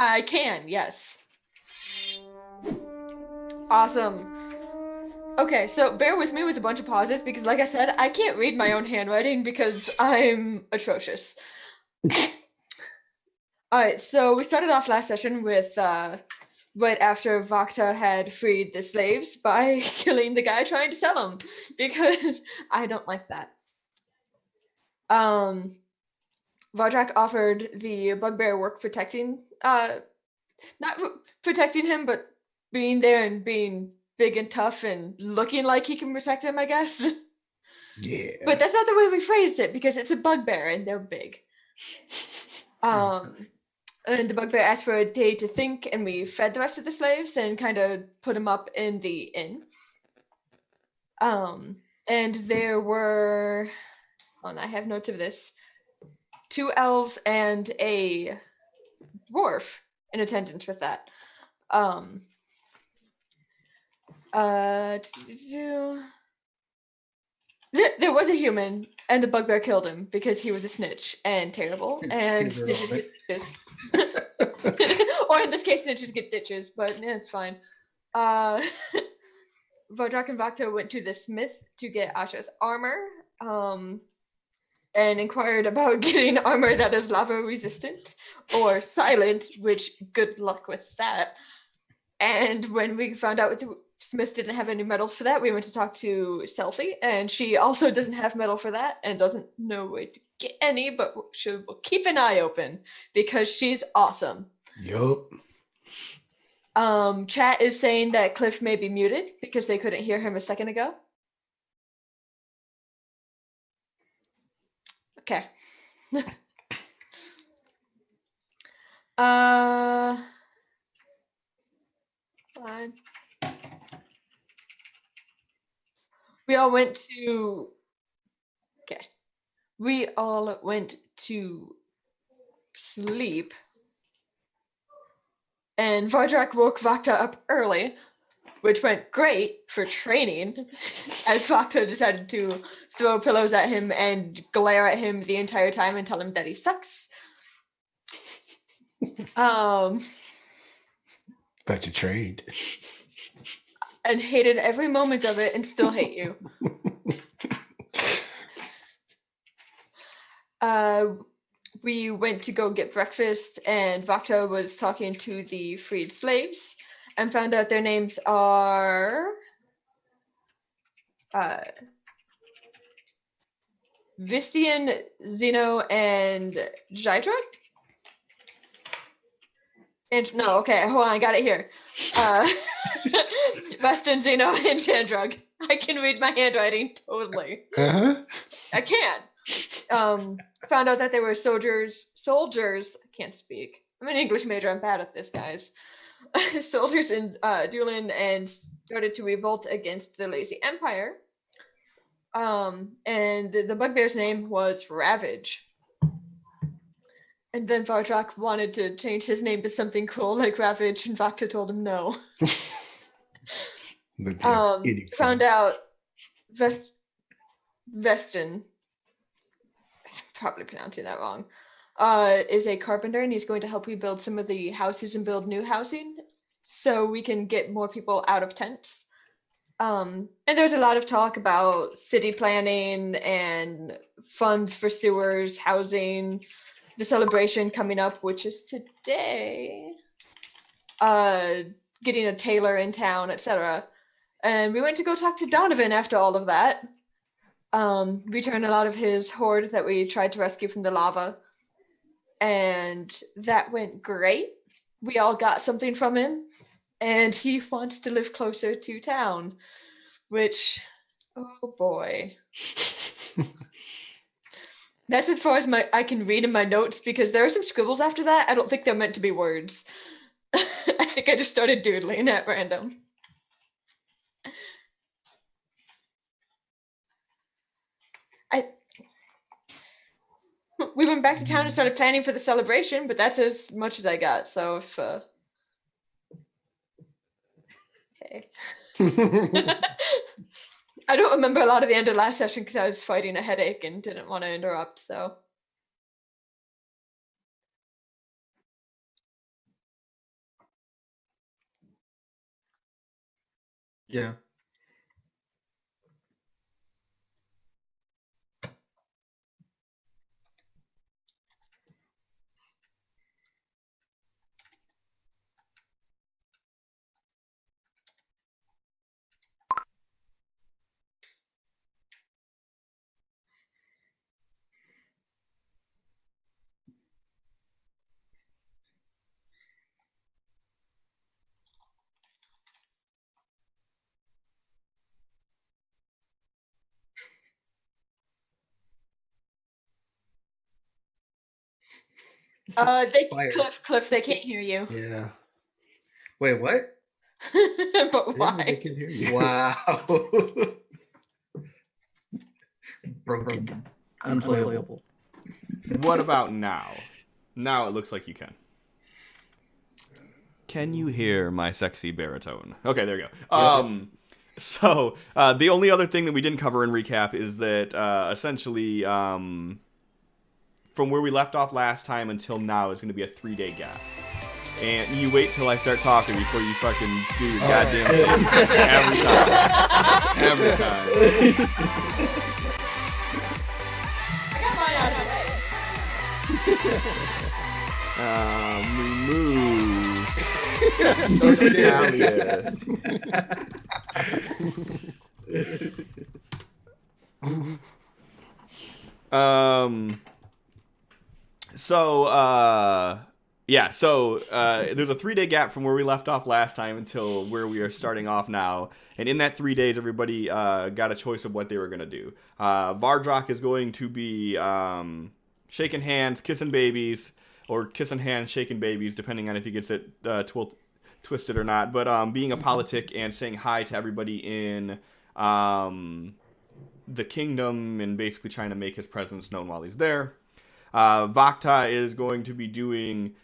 I can, yes. Awesome. Okay, so bear with me with a bunch of pauses because, like I said, I can't read my own handwriting because I'm atrocious. Alright, so we started off last session with right after Vakta had freed the slaves by killing the guy trying to sell them because I don't like that. Vardrak offered the bugbear work protecting, not protecting him, but being there and being big and tough and looking like he can protect him, I guess. Yeah. But that's not the way we phrased it because it's a bugbear and they're big. And the bugbear asked for a day to think, and we fed the rest of the slaves and kind of put them up in the inn. And there were, I have notes of this, 2 elves and a dwarf in attendance with that. There was a human, and the bugbear killed him because he was a snitch and terrible, and snitches get stitches. Or in this case, snitches get ditches, but it's fine. Vodrak and Vakta went to the smith to get Asha's armor, and inquired about getting armor that is lava resistant or silent, which good luck with that. And when we found out the smith didn't have any medals for that, we went to talk to Selfie, and she also doesn't have medal for that and doesn't know where to get any, but we'll keep an eye open because she's awesome. Yup. Chat is saying that Cliff may be muted because they couldn't hear him a second ago. Okay. Fine. We all went to sleep. And Vardrak woke Vakta up early, which went great for training, as Vakta decided to throw pillows at him and glare at him the entire time and tell him that he sucks. But you trained. And hated every moment of it and still hate you. We went to go get breakfast, and Vakta was talking to the freed slaves and found out their names are Vistian, Zeno, and Jydra? And no, okay, hold on, I got it here. Vestin, Zeno, and Chandrug. I can read my handwriting totally. Uh-huh. I can. Found out that they were soldiers. I can't speak. I'm an English major. I'm bad at this, guys. Soldiers in Dulan, and started to revolt against the lazy empire. And the bugbear's name was Ravage. And then Vardrak wanted to change his name to something cool like Ravage, and Vakta told him no. Found out Vestin, probably pronouncing that wrong, is a carpenter, and he's going to help rebuild some of the houses and build new housing so we can get more people out of tents. And there's a lot of talk about city planning and funds for sewers, housing, the celebration coming up, which is today, getting a tailor in town, etc. And we went to go talk to Donovan after all of that. Return a lot of his hoard that we tried to rescue from the lava. And that went great. We all got something from him. And he wants to live closer to town. Which, oh boy. That's as far as I can read in my notes, because there are some scribbles after that. I don't think they're meant to be words. I think I just started doodling at random. We went back to town and started planning for the celebration, but that's as much as I got. So if okay. I don't remember a lot of the end of last session because I was fighting a headache and didn't want to interrupt, so Yeah. Cliff, they can't hear you. Yeah. Wait, what? But Yeah, they why? can hear you. Wow. Broken. Unplayable. What about now? Now it looks like you can. Can you hear my sexy baritone? Okay, there you go. So the only other thing that we didn't cover in recap is that essentially from where we left off last time until now is going to be a 3-day gap. And you wait till I start talking before you fucking do your goddamn thing. Every time. Every time. I got mine out of the way. Remove. So there's a 3-day gap from where we left off last time until where we are starting off now. And in that 3 days, everybody got a choice of what they were going to do. Vardrock is going to be shaking hands, kissing babies, or kissing hands, shaking babies, depending on if he gets it twisted or not. But being a politic and saying hi to everybody in the kingdom and basically trying to make his presence known while he's there. Vakta is going to be doing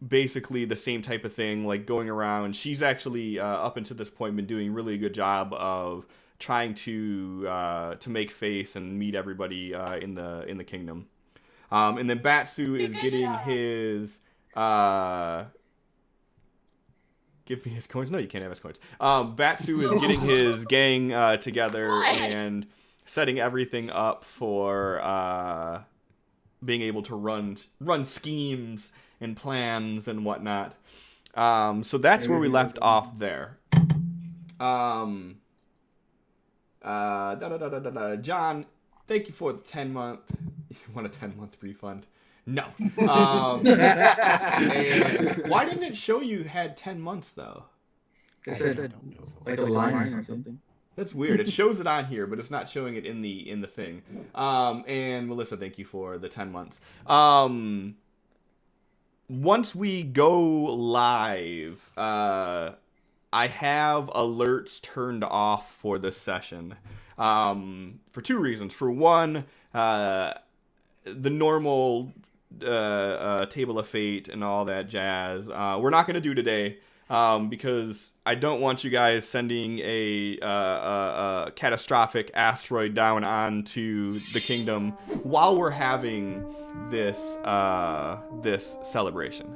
basically the same type of thing, like going around. She's actually up until this point been doing a really good job of trying to make face and meet everybody in the kingdom. And then Batsu is getting his give me his coins. No, you can't have his coins. Batsu is getting his gang together and setting everything up for being able to run schemes and plans and whatnot. So that's where we left off there. John, thank you for the 10-month. You want a 10-month refund? No. And why didn't it show you had 10 months though? It said like a line or something. That's weird. It shows it on here, but it's not showing it in the thing. And Melissa, thank you for the 10 months. Once we go live, I have alerts turned off for this session. For 2 reasons. For one, the normal table of fate and all that jazz we're not going to do today. Because I don't want you guys sending a catastrophic asteroid down onto the kingdom while we're having this this celebration.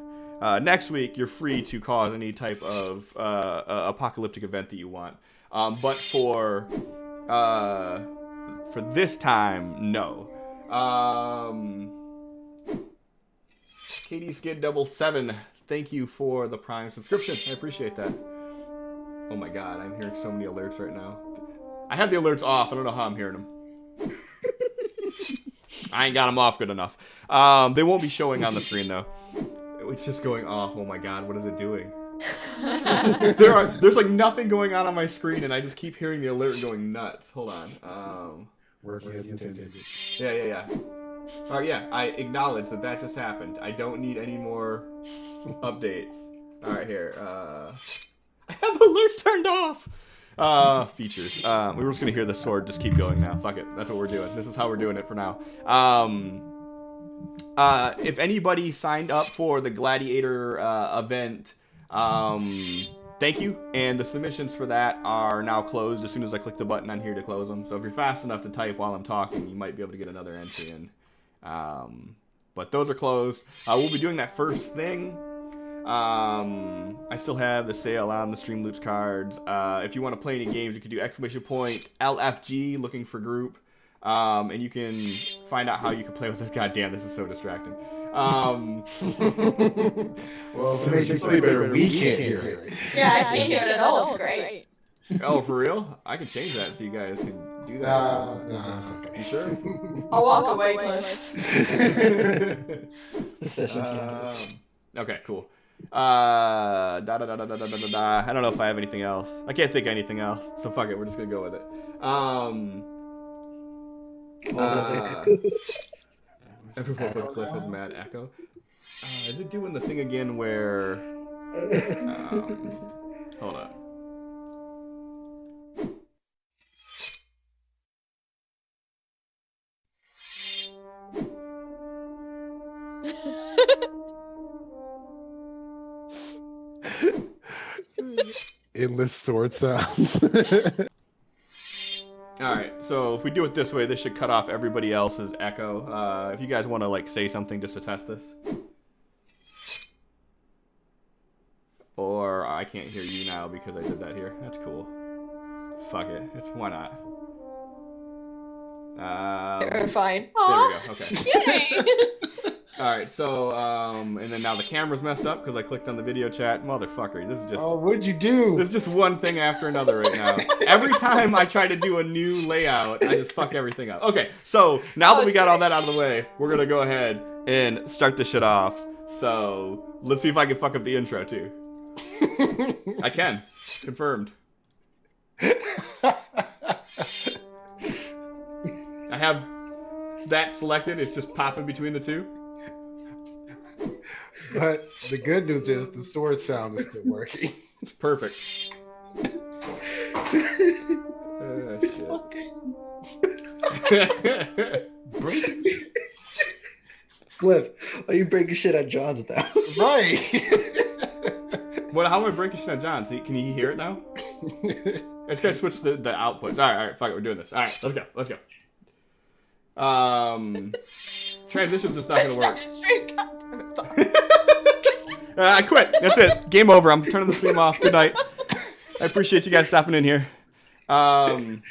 Next week, you're free to cause any type of apocalyptic event that you want. But for this time, no. Katie Skid 777. Thank you for the Prime subscription. I appreciate that. Oh my god, I'm hearing so many alerts right now. I have the alerts off. I don't know how I'm hearing them. I ain't got them off good enough. They won't be showing on the screen though. It's just going off. Oh my god, what is it doing? There's like nothing going on my screen, and I just keep hearing the alert going nuts. Hold on. Working as intended. Yeah. Alright, yeah, I acknowledge that just happened. I don't need any more updates. Alright, here. I have alerts turned off! Features. We were just gonna hear the sword just keep going now. Fuck it. That's what we're doing. This is how we're doing it for now. If anybody signed up for the Gladiator event, thank you. And the submissions for that are now closed as soon as I click the button on here to close them. So if you're fast enough to type while I'm talking, you might be able to get another entry in. But those are closed. We'll be doing that first thing. I still have the sale on the Stream Loops cards. If you want to play any games, you can do !LFG looking for group. And you can find out how you can play with this. God damn, this is so distracting. Well, to make you play better, we can't hear it. Yeah, I can't hear it at all. It's great. Oh, for real? I can change that so you guys can do that. No, it's okay. You sure? I'll walk away, Cliff. Okay, cool. I don't know if I have anything else. I can't think of anything else, so fuck it. We're just gonna go with it. Everyone but Cliff has mad echo. Is it doing the thing again where? Hold up. Endless sword sounds. Alright, so if we do it this way, this should cut off everybody else's echo. If you guys want to, like, say something just to test this. Or I can't hear you now because I did that here. That's cool. Fuck it. Why not? You're fine. There we go. Okay. Yay! Alright, so, and then now the camera's messed up because I clicked on the video chat. Motherfucker, this is just... Oh, what'd you do? This is just one thing after another right now. Every time I try to do a new layout, I just fuck everything up. Okay, so now that we got all that out of the way, we're gonna go ahead and start this shit off. So, let's see if I can fuck up the intro, too. I can. Confirmed. I have that selected. It's just popping between the two. But the good news is the sword sound is still working. It's perfect. Shit. Breaking. Cliff, are you breaking shit at John's now? Right. How am I breaking shit on John? Can you hear it now? I just gotta switch the outputs. Alright, fuck it, we're doing this. Alright, let's go. Transition's just not gonna work. I quit. That's it. Game over. I'm turning the stream off. Good night. I appreciate you guys stopping in here. Oh my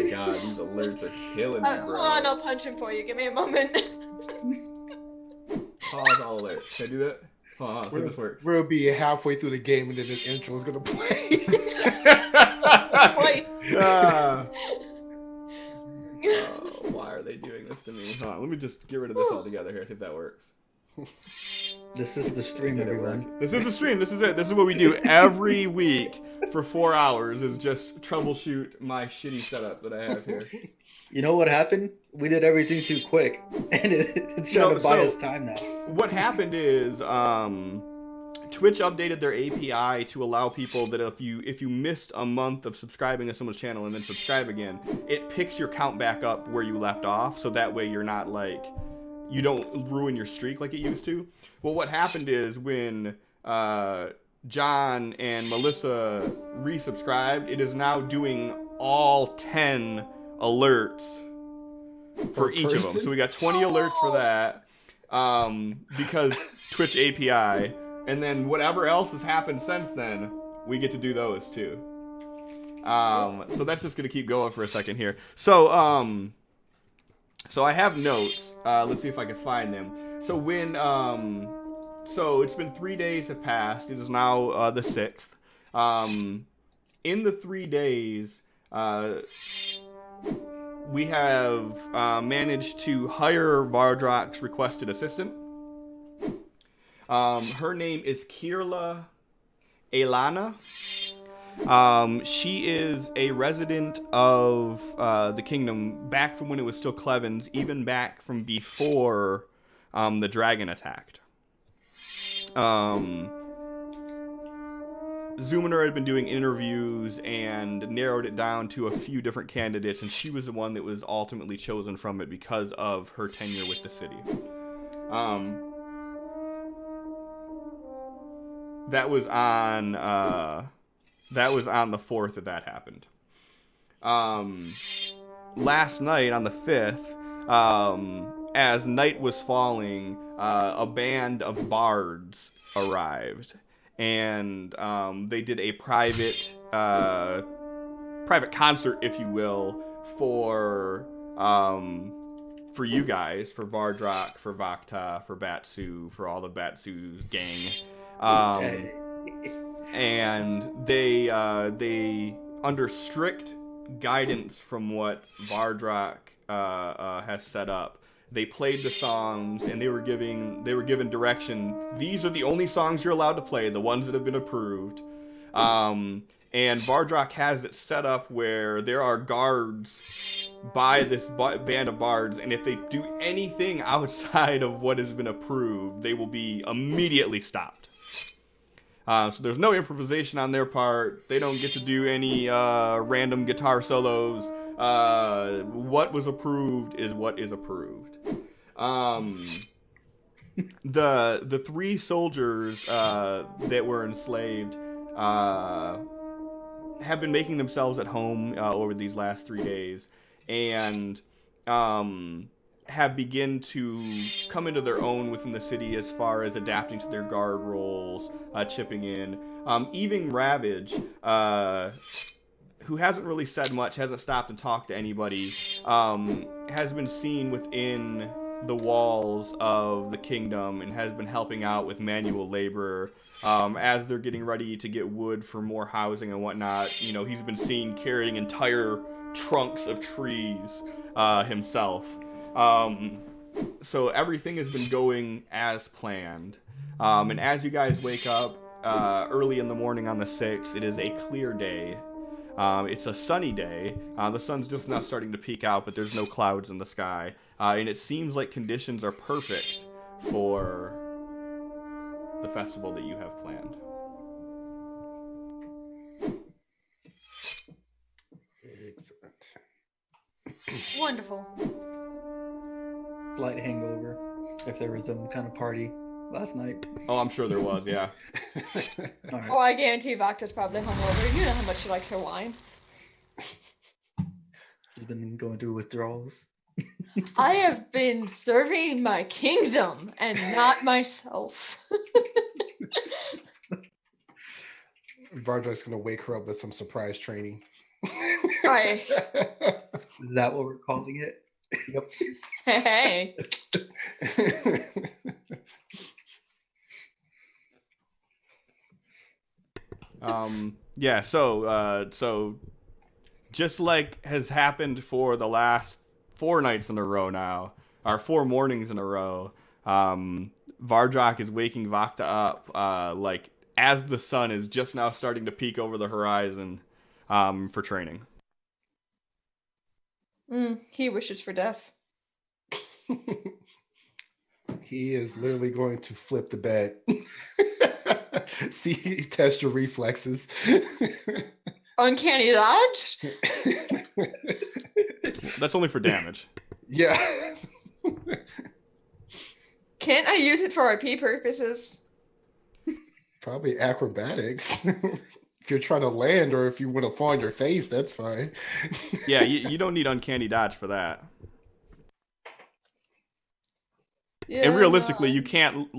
god, these alerts are killing me, bro. Hold on, I'll punch him for you. Give me a moment. Pause all alerts. Can I do that? Hold on, see if this works. We'll be halfway through the game and then this intro is gonna play. Twice. Why are they doing this to me? Hold on, let me just get rid of this altogether here, see if that works. This is the stream, everyone. This is the stream. This is it. This is what we do every week for 4 hours is just troubleshoot my shitty setup that I have here. You know what happened? We did everything too quick, and it's trying to buy us time now. What happened is Twitch updated their API to allow people that if you missed a month of subscribing to someone's channel and then subscribe again, it picks your count back up where you left off, so that way you're not like, you don't ruin your streak like it used to. Well, what happened is when John and Melissa resubscribed, it is now doing all 10 alerts for each of them. So we got 20 alerts for that because Twitch API. And then whatever else has happened since then, we get to do those too. So that's just gonna keep going for a second here. So I have notes. Let's see if I can find them. So when so it's been 3 days have passed. It is now the 6th. In the 3 days, we have managed to hire Vardrock's requested assistant. Her name is Kirla Elana. She is a resident of the kingdom back from when it was still Cleven's, even back from before the dragon attacked. Zoomer had been doing interviews and narrowed it down to a few different candidates, and she was the one that was ultimately chosen from it because of her tenure with the city. That was on the 4th that happened. Last night on the 5th, as night was falling, a band of bards arrived, and they did a private concert, if you will, for you guys, for Vardrak, for Vakta, for Batsu, for all of Batsu's gang. And they under strict guidance from what Vardrak has set up, they played the songs, and they were given direction. These are the only songs you're allowed to play, the ones that have been approved. And Vardrak has it set up where there are guards by this band of bards, and if they do anything outside of what has been approved, they will be immediately stopped. So there's no improvisation on their part. They don't get to do any random guitar solos. What was approved is what is approved. The 3 soldiers that were enslaved have been making themselves at home over these last 3 days, and have begun to come into their own within the city as far as adapting to their guard roles, chipping in. Even Ravage, who hasn't really said much, hasn't stopped and talked to anybody, has been seen within the walls of the kingdom and has been helping out with manual labor as they're getting ready to get wood for more housing and whatnot. He's been seen carrying entire trunks of trees himself. So everything has been going as planned. And as you guys wake up early in the morning on the 6th, it is a clear day. It's a sunny day. The sun's just now starting to peek out, but there's no clouds in the sky. And it seems like conditions are perfect for the festival that you have planned. Excellent. Wonderful. Slight hangover, if there was some kind of party last night. Oh, I'm sure there was, yeah. All right. Oh, I guarantee Vakta's probably hungover. You know how much she likes her wine. She's been going through withdrawals. I have been serving my kingdom and not myself. Vardrak's gonna wake her up with some surprise training. Right. Is that what we're calling it? Yep. Hey. Yeah, so just like has happened for the last 4 nights in a row now, or 4 mornings in a row, Vardrak is waking Vakta up like as the sun is just now starting to peek over the horizon for training. He wishes for death. He is literally going to flip the bed. See, test your reflexes. Uncanny dodge? That's only for damage. Yeah. Can't I use it for RP purposes? Probably acrobatics. If you're trying to land or if you want to fall on your face, that's fine. Yeah, you don't need uncanny dodge for that. Yeah, And realistically, you can't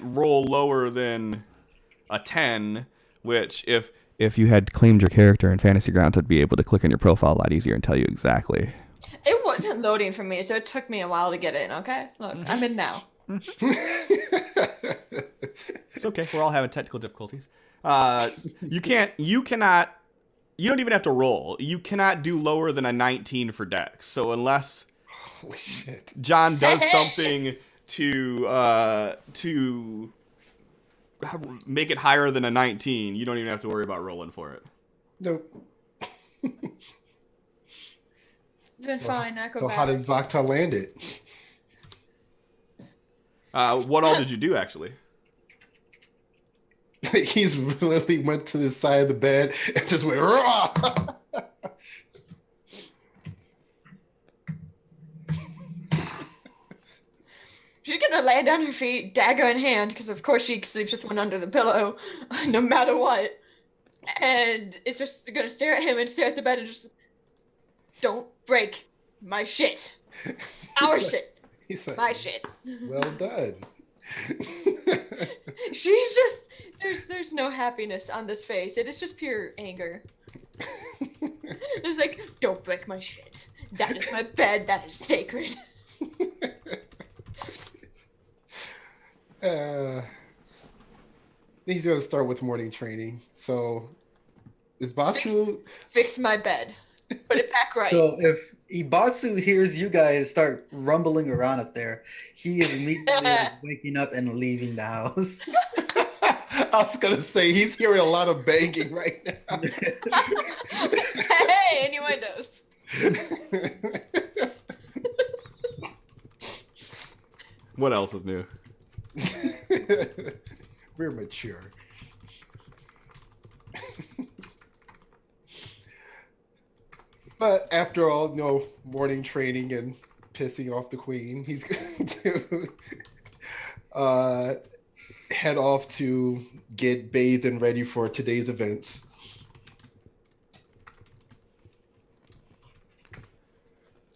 roll lower than a 10, which if you had claimed your character in Fantasy Grounds, I'd be able to click on your profile a lot easier and tell you exactly. It wasn't loading for me, so it took me a while to get in, okay? Look, I'm in now. It's okay. We're all having technical difficulties. You don't even have to roll. You cannot do lower than a 19 for Dex. So unless Holy shit. John does something to make it higher than a 19, you don't even have to worry about rolling for it. Nope. Then fine, So acrobatic. how does Vakta land it? What all did you do, actually? He's really went to the side of the bed and just went, "Rah!" She's gonna land on her feet, dagger in hand, because of course she sleeps with one under the pillow, no matter what. And it's just gonna stare at him and stare at the bed and just, don't break my shit. Our shit. He's like, My shit. well done. She's just there's no happiness on this face. It is just pure anger. It's like, don't break my shit. That is my bed. That is sacred. He's gonna start with morning training. So, is Batsu? Fix my bed. Put it back right. So if Ibatsu hears you guys start rumbling around up there, he is immediately waking up and leaving the house. I was gonna say he's hearing a lot of banging right now. Hey, innuendos. What else is new? We're mature. But after all, no morning training and pissing off the queen, he's going to head off to get bathed and ready for today's events.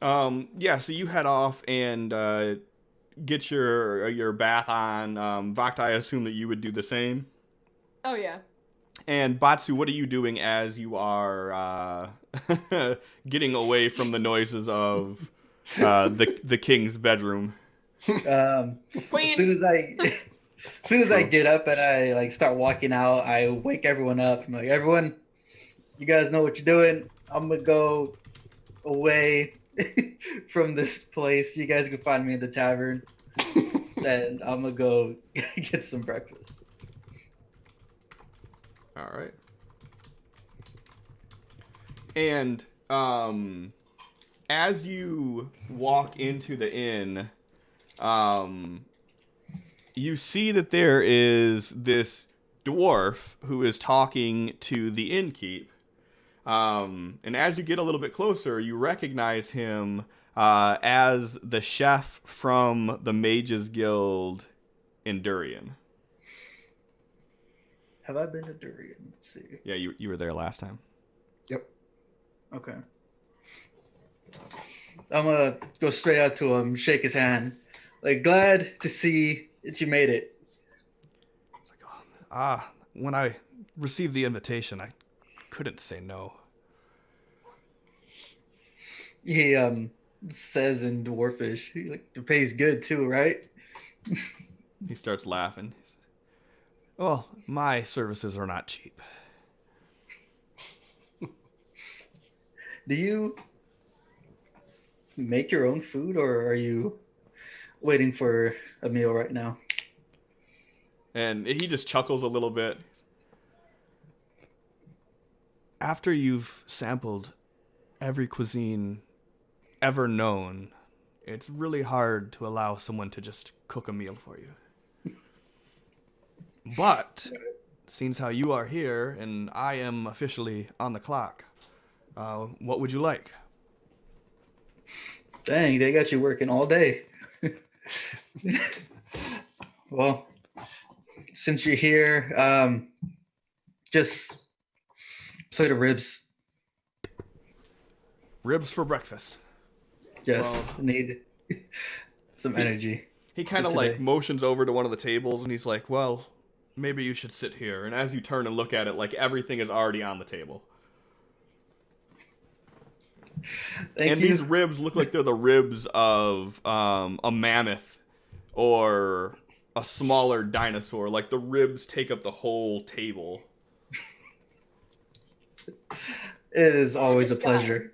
Yeah, so you head off and get your bath on. Vakta, I assume that you would do the same. Oh yeah. And Batsu, what are you doing as you are getting away from the noises of the king's bedroom? As soon as I get up and I like start walking out, I wake everyone up. I'm like, everyone, you guys know what you're doing. I'm gonna go away from this place. You guys can find me at the tavern, and I'm gonna go get some breakfast. All right. And as you walk into the inn, you see that there is this dwarf who is talking to the innkeep. And as you get a little bit closer, you recognize him as the chef from the Mages Guild in Durian. Have I been to Durian? Let's see. Yeah, you were there last time. Yep. Okay. I'm gonna go straight out to him, shake his hand. Like, glad to see that you made it. It's like, when I received the invitation, I couldn't say no. He says in Dwarfish, the pay's good too, right? He starts laughing. He says, well, my services are not cheap. Do you make your own food, or are you waiting for a meal right now? And he just chuckles a little bit. After you've sampled every cuisine ever known, it's really hard to allow someone to just cook a meal for you. But, seeing how you are here and I am officially on the clock, what would you like? Dang, they got you working all day. Well, since you're here, just plate of ribs. Ribs for breakfast. Yes, need some energy. He kind of like motions over to one of the tables and he's like, well, maybe you should sit here. And as you turn and look at it, like everything is already on the table. Thank you. These ribs look like they're the ribs of a mammoth or a smaller dinosaur. Like the ribs take up the whole table. It is always a pleasure.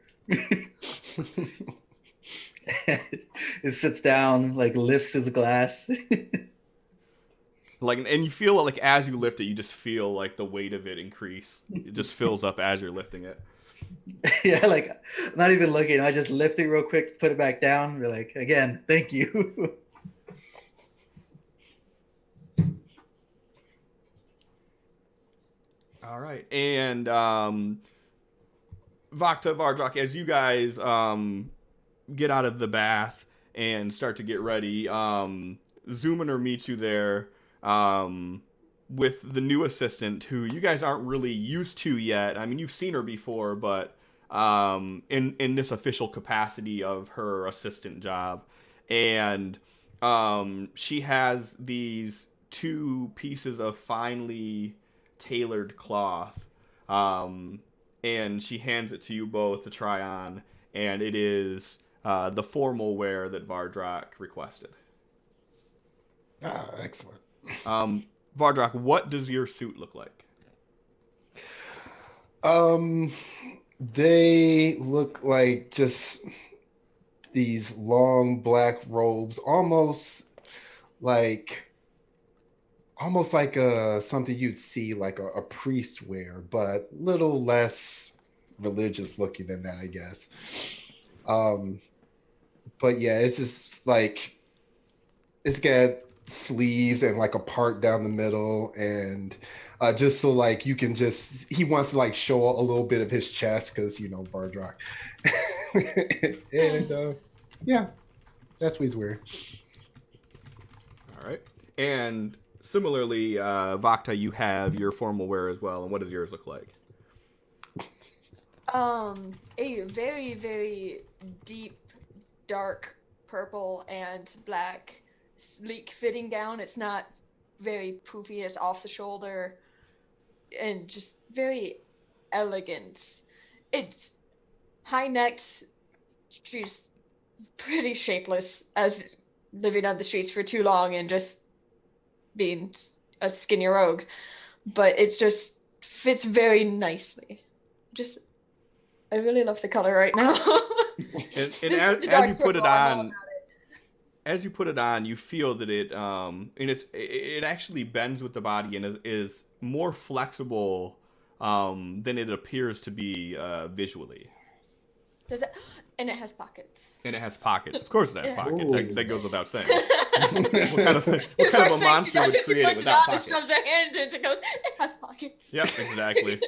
It sits down, like lifts his glass. Like, and you feel like as you lift it, you just feel like the weight of it increase. It just fills up as you're lifting it. Yeah, like I'm not even looking. I just lift it real quick, put it back down. We're like, again, thank you. All right, and Vakta, Vardrak, as you guys get out of the bath and start to get ready, Zoomer meets you there with the new assistant who you guys aren't really used to yet. I mean, you've seen her before, but in this official capacity of her assistant job. and she has these 2 pieces of finely tailored cloth, and she hands it to you both to try on, and it is the formal wear that Vardrak requested. Ah, excellent. Vardrak, what does your suit look like? They look like just these long black robes, like something you'd see like a priest wear, but little less religious looking than that, I guess. But yeah, it's just like it's got sleeves and like a part down the middle, and just so like you can he wants to like show a little bit of his chest because Bardrock. And yeah, that's what he's wearing. All right. And similarly, Vakta, you have your formal wear as well. And what does yours look like? A very, very deep, dark purple and black, sleek fitting gown. It's not very poofy. It's off the shoulder, and just very elegant. It's high necked. She's pretty shapeless as living on the streets for too long and just being a skinny rogue, but it just fits very nicely. I really love the color right now. and as you put it on, you feel that it actually bends with the body and is more flexible than it appears to be visually. And it has pockets. Of course it has pockets. Ooh. That goes without saying. what kind of a monster would create it without pockets? She shoves her hand and it goes, it has pockets. Yep, exactly.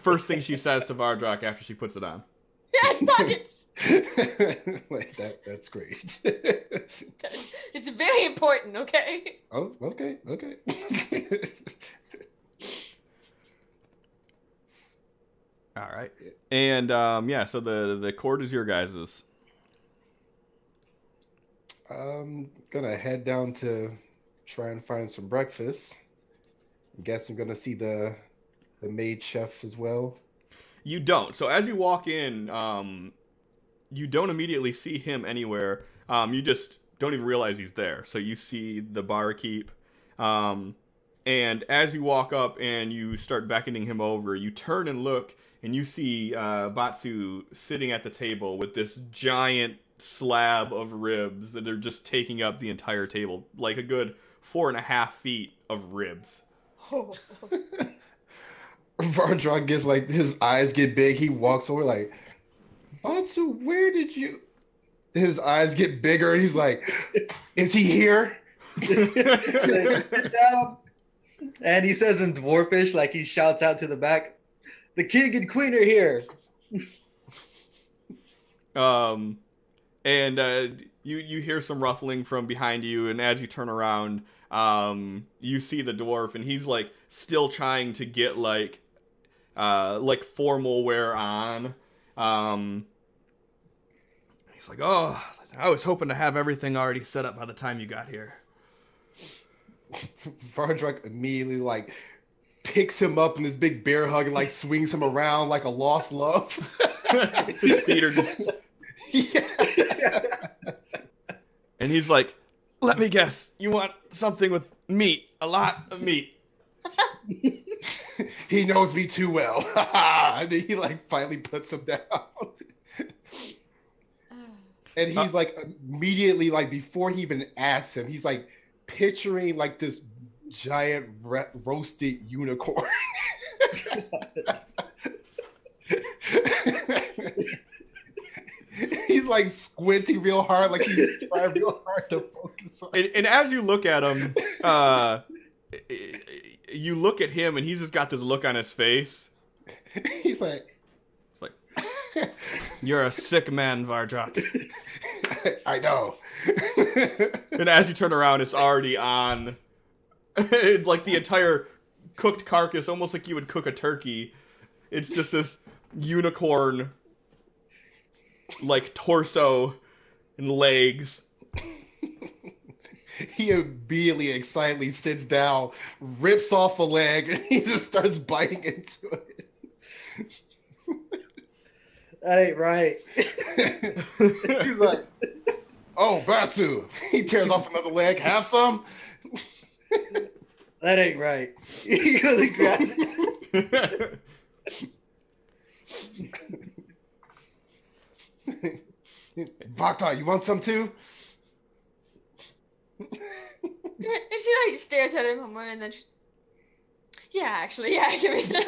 First thing she says to Vardrak after she puts it on. It has pockets. Like that's great. It's very important, okay? Oh, okay. All right. And so the court is your guys's. I'm gonna head down to try and find some breakfast. I guess I'm gonna see the maid chef as well. You don't. So as you walk in, you don't immediately see him anywhere. You just don't even realize he's there. So you see the barkeep. And as you walk up and you start beckoning him over, you turn and look, and you see Batsu sitting at the table with this giant slab of ribs that are just taking up the entire table, like a good 4.5 feet of ribs. Oh. Vardrock gets like his eyes get big. He walks over like, Batsu, where did you? His eyes get bigger. And he's like, is he here? Sit down. And he says in Dwarfish, like he shouts out to the back, the king and queen are here. You hear some ruffling from behind you, and as you turn around, you see the dwarf, and he's like still trying to get like formal wear on. He's like, oh, I was hoping to have everything already set up by the time you got here. Vardrock immediately like picks him up in this big bear hug and like swings him around like a lost love. His feet are just... Yeah. And he's like, let me guess, you want something with meat, a lot of meat. He knows me too well. And then he like finally puts him down. And he's like immediately, like before he even asks him, he's like picturing like this giant roasted unicorn. He's like squinting real hard, like he's trying real hard to focus on. And as you look at him, you look at him, and he's just got this look on his face. He's like, "You're a sick man, Vardrock." I know. And as you turn around, it's already on. It's like the entire cooked carcass, almost like you would cook a turkey. It's just this unicorn, like torso and legs, he immediately excitedly sits down, rips off a leg, and he just starts biting into it. That ain't right. He's like, "Oh, Batu!" He tears off another leg. Have some. That ain't right. He really grabs it. Bacta, you want some too? And she like stares at him and then yeah, actually, yeah, give me some.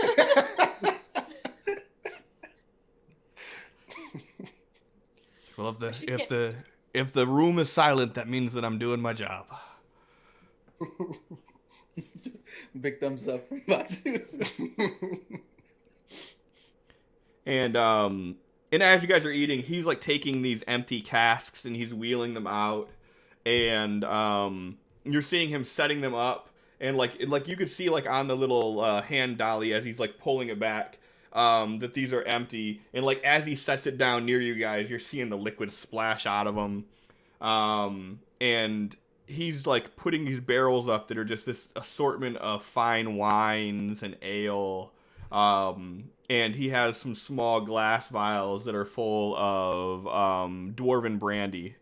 Well, if the room is silent, that means that I'm doing my job. Big thumbs up from Batu. And as you guys are eating, he's like taking these empty casks and he's wheeling them out, and you're seeing him setting them up, and like you could see like on the little hand dolly as he's like pulling it back, that these are empty, and like as he sets it down near you guys, you're seeing the liquid splash out of them, and he's like putting these barrels up that are just this assortment of fine wines and ale. And he has some small glass vials that are full of dwarven brandy.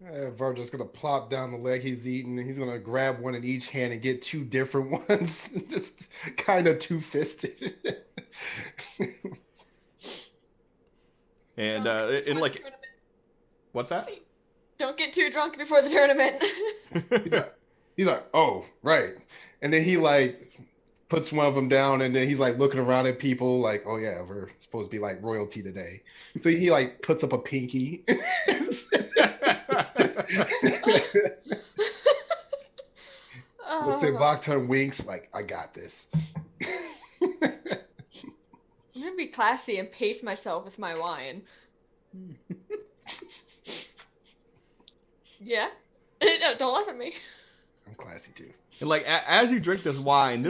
Vardra's gonna plop down the leg he's eating, and he's gonna grab one in each hand and get two different ones, just kind of two-fisted. And like, what's that? Don't get too drunk before the tournament. He's like, "Oh, right," and then he like puts one of them down, and then he's like looking around at people like, "Oh yeah, we're supposed to be like royalty today." So he like puts up a pinky. Let's say Bacta winks like, "I got this." I'm gonna be classy and pace myself with my wine. Yeah? No, don't laugh at me. I'm classy too. And like as you drink this wine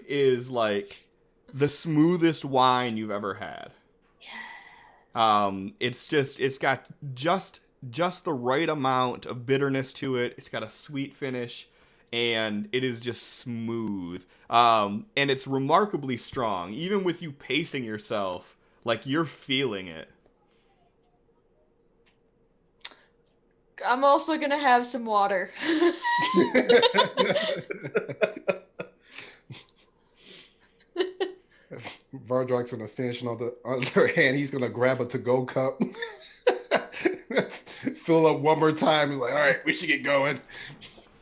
is like the smoothest wine you've ever had. It's got just the right amount of bitterness to it. It's got a sweet finish, and it is just smooth. And it's remarkably strong. Even with you pacing yourself, like you're feeling it. I'm also gonna have some water. Vardrak's gonna finish, and on the other hand, he's gonna grab a to-go cup, fill up one more time. He's like, "All right, we should get going."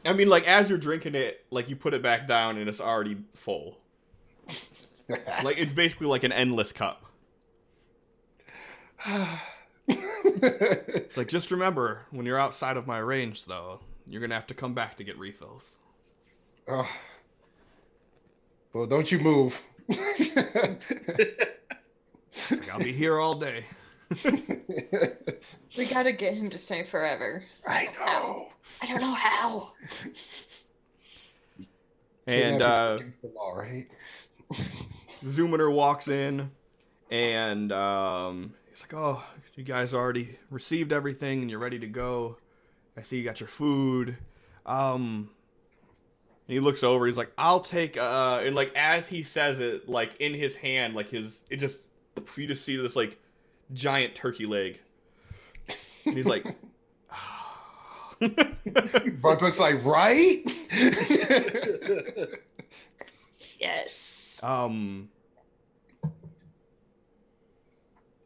I mean, like as you're drinking it, like you put it back down and it's already full. Like it's basically like an endless cup. It's like, just remember, when you're outside of my range, though, you're gonna have to come back to get refills. Well, don't you move. It's like, I'll be here all day. We gotta get him to stay forever. I know. I don't know how. And against the law, right? Zoomer walks in, and he's like, "Oh, you guys already received everything, and you're ready to go. I see you got your food." And he looks over. He's like, "I'll take." And like as he says it, like in his hand, like you just see this like giant turkey leg, and he's like, Vardrak's like, "Right?" Yes.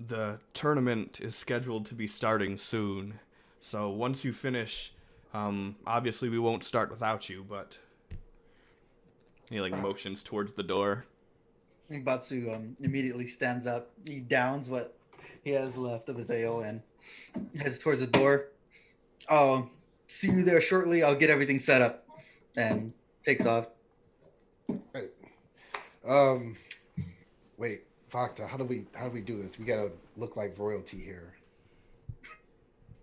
The tournament is scheduled to be starting soon, so once you finish, obviously we won't start without you, but he like motions towards the door. Batsu immediately stands up. He downs what he has left of his ale and heads towards the door. "I'll see you there shortly. I'll get everything set up," and takes off. Right. Wait, Bacta, how do we do this? We gotta look like royalty here.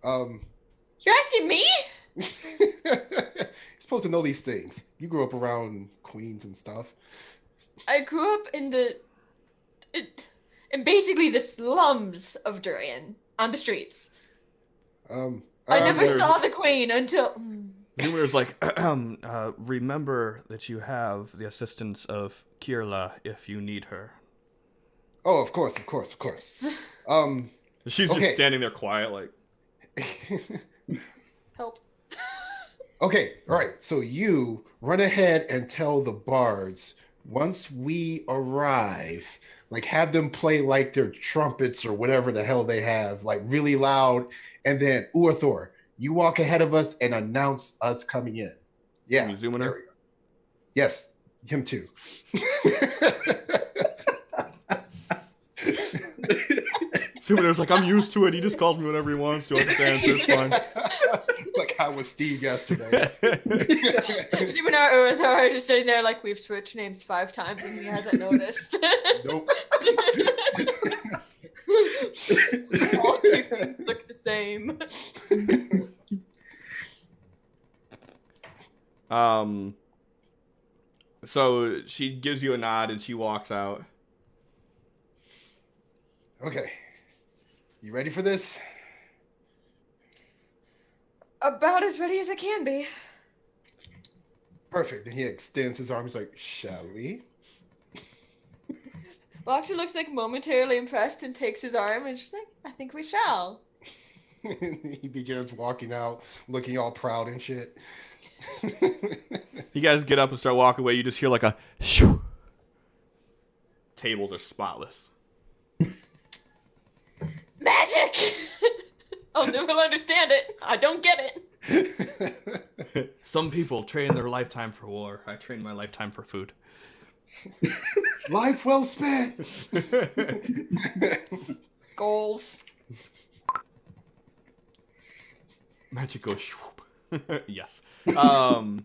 You're asking me? You're supposed to know these things. You grew up around queens and stuff. I grew up in basically the slums of Durian, on the streets. I never there's- saw the queen until. Zoomer's like, remember that you have the assistance of Kirla if you need her. Oh, of course. She's Okay. just standing there quiet, like. Help. Okay, all right. So you run ahead and tell the bards once we arrive, like have them play like their trumpets or whatever the hell they have, like really loud. And then Uathor, you walk ahead of us and announce us coming in. Yeah. You zooming there her? we go. Yes, him too. Zoomer's like, I'm used to it. He just calls me whenever he wants to. I just answer. It's fine. Like how was Steve yesterday? Even our Uathor are just sitting there like we've switched names 5 times and he hasn't noticed. Nope. All 2 look the same. So she gives you a nod and she walks out. Okay. You ready for this? About as ready as I can be. Perfect. And he extends his arms like, shall we? Boxer looks like momentarily impressed and takes his arm and she's like, I think we shall. He begins walking out, looking all proud and shit. You guys get up and start walking away. You just hear like a shoo. Tables are spotless. Magic! I'll never understand it. I don't get it. Some people train their lifetime for war. I train my lifetime for food. Life well spent. Goals. Magic goes swoop. Yes. And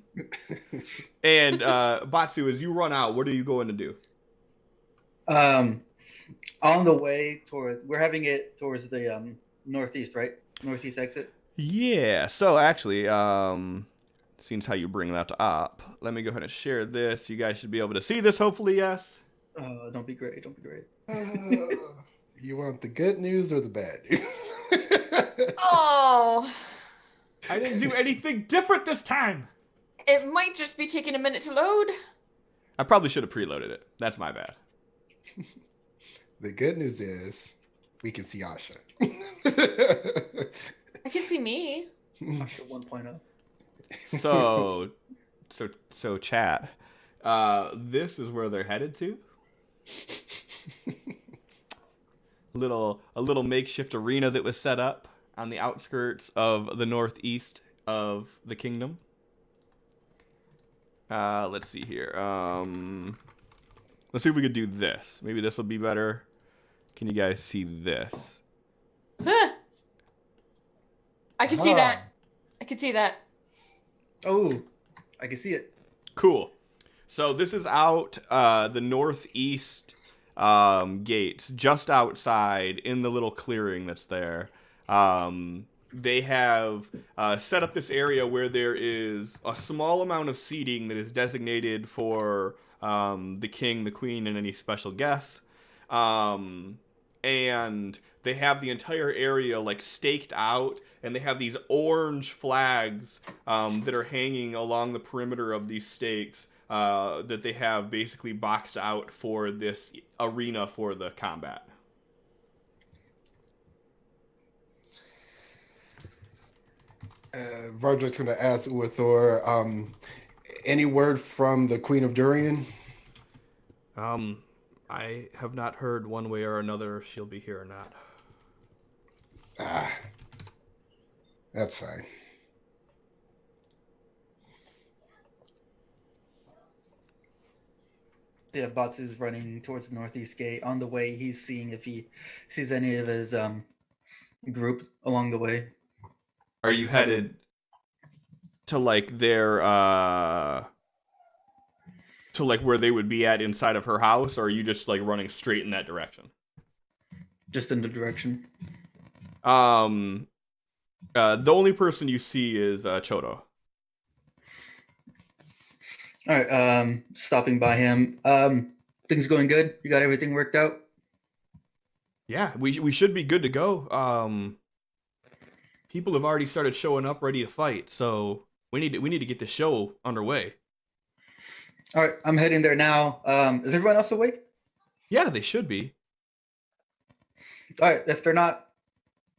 Batsu, as you run out, what are you going to do? On the way we're having it towards the northeast, right? Northeast exit. Yeah. So actually, seems how you bring that up. Let me go ahead and share this. You guys should be able to see this. Hopefully, yes. Don't be great. Don't be great. You want the good news or the bad news? Oh, I didn't do anything different this time. it might just be taking a minute to load. I probably should have preloaded it. That's my bad. The good news is we can see Asha. I can see me. Asha 1.0. So chat. This is where they're headed to. A little makeshift arena that was set up on the outskirts of the northeast of the kingdom. Let's see here. Let's see if we could do this. Maybe this will be better. Can you guys see this? Huh. I can see that. I can see that. Oh, I can see it. Cool. So this is out the northeast gates, just outside in the little clearing that's there. They have set up this area where there is a small amount of seating that is designated for the king, the queen, and any special guests. And they have the entire area like staked out, and they have these orange flags that are hanging along the perimeter of these stakes that they have basically boxed out for this arena for the combat. Vardrak's going to ask Uathor, any word from the Queen of Durian? I have not heard one way or another if she'll be here or not. That's fine. Yeah, Batsu's running towards the northeast gate. On the way, he's seeing if he sees any of his group along the way. Are you headed to like their to like where they would be at inside of her house, or are you just like running straight in that direction? Just in the direction. The only person you see is Chodo. All right, stopping by him. Things going good? You got everything worked out? Yeah, we should be good to go. people have already started showing up ready to fight, so we need to get the show underway. All right, I'm heading there now. Is everyone else awake? Yeah, they should be. All right, if they're not,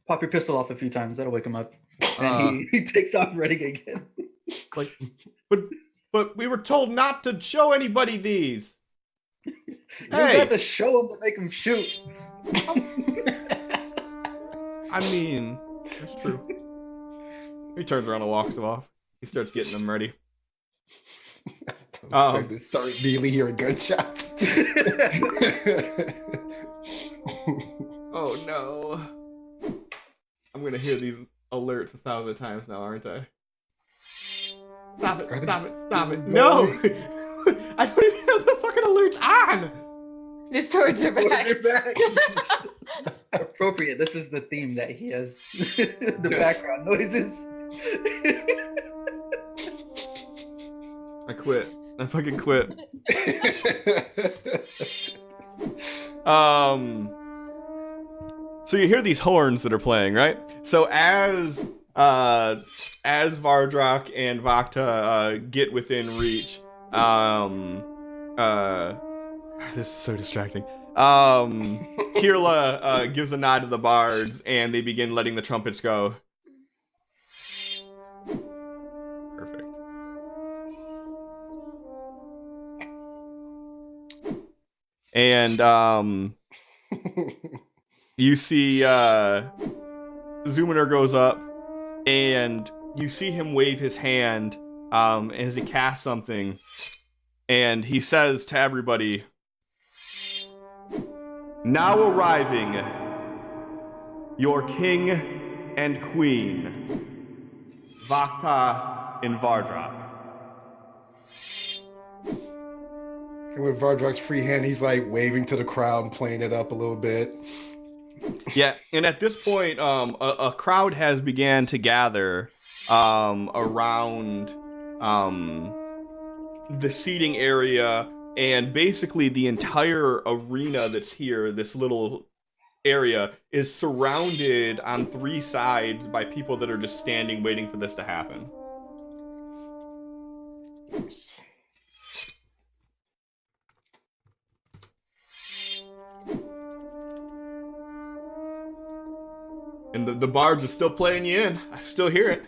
pop your pistol off a few times. That'll wake them up. And he takes off running again. Like, but we were told not to show anybody these. You Hey, got to show them to make them shoot. I mean, that's true. He turns around and walks off. He starts getting them ready. They start immediately hearing gunshots. Oh no. I'm gonna hear these alerts 1,000 times now, aren't I? Stop it, stop it, stop it. No! I don't even have the fucking alerts on! The swords are back. They're back. Appropriate. This is the theme that he has. The background noises. I quit. I fucking quit. So you hear these horns that are playing, right? So as Vardrak and Vakta get within reach, this is so distracting. Kirla gives a nod to the bards, and they begin letting the trumpets go. Perfect. And you see Zoomer goes up, and you see him wave his hand as he casts something, and he says to everybody, "Now arriving, your king and queen, Vakta and Vardrak." And with Vardrak's free hand, he's like waving to the crowd and playing it up a little bit. Yeah, and at this point, a crowd has began to gather around the seating area, and basically the entire arena that's here, this little area, is surrounded on 3 sides by people that are just standing waiting for this to happen. And the bards are still playing you in. I still hear it.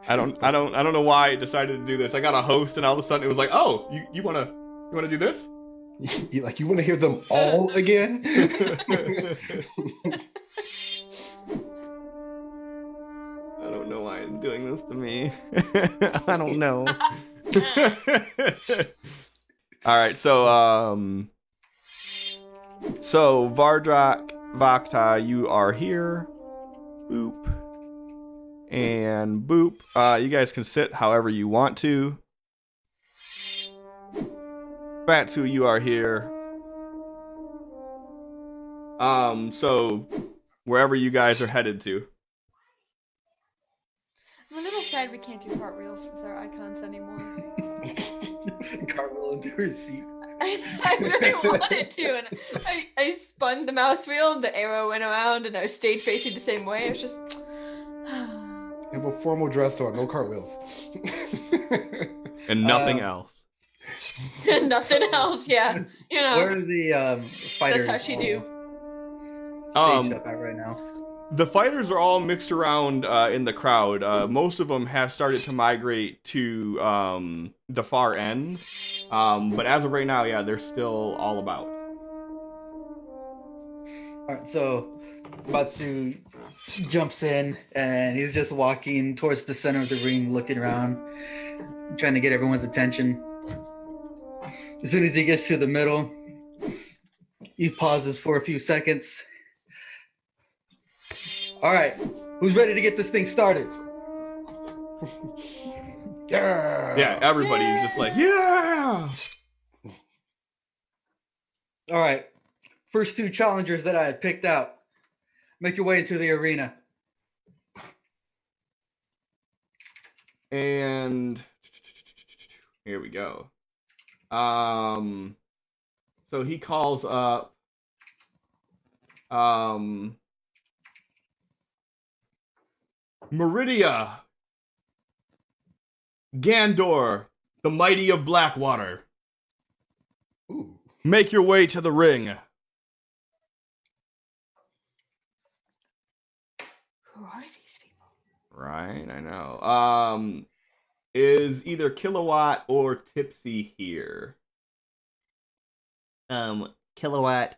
I don't know why I decided to do this. I got a host, and all of a sudden it was like, "Oh, you wanna do this?" You want to hear them all again? I don't know why it's doing this to me. I don't know. All right, so Vardrak, Vakta, you are here. Boop. And boop. You guys can sit however you want to. Batsu, you are here. So wherever you guys are headed to. I'm a little sad we can't do cartwheels with our icons anymore. Cartwheel into her seat. I really wanted to, and I spun the mouse wheel, and the arrow went around, and I stayed facing the same way. It was just... You have a formal dress on, no cartwheels. And nothing else. Nothing else, yeah. You know. Where are the fighters? That's how she do. Staged up at right now. The fighters are all mixed around in the crowd. Most of them have started to migrate to the far ends. But as of right now, yeah, they're still all about. Alright, so Batsu jumps in, and he's just walking towards the center of the ring, looking around, trying to get everyone's attention. As soon as he gets to the middle, he pauses for a few seconds. All right, who's ready to get this thing started? Yeah, Everybody's just like, yeah. All right, first 2 challengers that I had picked out. Make your way into the arena. And here we go. So he calls up Meridia, Gandor, the mighty of Blackwater. Ooh. Make your way to the ring. Who are these people? Right, I know. Is either Kilowatt or Tipsy here? Kilowatt,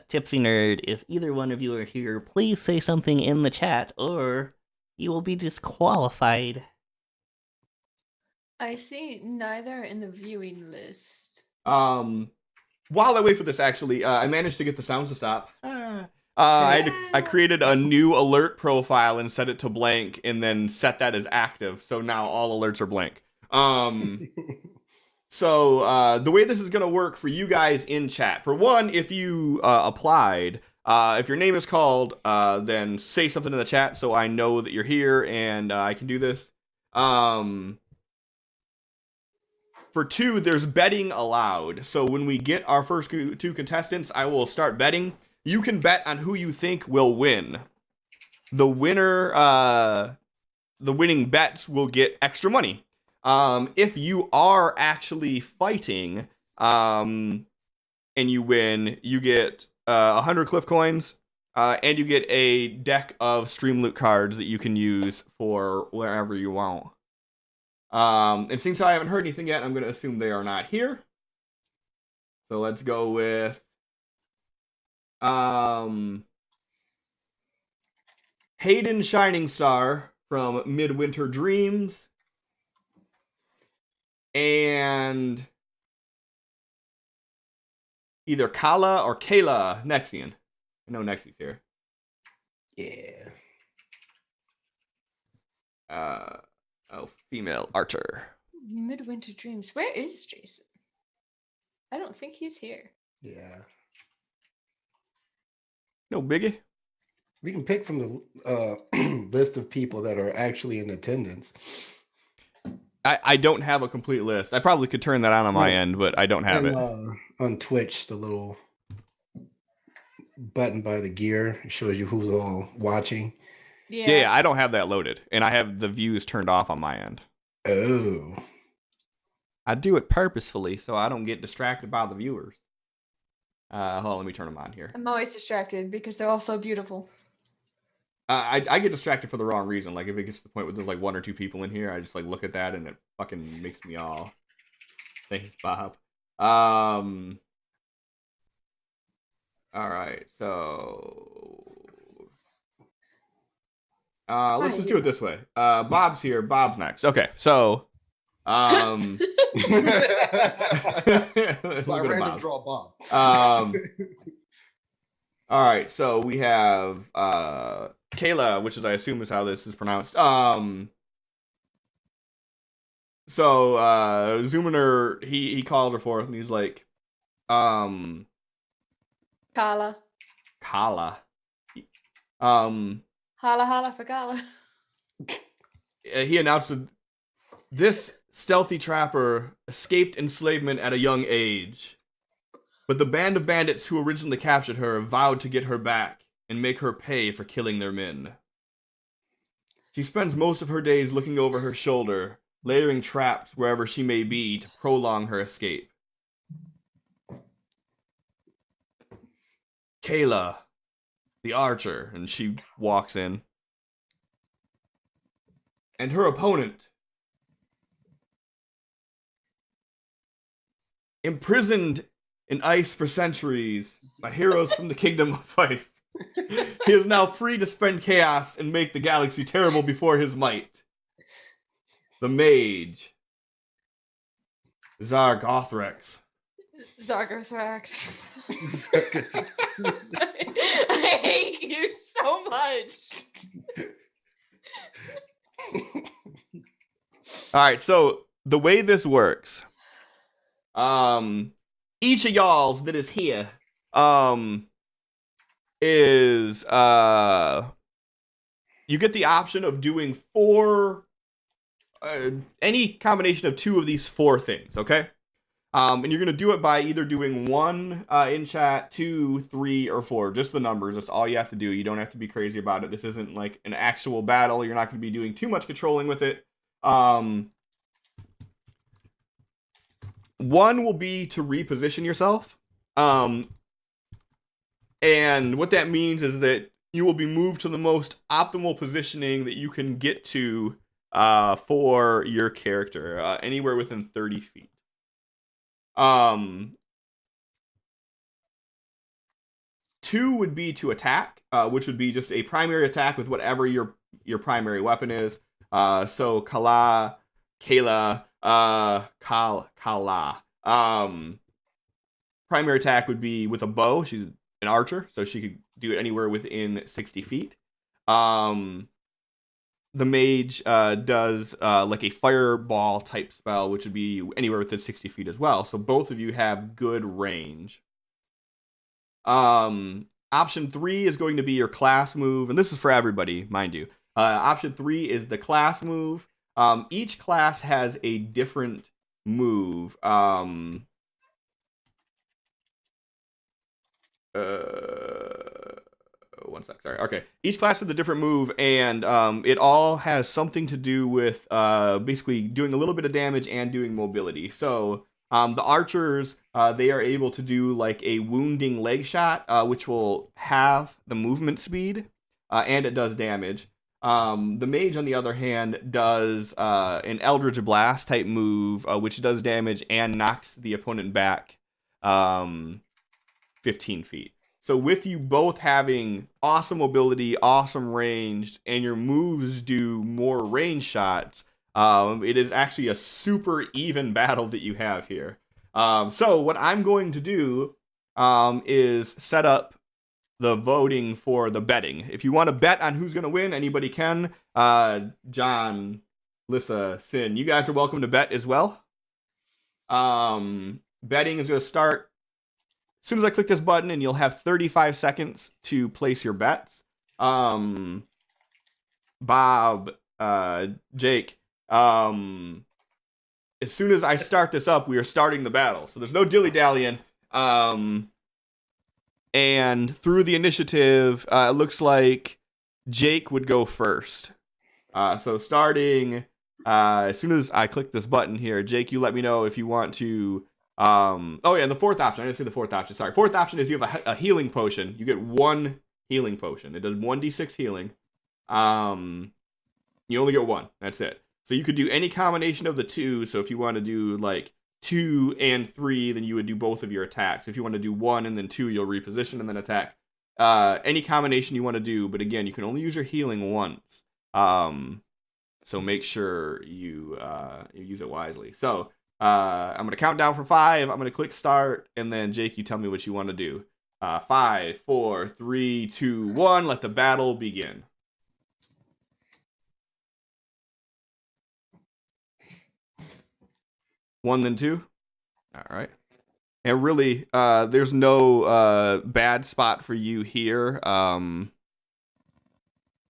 Tipsy Nerd, if either one of you are here, please say something in the chat or you will be disqualified. I see neither in the viewing list. While I wait for this, actually, I managed to get the sounds to stop. I created a new alert profile and set it to blank, and then set that as active. So now all alerts are blank. So the way this is gonna work for you guys in chat, for one, if you applied, if your name is called, then say something in the chat so I know that you're here and I can do this. For two, there's betting allowed. So when we get our first two contestants, I will start betting. You can bet on who you think will win. The winner, the winning bets will get extra money. If you are actually fighting, and you win, you get 100 Cliff coins, and you get a deck of Stream Loot cards that you can use for wherever you want. And since I haven't heard anything yet, I'm going to assume they are not here. So let's go with Hayden Shining Star from Midwinter Dreams and either Kala or Kayla Nexian. I know Nexi's here. Yeah. Oh, female archer. Midwinter Dreams. Where is Jason? I don't think he's here. Yeah. No biggie. We can pick from the list of people that are actually in attendance. I don't have a complete list. I probably could turn that on my end, but I don't have it. On Twitch, the little button by the gear shows you who's all watching. Yeah, I don't have that loaded, and I have the views turned off on my end. Oh. I do it purposefully so I don't get distracted by the viewers. Hold on, let me turn them on here. I'm always distracted because they're all so beautiful. I get distracted for the wrong reason. Like, if it gets to the point where there's like 1 or 2 people in here, I just like look at that and it fucking makes me all... Thanks, Bob. Alright, so... let's just do it this way. Bob's here. Bob's next. Okay, so... I random draw Bob. Alright, so we have Kayla, which is I assume is how this is pronounced. So Zoomer, he calls her forth and he's like, Kala. Kala. Holla for Kala. He announced that this stealthy trapper escaped enslavement at a young age. But the band of bandits who originally captured her vowed to get her back and make her pay for killing their men. She spends most of her days looking over her shoulder, layering traps wherever she may be to prolong her escape. Kayla, the archer, and she walks in. And her opponent, imprisoned in ice for centuries by heroes from the kingdom of Fife. He is now free to spend chaos and make the galaxy terrible before his might. The mage, Zargothrax. Zargothrax. I hate you so much. Alright, so the way this works, each of y'all's that is here, is, you get the option of doing 4, any combination of 2 of these 4 things, okay? And you're going to do it by either doing 1 in chat, 2, 3, or 4. Just the numbers. That's all you have to do. You don't have to be crazy about it. This isn't like an actual battle. You're not going to be doing too much controlling with it. 1 will be to reposition yourself. And what that means is that you will be moved to the most optimal positioning that you can get to for your character, anywhere within 30 feet. 2 would be to attack, which would be just a primary attack with whatever your primary weapon is. So Kala. Primary attack would be with a bow. She's an archer, so she could do it anywhere within 60 feet. The mage does like a fireball type spell, which would be anywhere within 60 feet as well. So both of you have good range. Option 3 is going to be your class move, and this is for everybody, mind you. Option 3 is the class move. Each class has a different move. One sec, sorry. Okay. Each class has a different move, and it all has something to do with basically doing a little bit of damage and doing mobility. So the archers, they are able to do like a wounding leg shot, which will have the movement speed, and it does damage. The mage, on the other hand, does an Eldritch Blast type move, which does damage and knocks the opponent back 15 feet. So with you both having awesome mobility, awesome range, and your moves do more range shots, it is actually a super even battle that you have here. So what I'm going to do is set up the voting for the betting. If you want to bet on who's going to win, anybody can. John, Lissa, Sin, you guys are welcome to bet as well. Betting is going to start as soon as I click this button, and you'll have 35 seconds to place your bets. Bob, Jake, as soon as I start this up, we are starting the battle. So there's no dilly-dallying. And through the initiative, it looks like Jake would go first. So starting as soon as I click this button here, Jake, you let me know if you want to... and the fourth option. I didn't say the fourth option. Sorry. Fourth option is you have a healing potion. You get 1 healing potion. It does 1d6 healing. You only get 1. That's it. So you could do any combination of the 2. So if you want to do like 2 and 3, then you would do both of your attacks. If you want to do 1 and then 2, you'll reposition and then attack. Any combination you want to do, but again, you can only use your healing once. So make sure you use it wisely. So I'm going to count down for 5. I'm going to click start, and then Jake, you tell me what you want to do. 5, 4, 3, 2, 1. Let the battle begin. One, then 2. All right. And really, there's no bad spot for you here.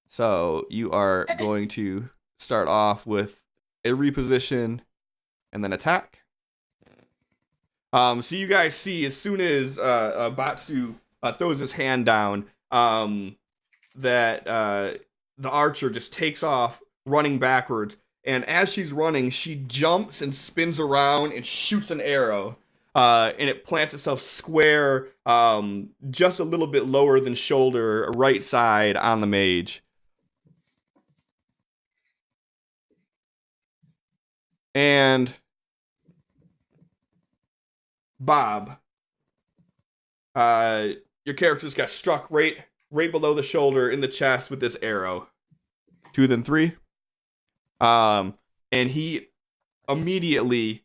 So you are going to start off with a reposition and then attack. So you guys see, as soon as Batsu throws his hand down, that the archer just takes off running backwards. And as she's running, she jumps and spins around and shoots an arrow. And it plants itself square, just a little bit lower than shoulder, right side on the mage. And Bob, your character's got struck right below the shoulder in the chest with this arrow. 2, then 3. And he immediately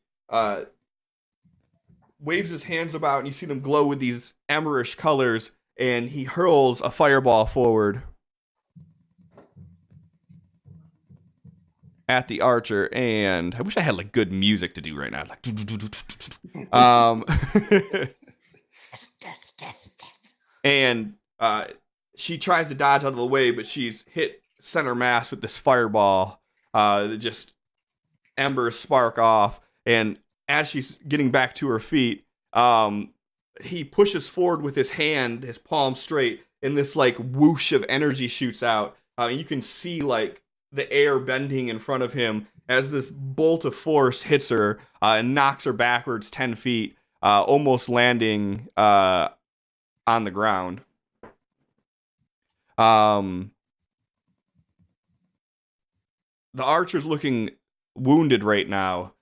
waves his hands about, and you see them glow with these emberish colors, and he hurls a fireball forward at the archer. And I wish I had like good music to do right now, like and she tries to dodge out of the way, but she's hit center mass with this fireball. Just embers spark off, and as she's getting back to her feet, he pushes forward with his hand, his palm straight, and this like whoosh of energy shoots out. You can see like the air bending in front of him as this bolt of force hits her and knocks her backwards 10 feet, almost landing on the ground. The archer's looking wounded right now.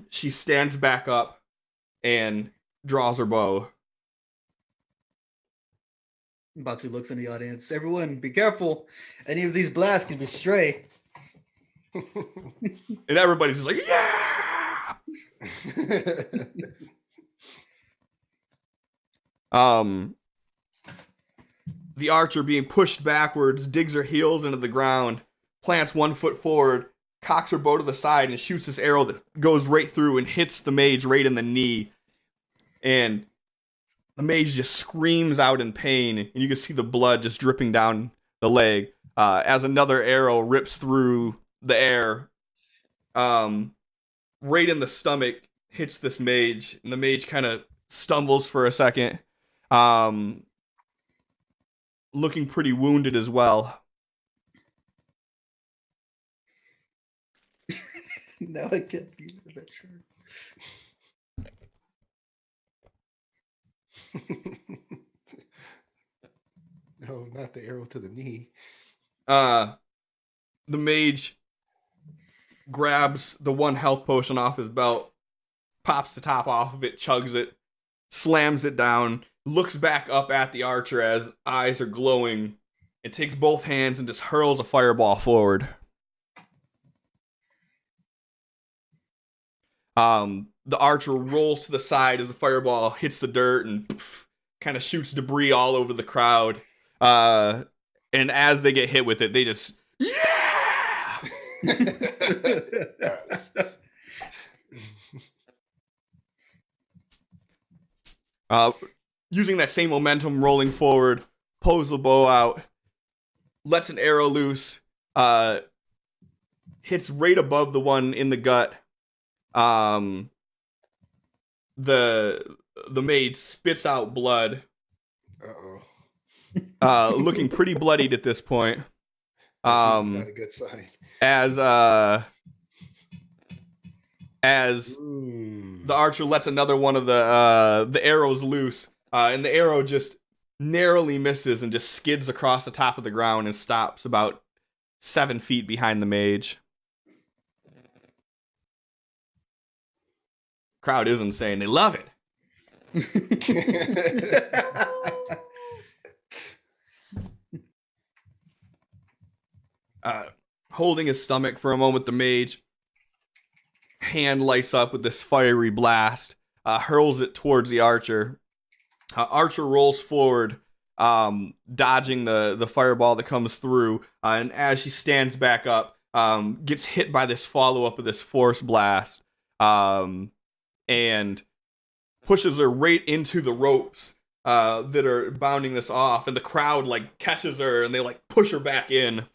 She stands back up and draws her bow. Batu looks in the audience. Everyone, be careful. Any of these blasts can be stray. And everybody's just like, yeah! The archer, being pushed backwards, digs her heels into the ground, plants 1 foot forward, cocks her bow to the side, and shoots this arrow that goes right through and hits the mage right in the knee. And the mage just screams out in pain, and you can see the blood just dripping down the leg as another arrow rips through the air, right in the stomach, hits this mage, and the mage kind of stumbles for a second, looking pretty wounded as well. Now I can't be a bit sure. No, not the arrow to the knee. The mage grabs the 1 health potion off his belt, pops the top off of it, chugs it, slams it down, looks back up at the archer as eyes are glowing, and takes both hands and just hurls a fireball forward. The archer rolls to the side as the fireball hits the dirt and kind of shoots debris all over the crowd. And as they get hit with it, they just, yeah! Using that same momentum, rolling forward, pulls the bow out, lets an arrow loose, hits right above the one in the gut. The mage spits out blood. Looking pretty bloodied at this point. Not a good sign. As the archer lets another one of the arrows loose, and the arrow just narrowly misses and just skids across the top of the ground and stops about 7 feet behind the mage. Crowd is insane. They love it. Holding his stomach for a moment, the mage hand lights up with this fiery blast, hurls it towards the archer. Archer rolls forward, dodging the fireball that comes through, and as she stands back up, gets hit by this follow-up of this force blast, and pushes her right into the ropes that are bounding this off, and the crowd like catches her and they like push her back in.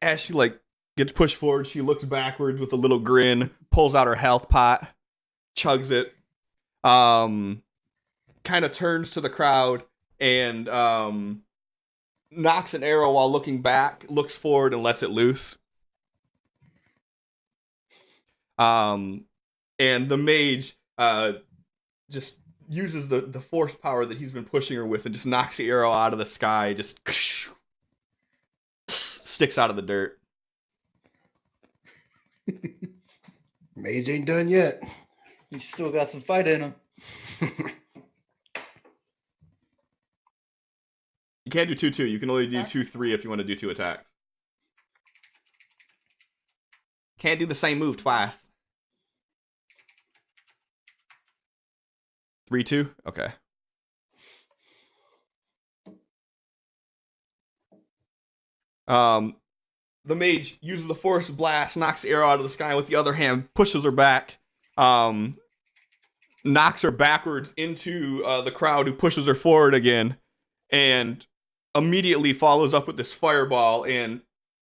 As she like gets pushed forward, she looks backwards with a little grin, pulls out her health pot, chugs it, kind of turns to the crowd and knocks an arrow while looking back, looks forward and lets it loose. And the mage just uses the force power that he's been pushing her with and just knocks the arrow out of the sky, just sticks out of the dirt. Mage ain't done yet. He's still got some fight in him. You can't do 2-2. You can only do 2-3 if you want to do 2 attacks. Can't do the same move twice. 3-2? Okay. the mage uses the force blast, knocks the arrow out of the sky with the other hand, pushes her back, knocks her backwards into the crowd, who pushes her forward again, and immediately follows up with this fireball, and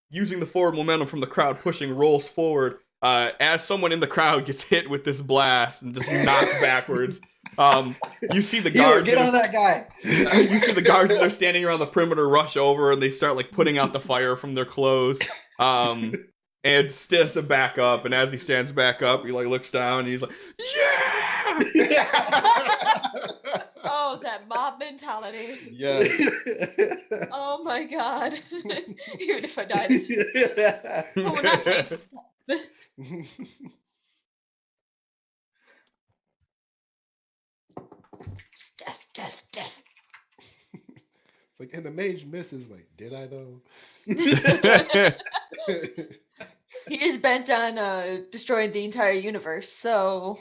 using the forward momentum from the crowd pushing, rolls forward as someone in the crowd gets hit with this blast and just knocked backwards. You see the guards. Get on that guy. You see the guards that are standing around the perimeter rush over, and they start like putting out the fire from their clothes. And stands him back up, and as he stands back up, he like looks down and he's like, "Yeah!" Oh, that mob mentality. Yes. Oh my god. Even if I die this oh, not death. It's like, and the mage misses. Like, did I though? He is bent on destroying the entire universe, so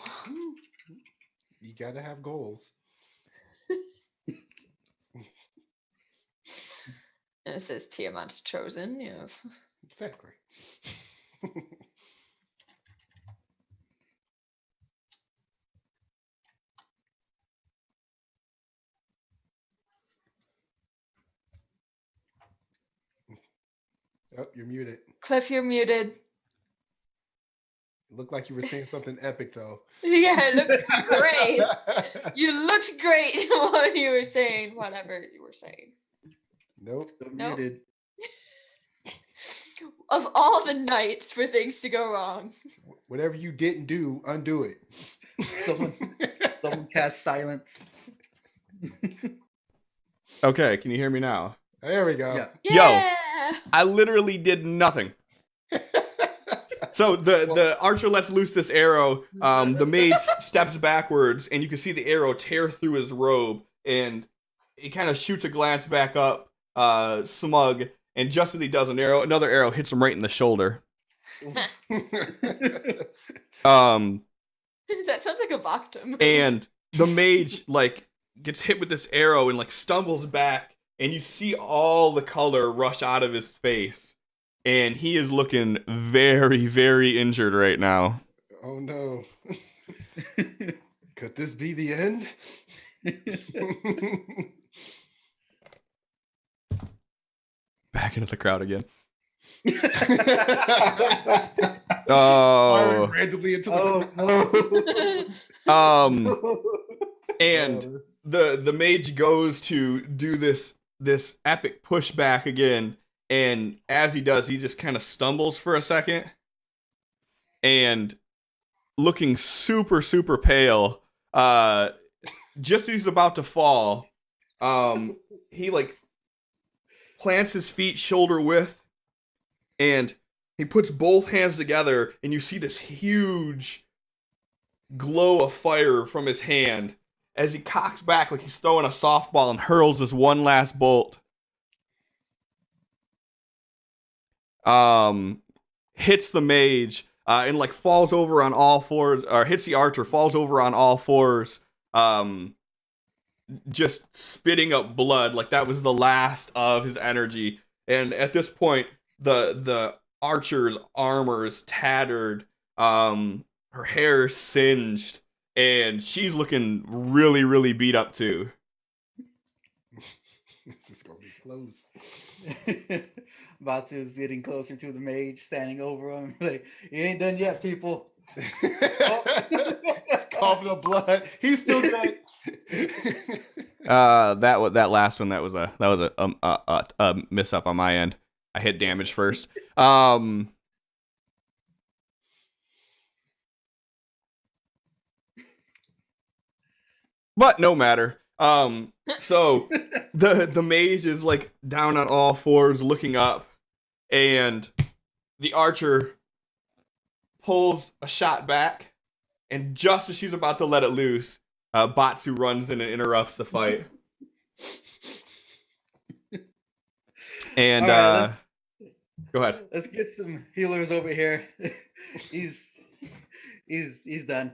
You gotta have goals. And it says Tiamat's chosen. Yeah. Exactly. Oh, you're muted. Cliff, you're muted. It looked like you were saying something epic, though. Yeah, it looked great. You looked great when you were saying whatever you were saying. Nope. Nope. Muted. Of all the nights for things to go wrong. Whatever you didn't do, undo it. Someone cast silence. Okay, can you hear me now? There we go. Yeah. Yeah. I literally did nothing. So the archer lets loose this arrow. The mage steps backwards, and you can see the arrow tear through his robe, and he kind of shoots a glance back up, smug, and just as he does, another arrow hits him right in the shoulder. That sounds like a Bacta move. And the mage like gets hit with this arrow and like stumbles back, and you see all the color rush out of his face, and he is looking very, very injured right now. Oh no. Could this be the end? Back into the crowd again. Firing Oh. randomly into the And the mage goes to do this epic pushback again, and as he does, he just kind of stumbles for a second, and looking super, super pale, just as he's about to fall, he like plants his feet shoulder width, and he puts both hands together, and you see this huge glow of fire from his hand as he cocks back like he's throwing a softball and hurls this one last bolt. Hits the mage, and like falls over on all fours, or hits the archer, falls over on all fours, just spitting up blood like that was the last of his energy. And at this point, the archer's armor is tattered, her hair is singed, and she's looking really, really beat up too. This is gonna be close. Batsu is getting closer to the mage, standing over him. Like, you ain't done yet, people. It's coughing up blood. He's still dead. That last one, that was a miss up on my end. I hit damage first. But no matter. So the mage is like down on all fours looking up, and the archer pulls a shot back, and just as she's about to let it loose, Batsu runs in and interrupts the fight. And All right, go ahead. Let's get some healers over here. He's done.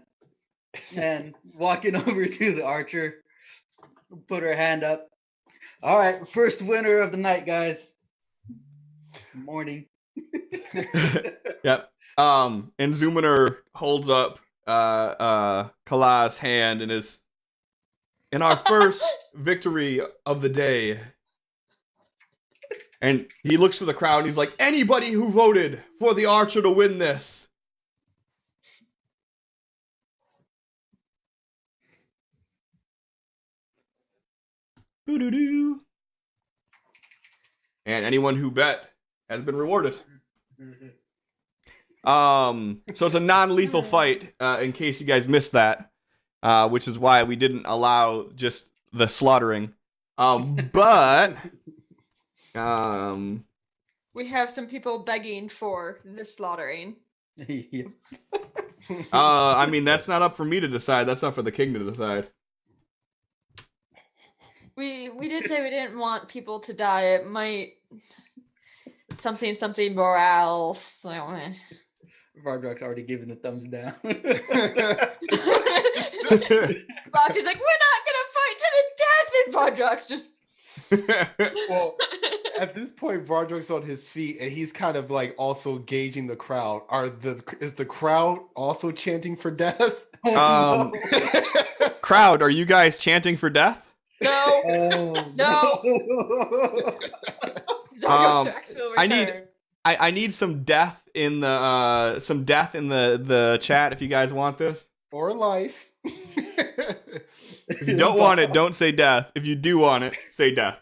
And walking over to the archer, put her hand up. All right, first winner of the night, guys. Good morning. Yep. And Zuminer holds up Kala's hand and is in our first victory of the day. And he looks to the crowd and he's like, anybody who voted for the archer to win this. Doo-doo-doo. And anyone who bet has been rewarded. So it's a non-lethal fight, in case you guys missed that, which is why we didn't allow just the slaughtering. But we have some people begging for the slaughtering. Yeah. I mean, that's not up for me to decide. That's not for the king to decide. We did say we didn't want people to die. It might something morale. So, Vardrak's already given the thumbs down. Bach is like, we're not gonna fight to the death, and Vardrak's just. Well, at this point, Vardrak's on his feet, and he's kind of like also gauging the crowd. Is the crowd also chanting for death? Crowd, are you guys chanting for death? No. Oh, No. I need some death in the chat if you guys want this. Or life. If you don't want it, don't say death. If you do want it, say death.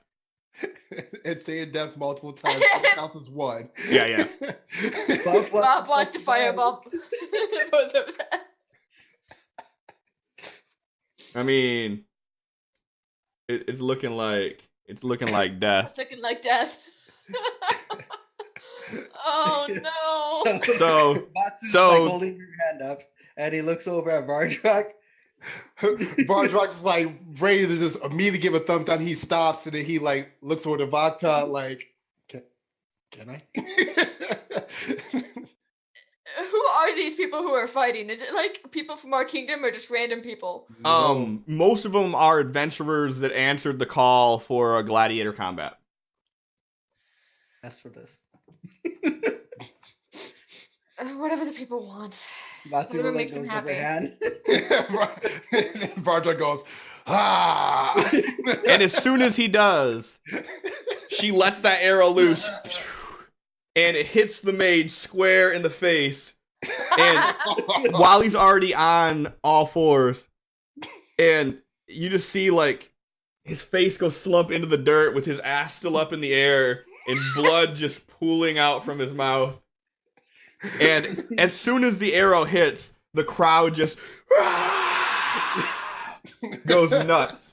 And saying death multiple times counts as one. Yeah. Bob wants to fireball. I mean, it's looking like death. It's looking like death. Oh no! So Matsu's like holding her hand up, and he looks over at Vardrak. Vardrak's like ready to just immediately give a thumbs down. He stops and then he like looks over to Vakta like, can I? Who are these people who are fighting? Is it like people from our kingdom or just random people? Most of them are adventurers that answered the call for a gladiator combat. As for this. Whatever the people want. Matsu Whatever makes them happy. Vardrak goes, ah! And as soon as he does, she lets that arrow loose. And it hits the mage square in the face. And while he's already on all fours, and you just see like his face go slump into the dirt with his ass still up in the air and blood just pooling out from his mouth. And as soon as the arrow hits, the crowd just goes nuts.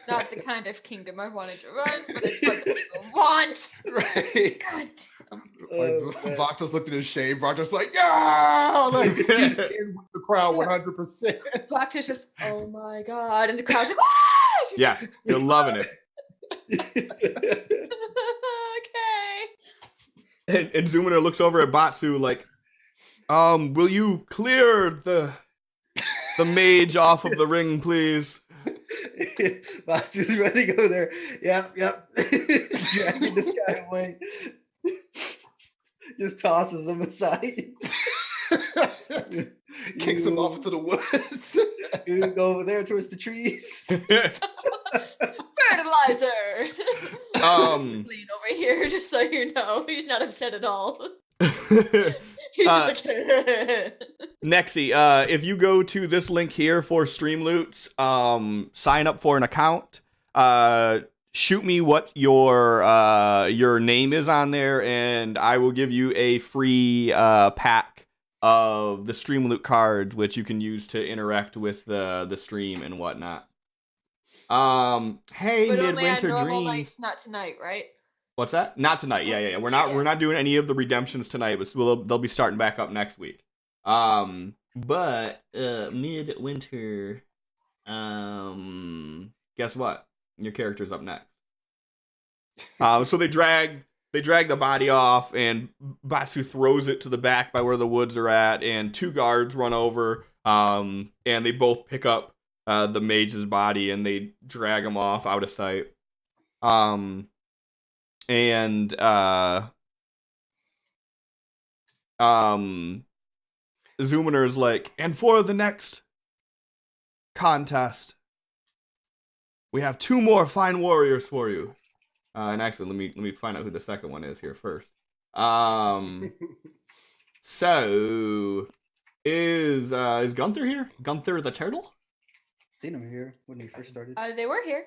Not the kind of kingdom I wanted to run, but it's what the people want. Right. God. Vakta's looked at his shame. Vardrak's like, yeah! Like, he's in with the crowd 100%. Vakta's just, oh my god. And the crowd's like, ah! Yeah, you're loving it. Okay. And Zuminer looks over at Batsu like, will you clear the mage off of the ring, please? Batsu's ready to go there. Yep. Dragging this guy away. Just tosses him aside. Kicks him off into the woods. You go over there towards the trees. Fertilizer! Lean over here, just so you know. He's not upset at all. He's just like... Nexi, if you go to this link here for Streamloots, sign up for an account. Shoot me what your name is on there, and I will give you a free pack of the Streamloot cards, which you can use to interact with the stream and whatnot. Hey, but Midwinter only on normal Dreams. nights, not tonight, right? What's that? Not tonight. Yeah. We're not doing any of the redemptions tonight, but they'll be starting back up next week. But Midwinter, guess what? Your character's up next. So they drag the body off, and Batsu throws it to the back by where the woods are at, and two guards run over, and they both pick up the mage's body, and they drag him off out of sight. And Zoominer's like, and for the next contest, we have 2 more fine warriors for you. And actually, let me find out who the second one is here first. So is Gunther here? Gunther the turtle? Seen him here when he first started. They were here.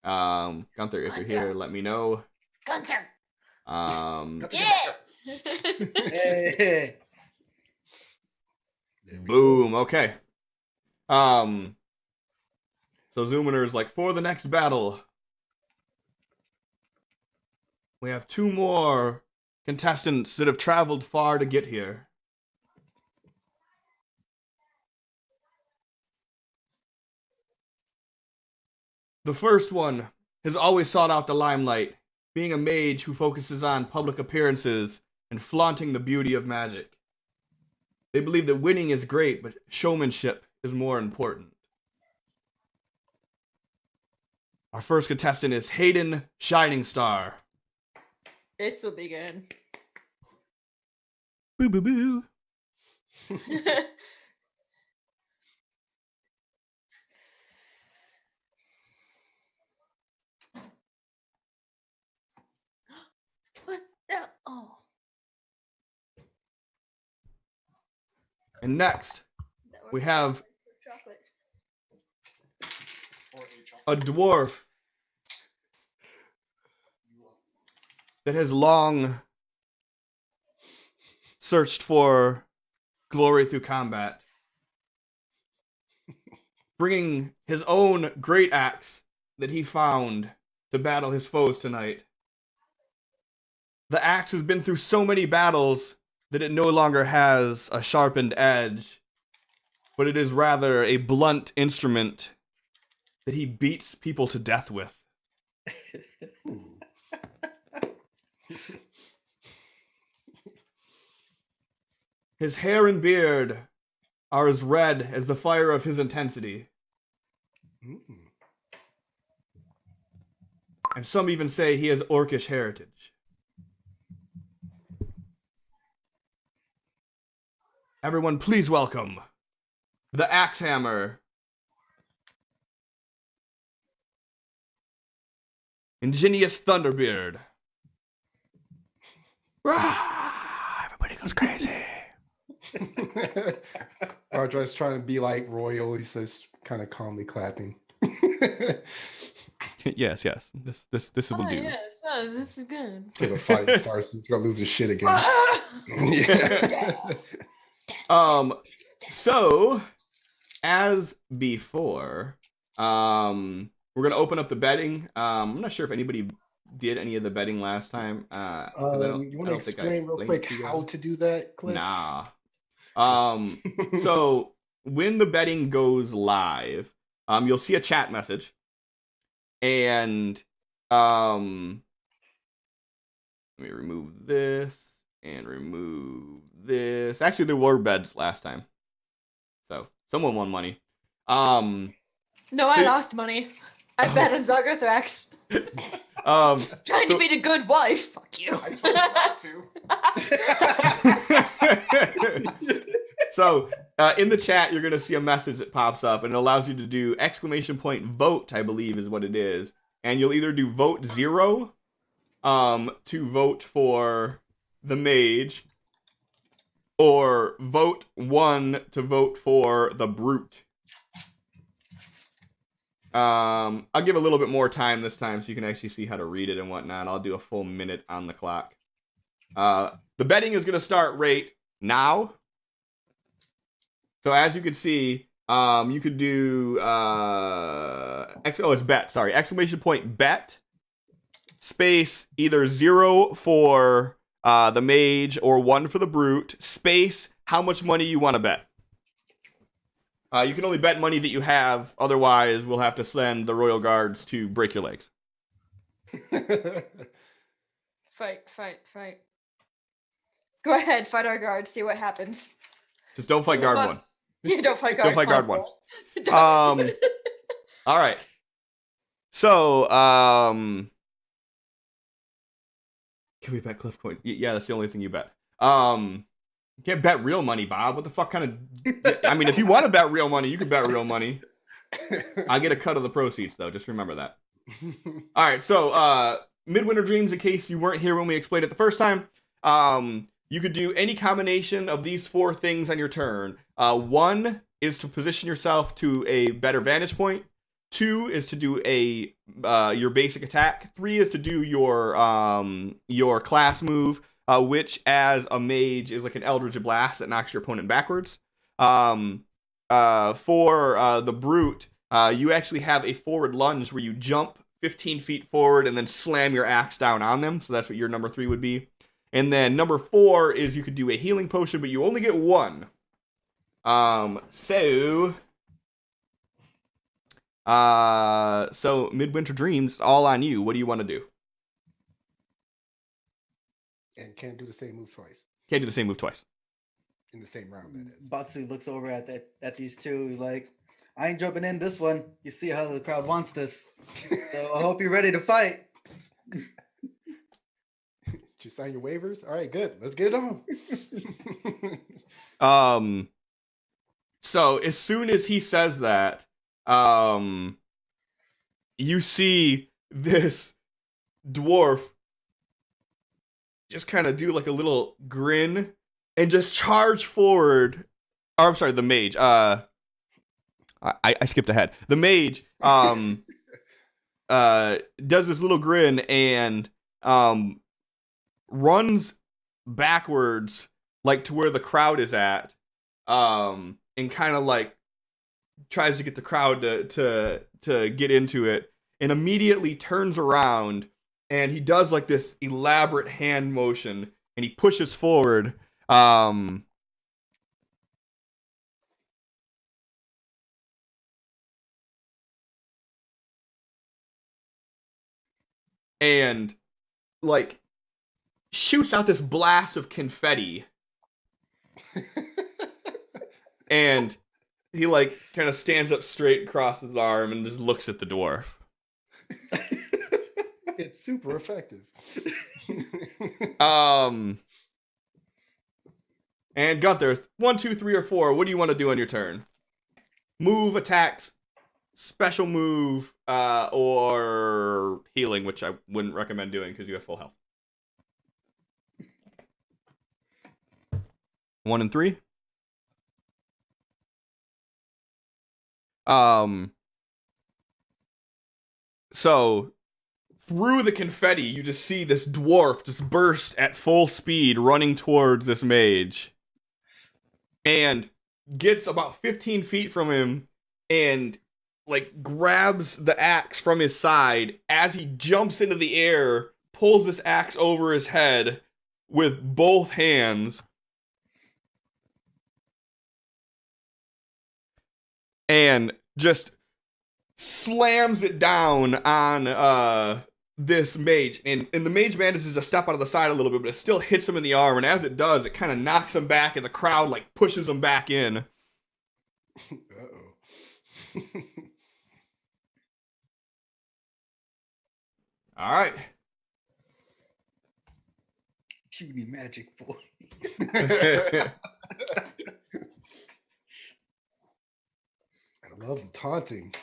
Gunther, if you're here, let me know. Gunther. Yeah. Hey. Boom. Okay. So Zoominer is like, for the next battle, we have 2 more contestants that have traveled far to get here. The first one has always sought out the limelight, being a mage who focuses on public appearances and flaunting the beauty of magic. They believe that winning is great, but showmanship is more important. Our first contestant is Hayden Shining Star. This will be good. Boo boo boo. What? No. Oh. And next, we have a dwarf that has long searched for glory through combat, bringing his own great axe that he found to battle his foes tonight. The axe has been through so many battles that it no longer has a sharpened edge, but it is rather a blunt instrument that he beats people to death with. His hair and beard are as red as the fire of his intensity. And some even say he has orcish heritage. Everyone, please welcome the Axe Hammer, Ingenious Thunderbeard. Rah! Everybody goes crazy. Ardry's trying to be like royal. He says, kind of calmly clapping. Yes. This will do. Yes. Oh, this is good. Okay, the fight starts. He's gonna lose his shit again. Yeah. So as before, we're gonna open up the betting. I'm not sure if anybody did any of the betting last time. You want to explain real quick how to do that, Cliff? Nah. So when the betting goes live, you'll see a chat message, and let me remove this and remove this. Actually, there were bets last time, so someone won money. No, I lost money. I bet on Zagarthrax. Trying to be the good wife. Fuck you. I told you not to. So, in the chat, you're going to see a message that pops up, and it allows you to do !vote, I believe is what it is. And you'll either do vote 0 to vote for the mage, or vote 1 to vote for the brute. I'll give a little bit more time this time so you can actually see how to read it and whatnot. I'll do a full minute on the clock. The betting is going to start right now. So as you can see, you could do it's bet. Sorry, ! Bet space either 0 for the mage or 1 for the brute space how much money you want to bet. You can only bet money that you have, otherwise we'll have to send the royal guards to break your legs. Fight. Go ahead, fight our guard, see what happens. Just don't fight guard 1. You don't fight guard. Don't fight guard 1. All right. So, can we bet Cliff Coin? Yeah, that's the only thing you bet. You can't bet real money, Bob. What the fuck kind of... I mean, if you want to bet real money, you can bet real money. I get a cut of the proceeds, though. Just remember that. All right, so Midwinter Dreams, in case you weren't here when we explained it the first time, you could do any combination of these 4 things on your turn. 1 is to position yourself to a better vantage point. 2 is to do your basic attack. 3 is to do your class move, which as a mage is like an Eldritch Blast that knocks your opponent backwards. For the brute, you actually have a forward lunge where you jump 15 feet forward and then slam your axe down on them. So that's what your number 3 would be. And then number 4 is you could do a healing potion, but you only get 1. So Midwinter Dreams, all on you. What do you want to do? And can't do the same move twice. Can't do the same move twice. In the same round, that is. Batsu looks over at these two. He's like, I ain't jumping in this one. You see how the crowd wants this. So I hope you're ready to fight. Did you sign your waivers? All right, good. Let's get it on. So as soon as he says that, you see this dwarf just kind of do like a little grin and just charge forward. Oh, I'm sorry, the mage. I skipped ahead. The mage does this little grin and runs backwards like to where the crowd is at, and kind of like tries to get the crowd to get into it, and immediately turns around and he does like this elaborate hand motion and he pushes forward. And like shoots out this blast of confetti. And he like kind of stands up straight, crosses his arm, and just looks at the dwarf. It's super effective. And Gunther, 1, 2, 3, or 4. What do you want to do on your turn? Move, attacks, special move, or healing, which I wouldn't recommend doing because you have full health. 1 and 3. So through the confetti, you just see this dwarf just burst at full speed running towards this mage and gets about 15 feet from him and like grabs the axe from his side as he jumps into the air, pulls this axe over his head with both hands, and just slams it down on this mage. And the mage manages to step out of the side a little bit, but it still hits him in the arm. And as it does, it kind of knocks him back, and the crowd like pushes him back in. Uh-oh. All right. Cutie magic boy. I love the taunting.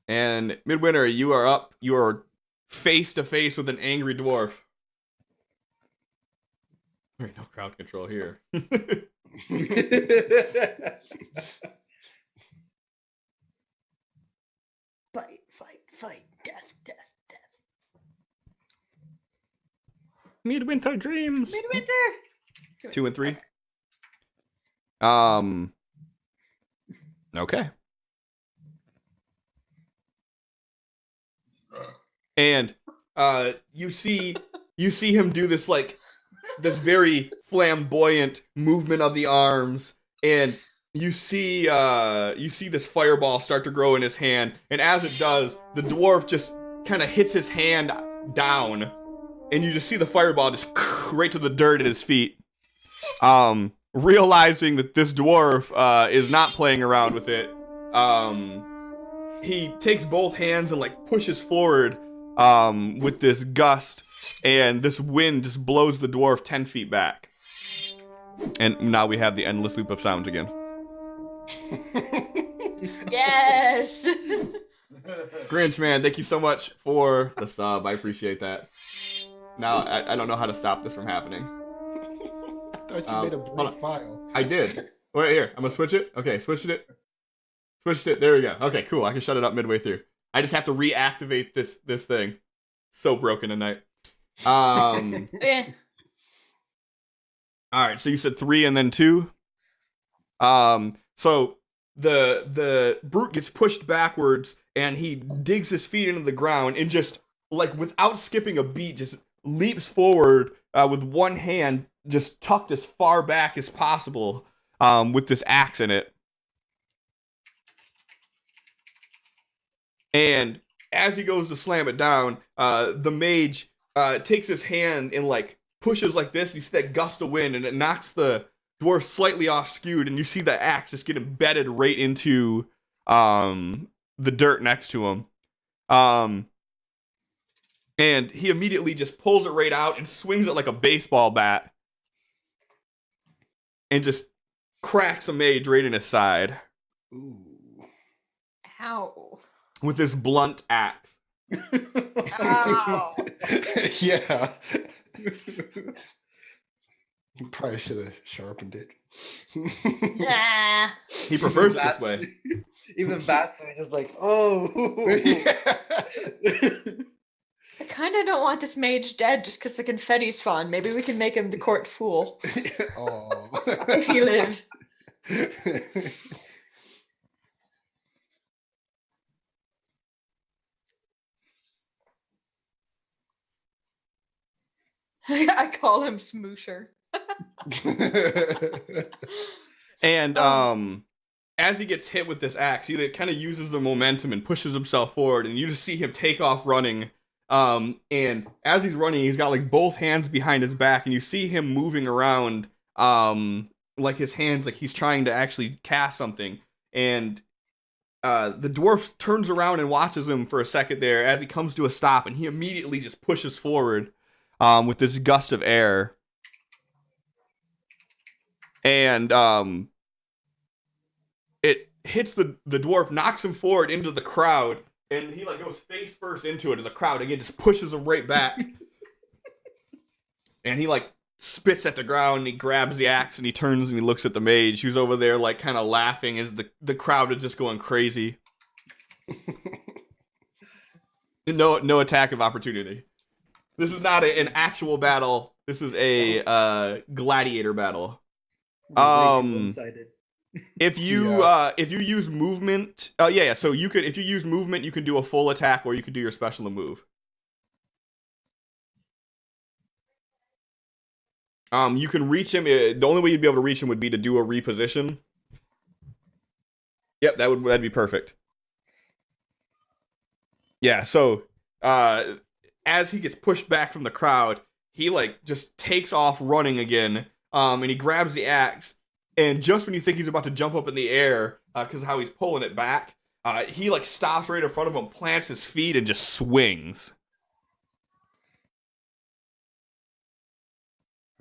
And Midwinter, you are up. You are face to face with an angry dwarf. There ain't no crowd control here. Fight, fight, fight. Death, death, death. Midwinter Dreams. Midwinter! 2 and 3. Okay. And you see him do this like this very flamboyant movement of the arms, and you see this fireball start to grow in his hand, and as it does, the dwarf just kind of hits his hand down, and you just see the fireball just right to the dirt at his feet. Realizing that this dwarf is not playing around with it, he takes both hands and like pushes forward with this gust, and this wind just blows the dwarf 10 feet back. And now we have the endless loop of sounds again. Yes. Grinch, man, thank you so much for the sub. I appreciate that. Now, I don't know how to stop this from happening. I thought you made a blank file. I did. Wait, here. I'm going to switch it. Okay, switched it. Switched it. There we go. Okay, cool. I can shut it up midway through. I just have to reactivate this thing. So broken tonight. Yeah. All right, so you said 3 and then 2. So the brute gets pushed backwards and he digs his feet into the ground and just like without skipping a beat just leaps forward with one hand just tucked as far back as possible with this axe in it. And as he goes to slam it down, the mage takes his hand and like pushes like this. You see that gust of wind and it knocks the dwarf slightly off skewed, and you see the axe just get embedded right into the dirt next to him. And he immediately just pulls it right out and swings it like a baseball bat and just cracks a mage right in his side. Ooh. Ow. With this blunt axe. Ow. Yeah. You probably should have sharpened it. Ah. He prefers it this way. Even bats are just like, oh. I kind of don't want this mage dead just because the confetti's fun. Maybe we can make him the court fool Oh. if he lives. I call him Smoosher. And as he gets hit with this axe, he kind of uses the momentum and pushes himself forward, and you just see him take off running. And as he's running, he's got like both hands behind his back, and you see him moving around, like his hands, like he's trying to actually cast something. And the dwarf turns around and watches him for a second there as he comes to a stop, and he immediately just pushes forward with this gust of air. And it hits the dwarf, knocks him forward into the crowd, and he like goes face first into it, and the crowd again just pushes him right back. And he like spits at the ground, and he grabs the axe, and he turns and he looks at the mage, who's over there like kind of laughing as the crowd is just going crazy. No attack of opportunity. This is not an actual battle. This is a gladiator battle. If you use movement, so you could, if you use movement, you can do a full attack, or you could do your special move. You can reach him. The only way you'd be able to reach him would be to do a reposition. Yep, that'd be perfect. Yeah, so as he gets pushed back from the crowd, he like just takes off running again. And he grabs the axe, and just when you think he's about to jump up in the air, because of how he's pulling it back, he like stops right in front of him, plants his feet, and just swings.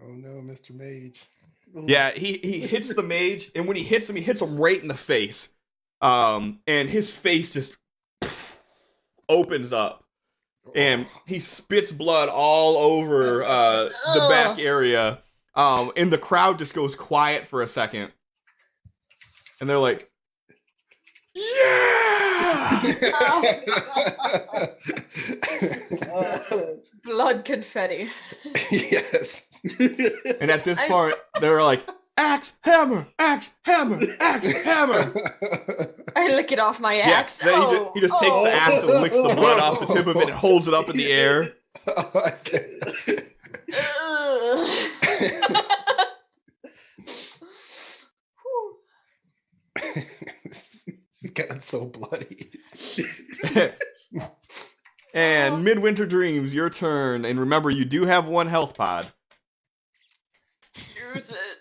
Oh no, Mr. Mage. Yeah, he hits the mage, and when he hits him right in the face. And his face just opens up, and he spits blood all over the back area. And the crowd just goes quiet for a second. And they're like, yeah! Blood confetti. Yes. And at this part, they're like, axe, hammer, axe, hammer, axe, hammer. I lick it off my axe. Then he just takes the axe and licks the blood off the tip of it and holds it up in the air. It's gotten so bloody. And Midwinter Dreams, your turn. And remember, you do have one health pod. Use it.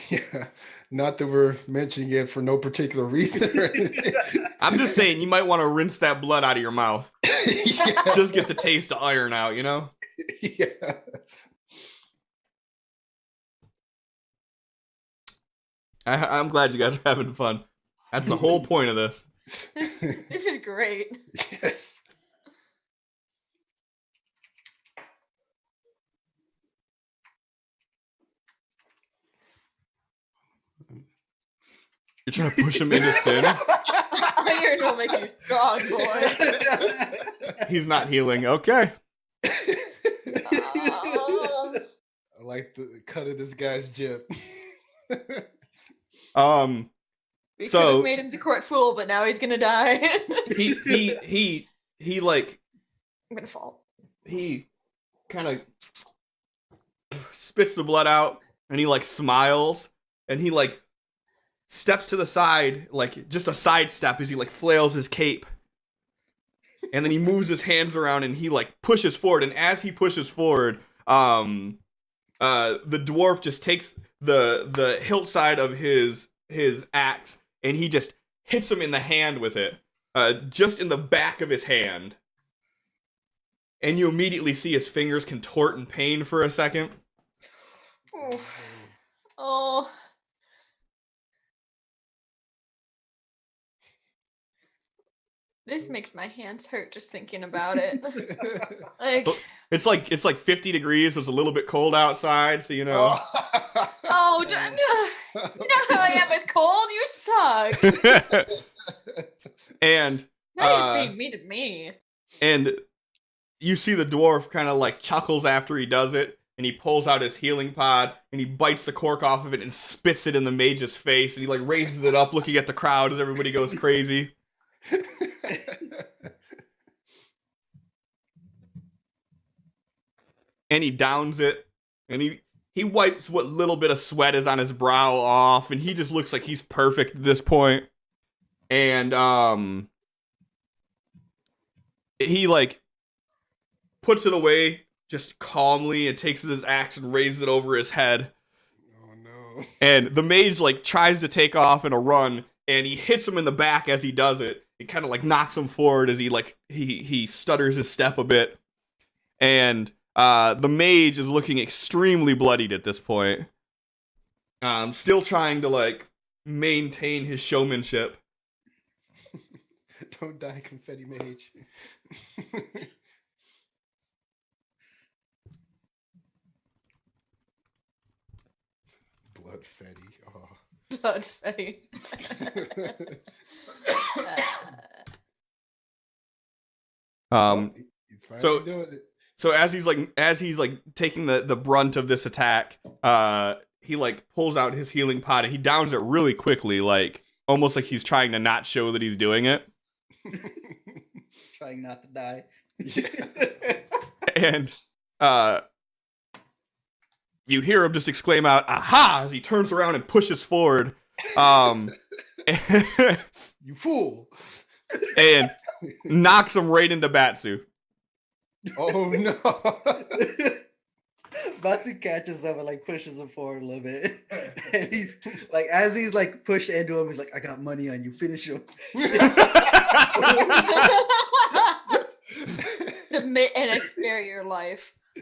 Yeah. Not that we're mentioning it for no particular reason or anything. I'm just saying, you might want to rinse that blood out of your mouth. Yeah. Just get the taste of iron out, you know? Yeah. I'm glad you guys are having fun. That's the whole point of this. This is great. Yes. You're trying to push him into sin? Iron will make you strong, boy. He's not healing. Okay. Oh. I like the cut of this guy's jib. We could So- have made him the court fool, but now he's gonna die. He like I'm gonna fall. he kind of spits the blood out and he like smiles and he like steps to the side, like just a side step as he like flails his cape. And then he moves his hands around and he like pushes forward, and as he pushes forward, the dwarf just takes the hilt side of his axe and he just hits him in the hand with it. Just in the back of his hand. And you immediately see his fingers contort in pain for a second. Ooh. Oh. This makes my hands hurt just thinking about it. Like, It's like 50 degrees, so it's a little bit cold outside, so you know. oh, you know how I am with cold? You suck. And Now you're just being mean to me. and you see the dwarf kind of like chuckles after he does it, and he pulls out his healing pod and he bites the cork off of it and spits it in the mage's face, and he like raises it up looking at the crowd as everybody goes crazy. And he downs it, and he wipes what little bit of sweat is on his brow off, and he just looks like he's perfect at this point. And he like puts it away just calmly and takes his axe and raises it over his head. Oh no. And the mage like tries to take off in a run, and he hits him in the back as he does it. It kind of like knocks him forward as he like he stutters his step a bit. And the mage is looking extremely bloodied at this point. Still trying to like maintain his showmanship. Don't die, confetti mage. Blood fetty. Oh. Blood fetty. He's finally so- doing it. So as he's like taking the brunt of this attack, he like pulls out his healing pot and he downs it really quickly, like almost like he's trying to not show that he's doing it. Trying not to die. Yeah. And you hear him just exclaim out "Aha!" as he turns around and pushes forward. You fool. And knocks him right into Batsu. Oh no. Batsu catches him and like pushes him forward a little bit. And he's like, as he's like pushed into him, he's like, I got money on you, finish him. And I spare your life. I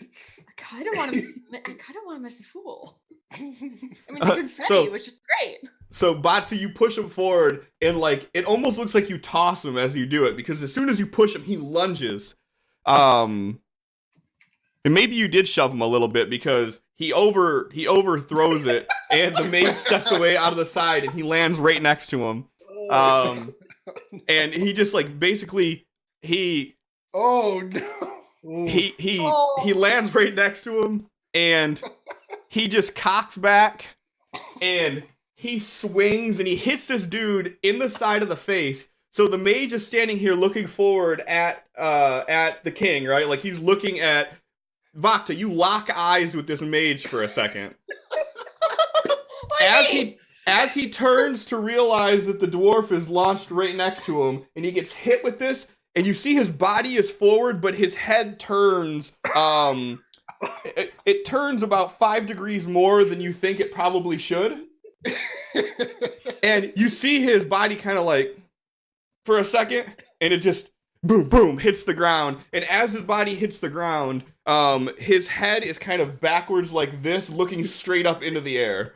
kind of want him as the fool. I mean, the confetti so- was just great. So Batsu, you push him forward, and like it almost looks like you toss him as you do it, because as soon as you push him, he lunges. And maybe you did shove him a little bit because he overthrows it, and the mage steps away out of the side, and he lands right next to him. And he just like basically Oh no. he lands right next to him, and he just cocks back, and he swings and he hits this dude in the side of the face. So the mage is standing here looking forward at the king, right? Like he's looking at Vakta. You lock eyes with this mage for a second. As he turns to realize that the dwarf is launched right next to him, and he gets hit with this, and you see his body is forward, but his head turns. It turns about 5 degrees more than you think it probably should. And you see his body kind of like for a second, and it just boom, boom, hits the ground. And as his body hits the ground, his head is kind of backwards like this, looking straight up into the air.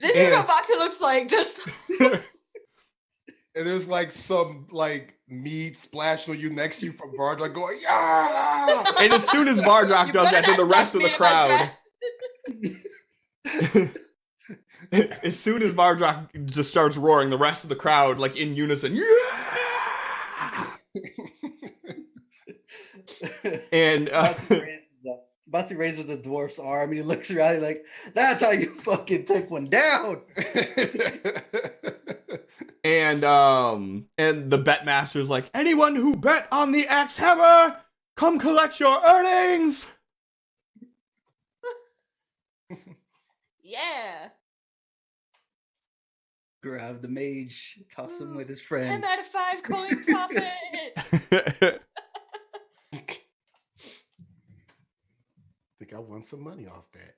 This is what Batu looks like. Just and there's like some like meat splashed on you next to you from Vardrak going, yeah! And as soon as Vardrak does that, then the rest of the crowd. As soon as Vardrak just starts roaring, the rest of the crowd, like in unison, yeah! And Batu raises the dwarf's arm and he looks around. He's like, "That's how you fucking take one down." And the bet master's like, anyone who bet on the axe hammer, come collect your earnings. yeah. Grab the mage, toss him with his friend. I'm at a 5 coin profit. I think I won some money off that.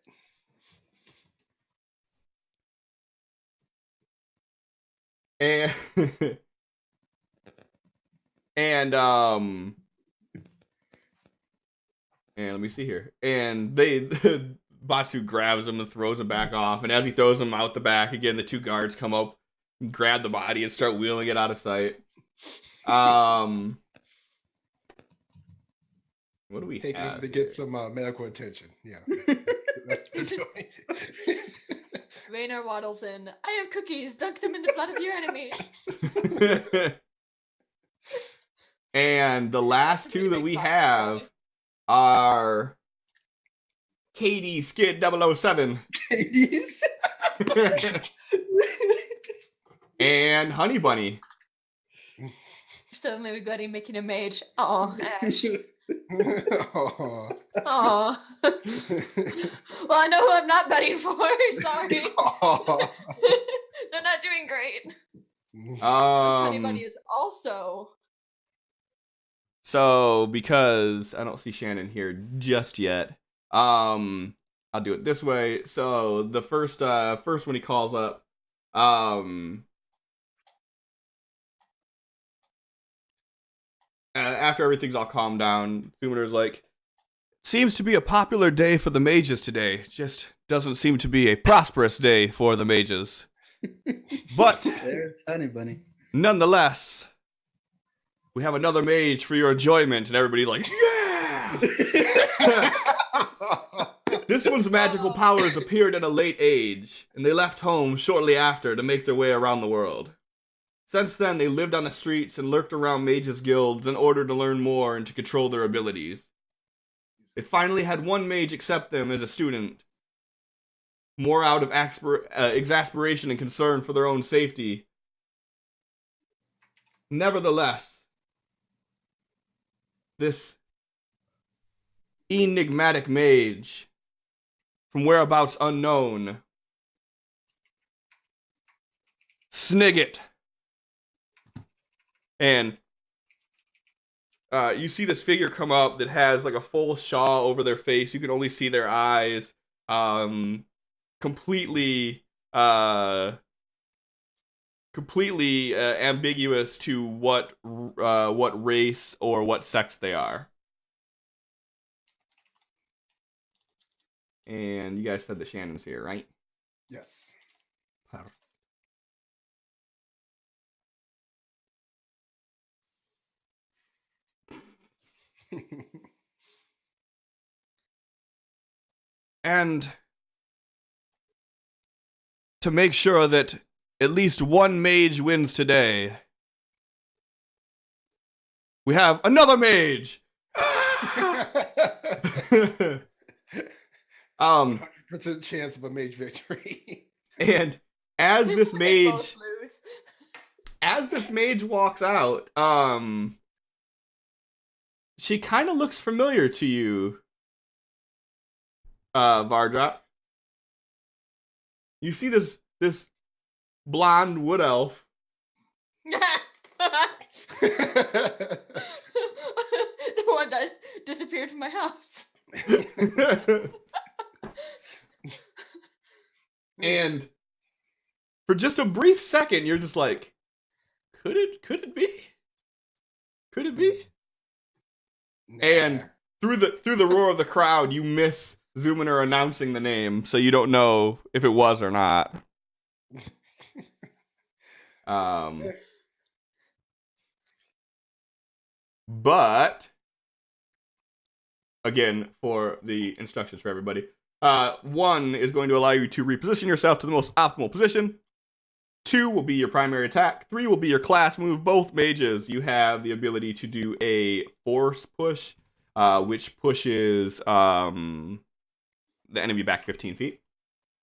And and let me see here. And Batu grabs him and throws him back off. And as he throws him out the back again, the 2 guards come up, grab the body, and start wheeling it out of sight. What do we Taking have him to here? get some medical attention. Yeah. That's what we're doing. Raynor waddles in. I have cookies. Dunk them in the blood of your enemy. And the last 2 that we have are Katie Skid 007 Katie's. and Honey Bunny. Suddenly regretting making a mage. Oh, Ash. Aw. Oh. Well, I know who I'm not betting for. Sorry. Aw. They're not doing great. Honey Bunny is also. So because I don't see Shannon here just yet, I'll do it this way. So the first when he calls up, after everything's all calmed down, Thumator's like, seems to be a popular day for the mages today. Just doesn't seem to be a prosperous day for the mages. But There's Honey Bunny. nonetheless, we have another mage for your enjoyment. And everybody like, yeah! This one's magical powers appeared at a late age, and they left home shortly after to make their way around the world. Since then, they lived on the streets and lurked around mages' guilds in order to learn more and to control their abilities. They finally had one mage accept them as a student, more out of exasperation and concern for their own safety. Nevertheless, this enigmatic mage, from whereabouts unknown, Snigget. And you see this figure come up that has like a full shawl over their face. You can only see their eyes. Completely ambiguous to what race or what sex they are. And you guys said that Shannon's here, right? Yes. And to make sure that at least one mage wins today, we have another mage. 100% chance of a mage victory. And as this They both mage, lose. as this mage walks out, she kind of looks familiar to you, Vardrak. You see this blonde wood elf. The one that disappeared from my house. And for just a brief second, you're just like, could it be? Could it be? Nah. And through the roar of the crowd, you miss Zuminer announcing the name, so you don't know if it was or not. But again, for the instructions for everybody, 1 is going to allow you to reposition yourself to the most optimal position. 2 will be your primary attack. 3 will be your class move. Both mages, you have the ability to do a force push, which pushes the enemy back 15 feet.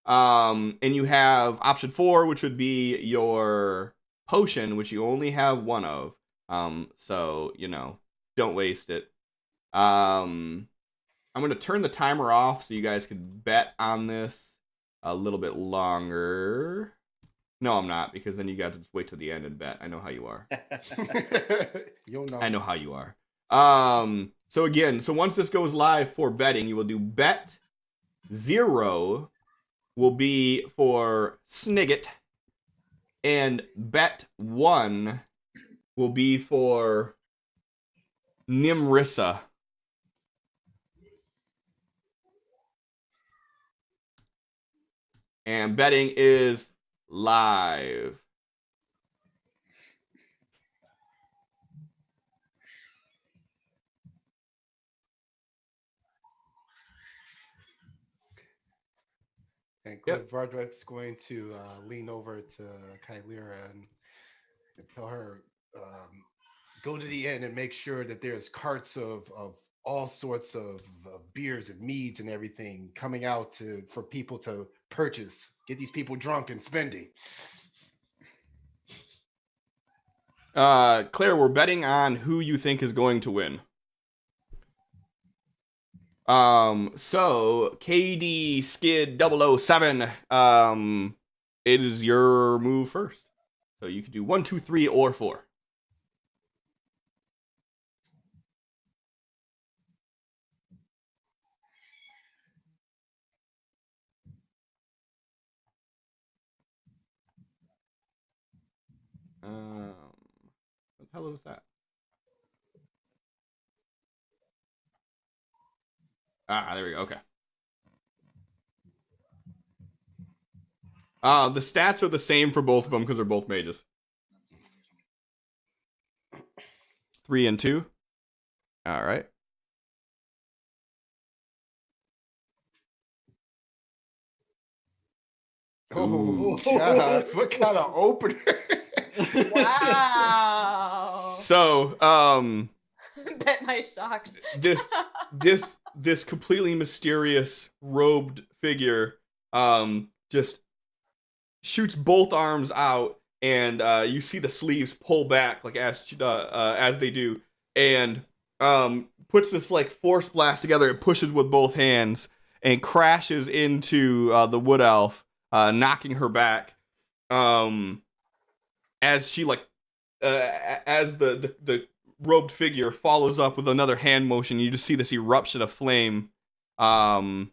And you have option 4, which would be your potion, which you only have 1 of. So, don't waste it. I'm going to turn the timer off so you guys can bet on this a little bit longer. No, I'm not, because then you got to just wait till the end and bet. I know how you are. You'll know. I know how you are. So once this goes live for betting, you will do bet 0 will be for Snigget, and bet 1 will be for Nimrissa. And betting is live. And Cliff Vardrek's going to lean over to Kylira and tell her, go to the end and make sure that there's carts of all sorts of beers and meads and everything coming out for people to purchase. Get these people drunk and spending. Claire, we're betting on who you think is going to win. So KD Skid 007, it is your move first. So you can do 1, 2, 3, or 4. What the hell is that? There we go. Okay. The stats are the same for both of them because they're both mages. 3 and 2. All right. Oh, God. What kind of opener? Wow. So, Bet my socks. this completely mysterious robed figure just shoots both arms out, and you see the sleeves pull back like as they do, and puts this like force blast together. It pushes with both hands and crashes into the wood elf, knocking her back. As she as the robed figure follows up with another hand motion, you just see this eruption of flame. What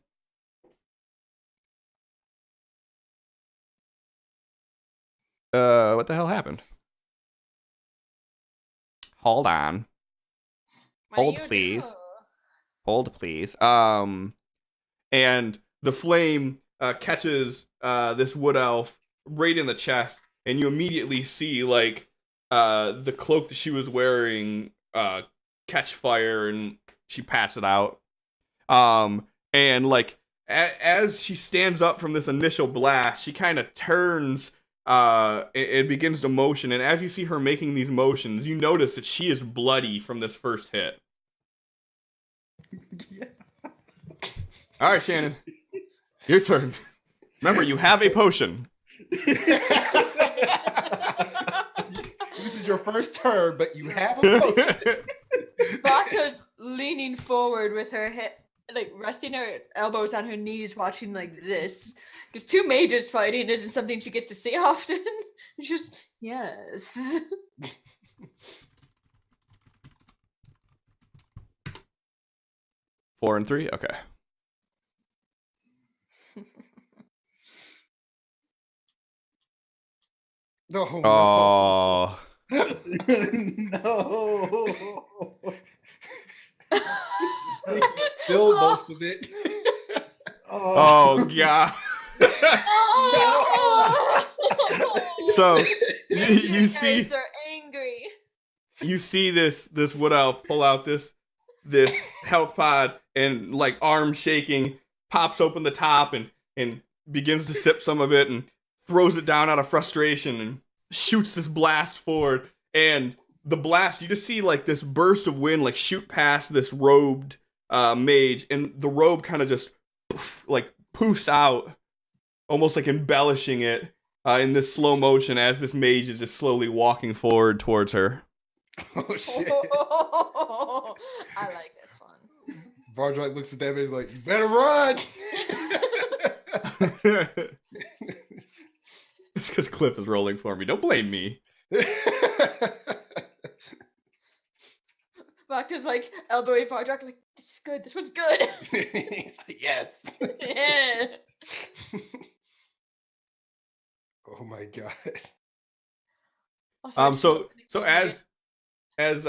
the hell happened? Hold on. Hold, please. Hold, please. And the flame catches this wood elf right in the chest, and you immediately see the cloak that she was wearing catch fire, and she pats it out. And as she stands up from this initial blast, she kind of turns and begins to motion. And as you see her making these motions, you notice that she is bloody from this first hit. Yeah. All right, Shannon, your turn. Remember, you have a potion. This is your first turn, but you have a potion. Baka's leaning forward with her head, resting her elbows on her knees, watching like this. Because 2 mages fighting isn't something she gets to see often. It's just, yes. Four and 3? Okay. Oh Oh. No. no! Spilled most of it. Oh god. So you see guys are angry. you see this wood elf pull out this health pod and like arm shaking, pops open the top and begins to sip some of it and throws it down out of frustration and shoots this blast forward. And the blast, you just see like this burst of wind like shoot past this robed mage, and the robe kind of just like poofs out, almost like embellishing it in this slow motion as this mage is just slowly walking forward towards her. Oh shit! I like this one. Vardrak looks at that man like, "You better run!" It's because Cliff is rolling for me. Don't blame me. Vakta's like elbowing Vardrak, like, this is good. This one's good. He's like, yes. Yeah. Oh my god. Also, I just So don't think as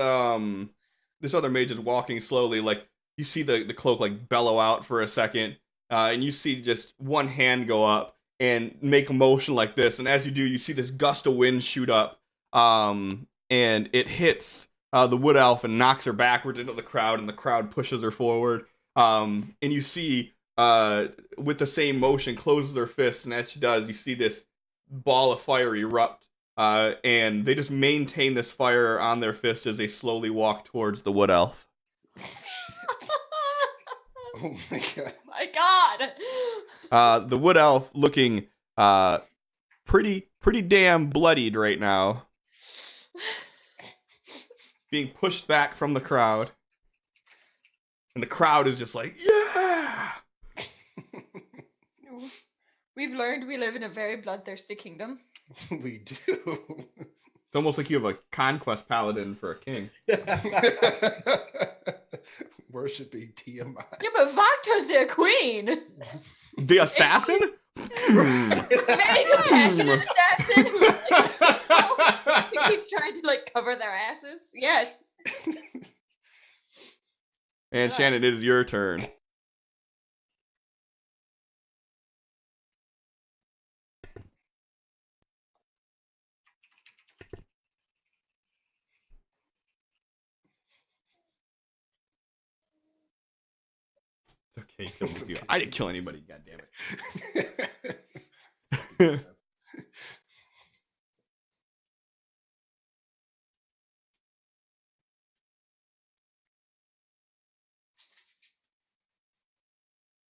this other mage is walking slowly, like you see the cloak like bellow out for a second, and you see just one hand go up and make a motion like this, and as you do, you see this gust of wind shoot up, and it hits the wood elf and knocks her backwards into the crowd, and the crowd pushes her forward. And you see, with the same motion, closes her fist, and as she does, you see this ball of fire erupt. And they just maintain this fire on their fist as they slowly walk towards the wood elf. Oh my god. My god. The wood elf looking pretty damn bloodied right now, being pushed back from the crowd, and the crowd is just like, yeah. We've learned we live in a very bloodthirsty kingdom. We do. It's almost like you have a conquest paladin for a king. Worshipping Tiamat. Yeah, but Vakta's their queen. The assassin? Very compassionate assassin who like, keeps trying to like cover their asses. Yes. And Shannon, it is your turn. Okay, killing you. I didn't kill anybody, goddammit.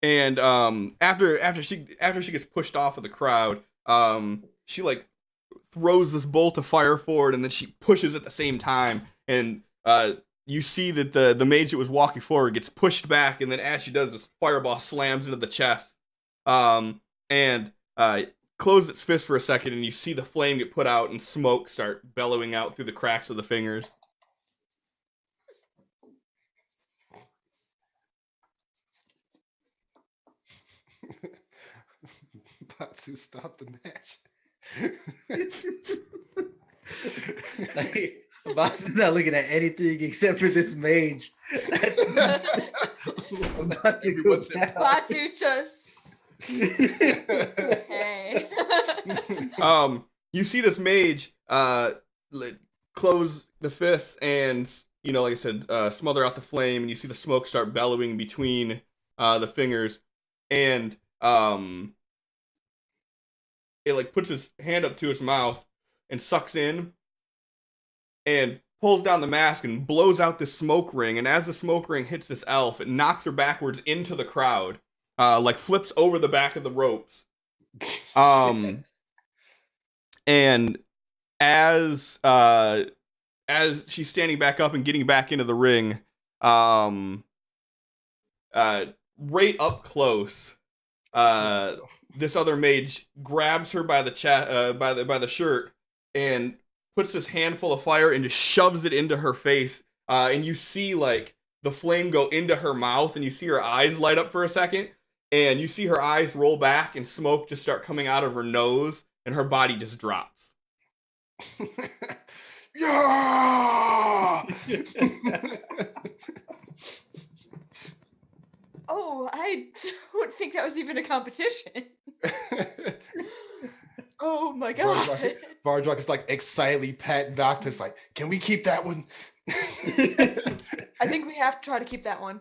And after she gets pushed off of the crowd, she like throws this bolt of fire forward, and then she pushes at the same time, and you see that the mage that was walking forward gets pushed back, and then as she does, this fireball slams into the chest, and closes its fist for a second, and you see the flame get put out and smoke start bellowing out through the cracks of the fingers. Batsu, stop the match. Like, Boss is not looking at anything except for this mage. I'm about to go down. Basu's just hey. You see this mage close the fist and, you know, like I said, smother out the flame, and you see the smoke start bellowing between the fingers, and it like puts his hand up to his mouth and sucks in and pulls down the mask and blows out this smoke ring, and as the smoke ring hits this elf, it knocks her backwards into the crowd, like flips over the back of the ropes. And as she's standing back up and getting back into the ring, right up close, this other mage grabs her by the by the shirt and puts this handful of fire and just shoves it into her face. And you see like the flame go into her mouth, and you see her eyes light up for a second, and you see her eyes roll back and smoke just start coming out of her nose, and her body just drops. Yeah! Oh, I don't think that was even a competition. Oh my god. Vardrock is like excitedly patting Doctor's like, can we keep that one? I think we have to try to keep that one.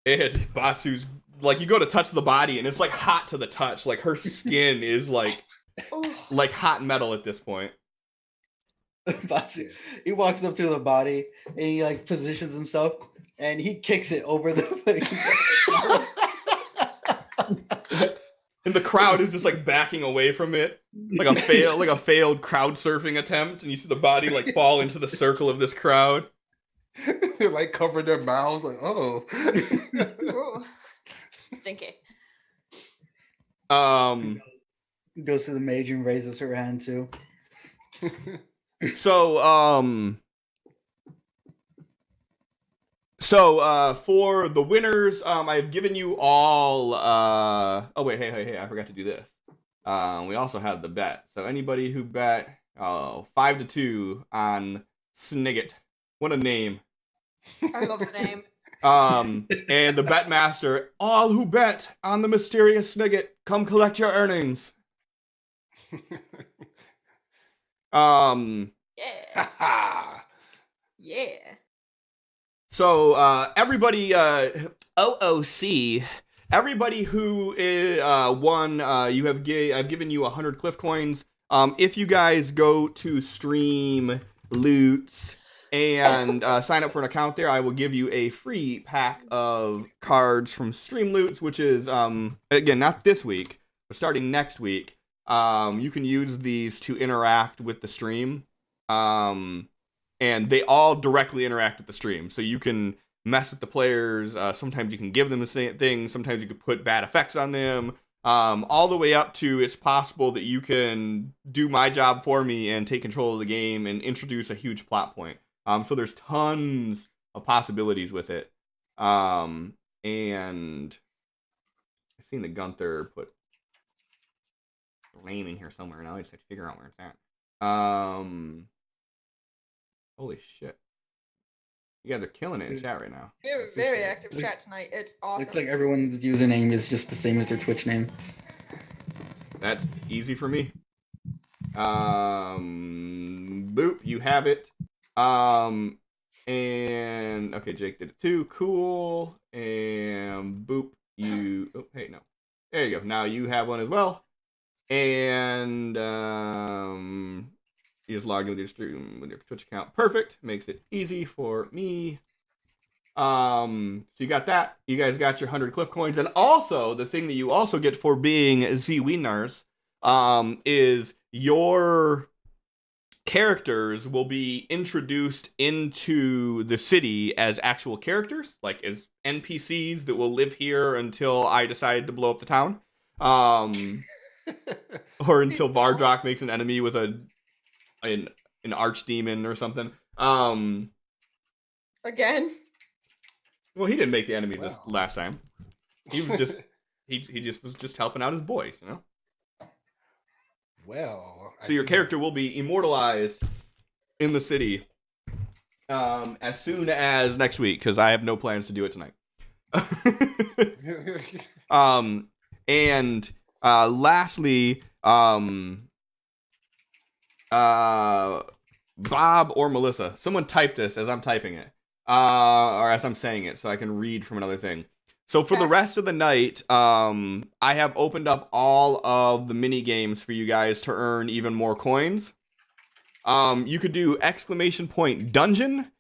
And Batsu's like, you go to touch the body and it's like hot to the touch. Like her skin is like hot metal at this point. Batsu, he walks up to the body and he like positions himself and he kicks it over the face. And the crowd is just like backing away from it, like a failed crowd surfing attempt. And you see the body like fall into the circle of this crowd. They're like covering their mouths, like, oh. Stinky. Goes to the mage and raises her hand too. So for the winners, I've given you all oh wait, hey, I forgot to do this. We also have the bet. So anybody who bet 5-2 on Snigget. What a name. I love the name. And the bet master, all who bet on the mysterious Snigget, come collect your earnings. Yeah. Yeah. So everybody OOC, everybody who won, I've given you 100 Cliff coins. If you guys go to Stream Loots and sign up for an account there, I will give you a free pack of cards from Stream Loots, which is again not this week, but starting next week. You can use these to interact with the stream. And they all directly interact with the stream. So you can mess with the players. Sometimes you can give them the same thing. Sometimes you can put bad effects on them. All the way up to it's possible that you can do my job for me and take control of the game and introduce a huge plot point. So there's tons of possibilities with it. And I've seen the Gunther put Blaine in here somewhere. Now I just have to figure out where it's at. Holy shit. You guys are killing it in chat right now. Very, very active chat tonight. It's awesome. Looks like everyone's username is just the same as their Twitch name. That's easy for me. Boop, you have it. And okay, Jake did it too. Cool. And boop, you. Oh, hey, no. There you go. Now you have one as well. And you just log in with your stream with your Twitch account. Perfect. Makes it easy for me. So you got that. You guys got your 100 Cliff coins. And also, the thing that you also get for being Z-Wieners is your characters will be introduced into the city as actual characters, like as NPCs that will live here until I decide to blow up the town. Or until Vardrock makes an enemy with an archdemon or something. Again? Well, he didn't make the enemies this last time. He was just he just was just helping out his boys, you know. Well, so your character will be immortalized in the city as soon as next week, because I have no plans to do it tonight. And lastly, Bob or Melissa, someone type this as I'm typing it, or as I'm saying it, so I can read from another thing. So for the rest of the night, I have opened up all of the mini games for you guys to earn even more coins. You could do !dungeon,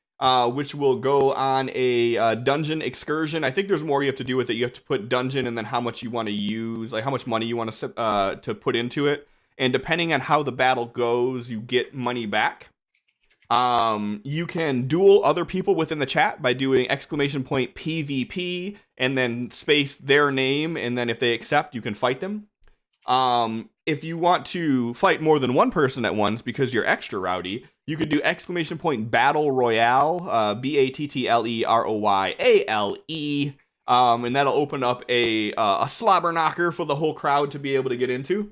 which will go on a dungeon excursion. I think there's more you have to do with it. You have to put dungeon and then how much you want to use, like how much money you want to put into it. And depending on how the battle goes, you get money back. You can duel other people within the chat by doing !PvP and then space their name, and then if they accept, you can fight them. If you want to fight more than one person at once because you're extra rowdy, you could do !Battle Royale, BATTLEROYALE, and that'll open up a slobber knocker for the whole crowd to be able to get into.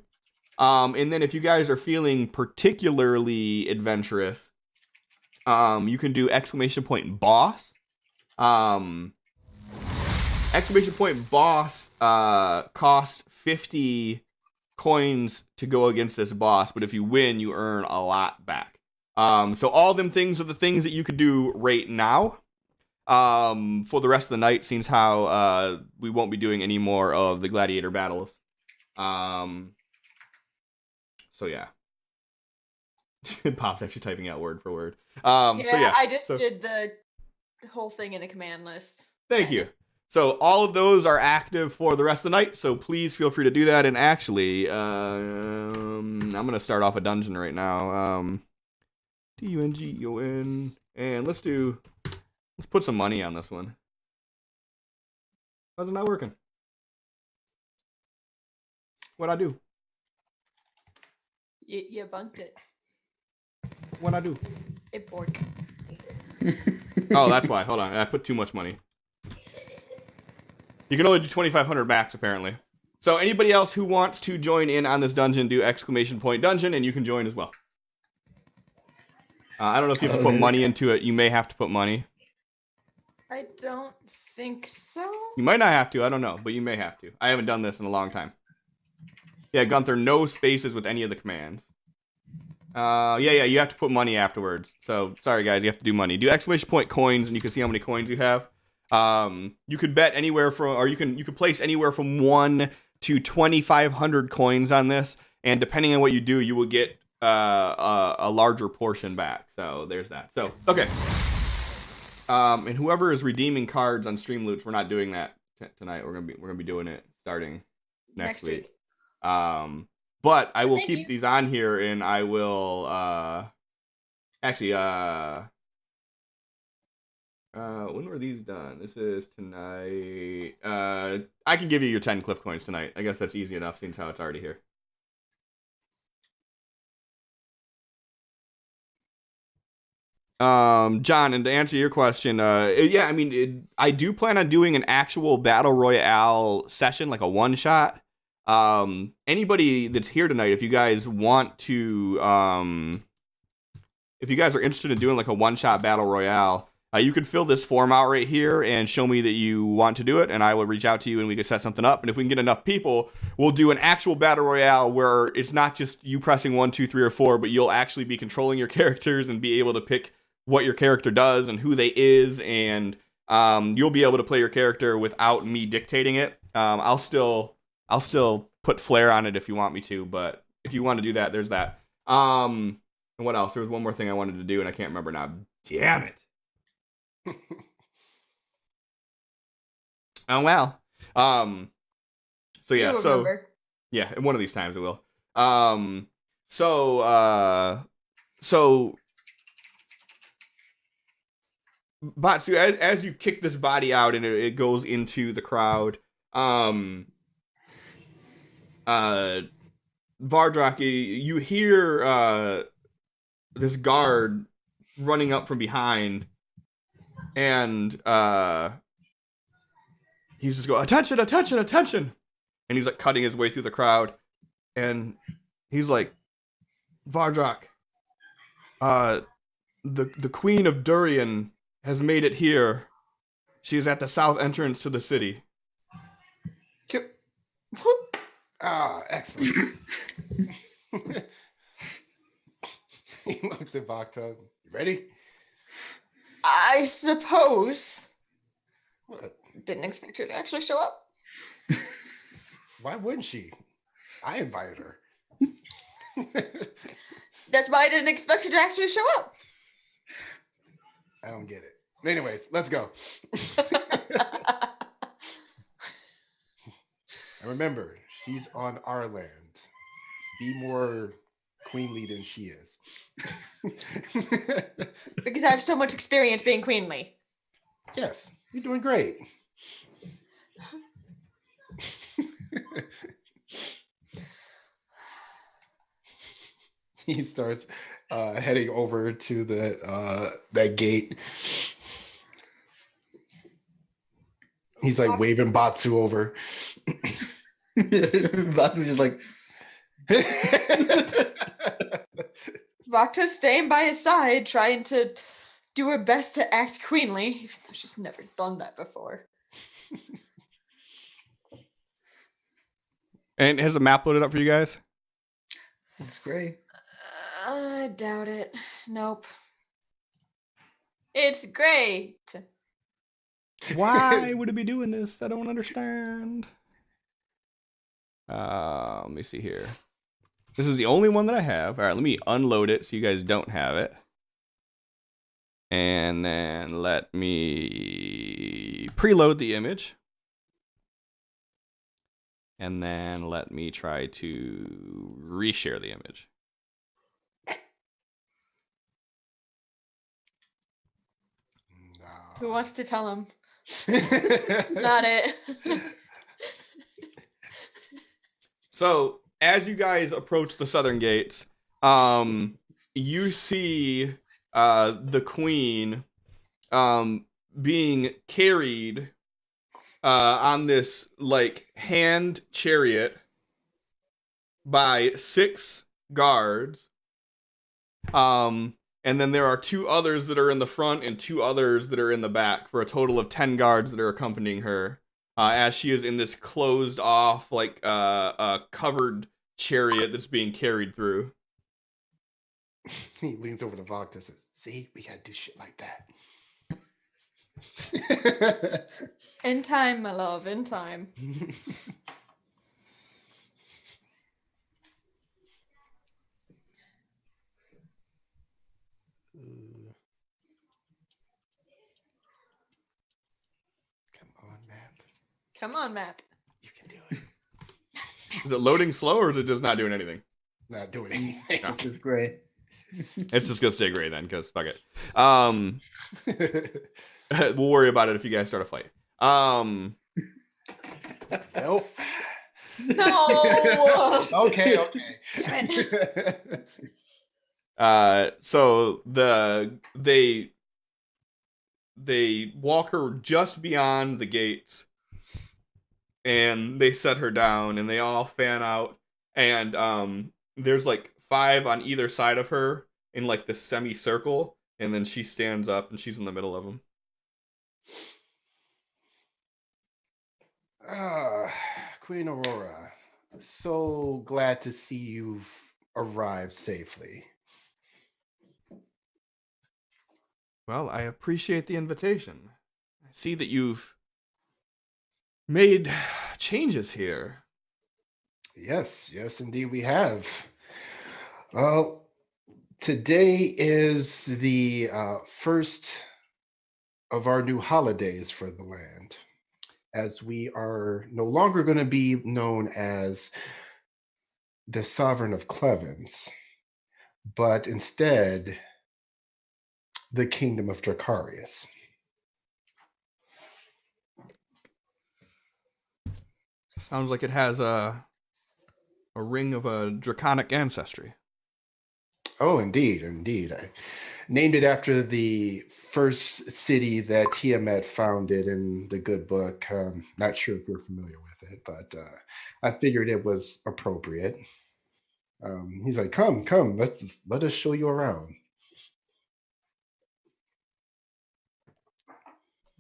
And then if you guys are feeling particularly adventurous, you can do !boss. !boss cost 50 coins to go against this boss, but if you win, you earn a lot back. So all them things are the things that you could do right now. For the rest of the night, seems how we won't be doing any more of the gladiator battles. So yeah. Pop's actually typing out word for word. I just did the whole thing in a command list. Thank you. So all of those are active for the rest of the night, so please feel free to do that. And actually, I'm going to start off a dungeon right now. DUNGEON. And let's put some money on this one. How's it not working? What'd I do? You bunked it. What'd I do? It bored. Oh, that's why. Hold on. I put too much money. You can only do 2,500 max, apparently. So anybody else who wants to join in on this dungeon, do !dungeon, and you can join as well. I don't know if you have to put money into it. You may have to put money. I don't think so. You might not have to. I don't know, but you may have to. I haven't done this in a long time. Yeah, Gunther, no spaces with any of the commands. Yeah, you have to put money afterwards. So, sorry guys, you have to do money. Do !coins, and you can see how many coins you have. You could bet anywhere from, or you could place anywhere from 1 to 2,500 coins on this, and depending on what you do, you will get a larger portion back. So there's that. So okay. And whoever is redeeming cards on Streamloots, we're not doing that tonight. We're gonna be doing it starting next week. But I will keep these on here, and I will actually when were these done? This is tonight. I can give you your 10 Cliff coins tonight. I guess that's easy enough since how it's already here. John, and to answer your question, yeah, I mean, I do plan on doing an actual battle royale session, like a one shot. Anybody that's here tonight, if you guys want to, if you guys are interested in doing like a one shot battle royale, you could fill this form out right here and show me that you want to do it, and I will reach out to you and we can set something up. And if we can get enough people, we'll do an actual battle royale where it's not just you pressing 1, 2, 3, or 4, but you'll actually be controlling your characters and be able to pick what your character does and who they is, and you'll be able to play your character without me dictating it. I'll still put flair on it if you want me to, but if you want to do that, there's that. And what else? There was one more thing I wanted to do, and I can't remember now. Damn it. Oh well. So yeah, yeah, and one of these times it will. So Batsu, as you kick this body out and it goes into the crowd, Vardrak, you hear this guard running up from behind, and he's just going, attention, attention, attention, and he's like cutting his way through the crowd, and he's like, Vardrak, the Queen of Durian has made it here. She's at the south entrance to the city. Excellent. He looks at Vakta. You ready? I suppose. What? Didn't expect her to actually show up. Why wouldn't she? I invited her. That's why I didn't expect her to actually show up. I don't get it. Anyways, let's go. And remember, she's on our land. Be more queenly than she is. Because I have so much experience being queenly. Yes, you're doing great. He starts heading over to the that gate. He's like waving Batsu over. Batsu's just like, Vakta's staying by his side, trying to do her best to act queenly, even though she's never done that before. And has a map loaded up for you guys? That's great. I doubt it. Nope. It's great. Why would it be doing this? I don't understand. Let me see here. This is the only one that I have. All right, let me unload it so you guys don't have it. And then let me preload the image. And then let me try to reshare the image. Who wants to tell him? Not it. So, as you guys approach the southern gates, you see the queen being carried on this like hand chariot by 6 guards. And then there are 2 others that are in the front and 2 others that are in the back, for a total of 10 guards that are accompanying her. As she is in this closed off, like, covered chariot that's being carried through. He leans over to Vogta and says, "See, we gotta do shit like that." In time, my love, in time. Come on, map. Come on, map. You can do it. Is it loading slow or is it just not doing anything? Not doing anything. No. This is great. It's just gonna stay gray then, because fuck it. We'll worry about it if you guys start a fight. Nope. No. Okay. Damn it. So they walk her just beyond the gates, and they set her down, and they all fan out, and there's like 5 on either side of her in like this semicircle, and then she stands up and she's in the middle of them. Queen Aurora, so glad to see you've arrived safely. Well, I appreciate the invitation. I see that you've made changes here. Yes, indeed we have. Well, today is the first of our new holidays for the land, as we are no longer going to be known as the Sovereign of Clevens, but instead the Kingdom of Dracarius. Sounds like it has a ring of a draconic ancestry. Oh, indeed. I named it after the first city that Tiamat founded in the good book. Not sure if you're familiar with it, but I figured it was appropriate. He's like, come, let us show you around.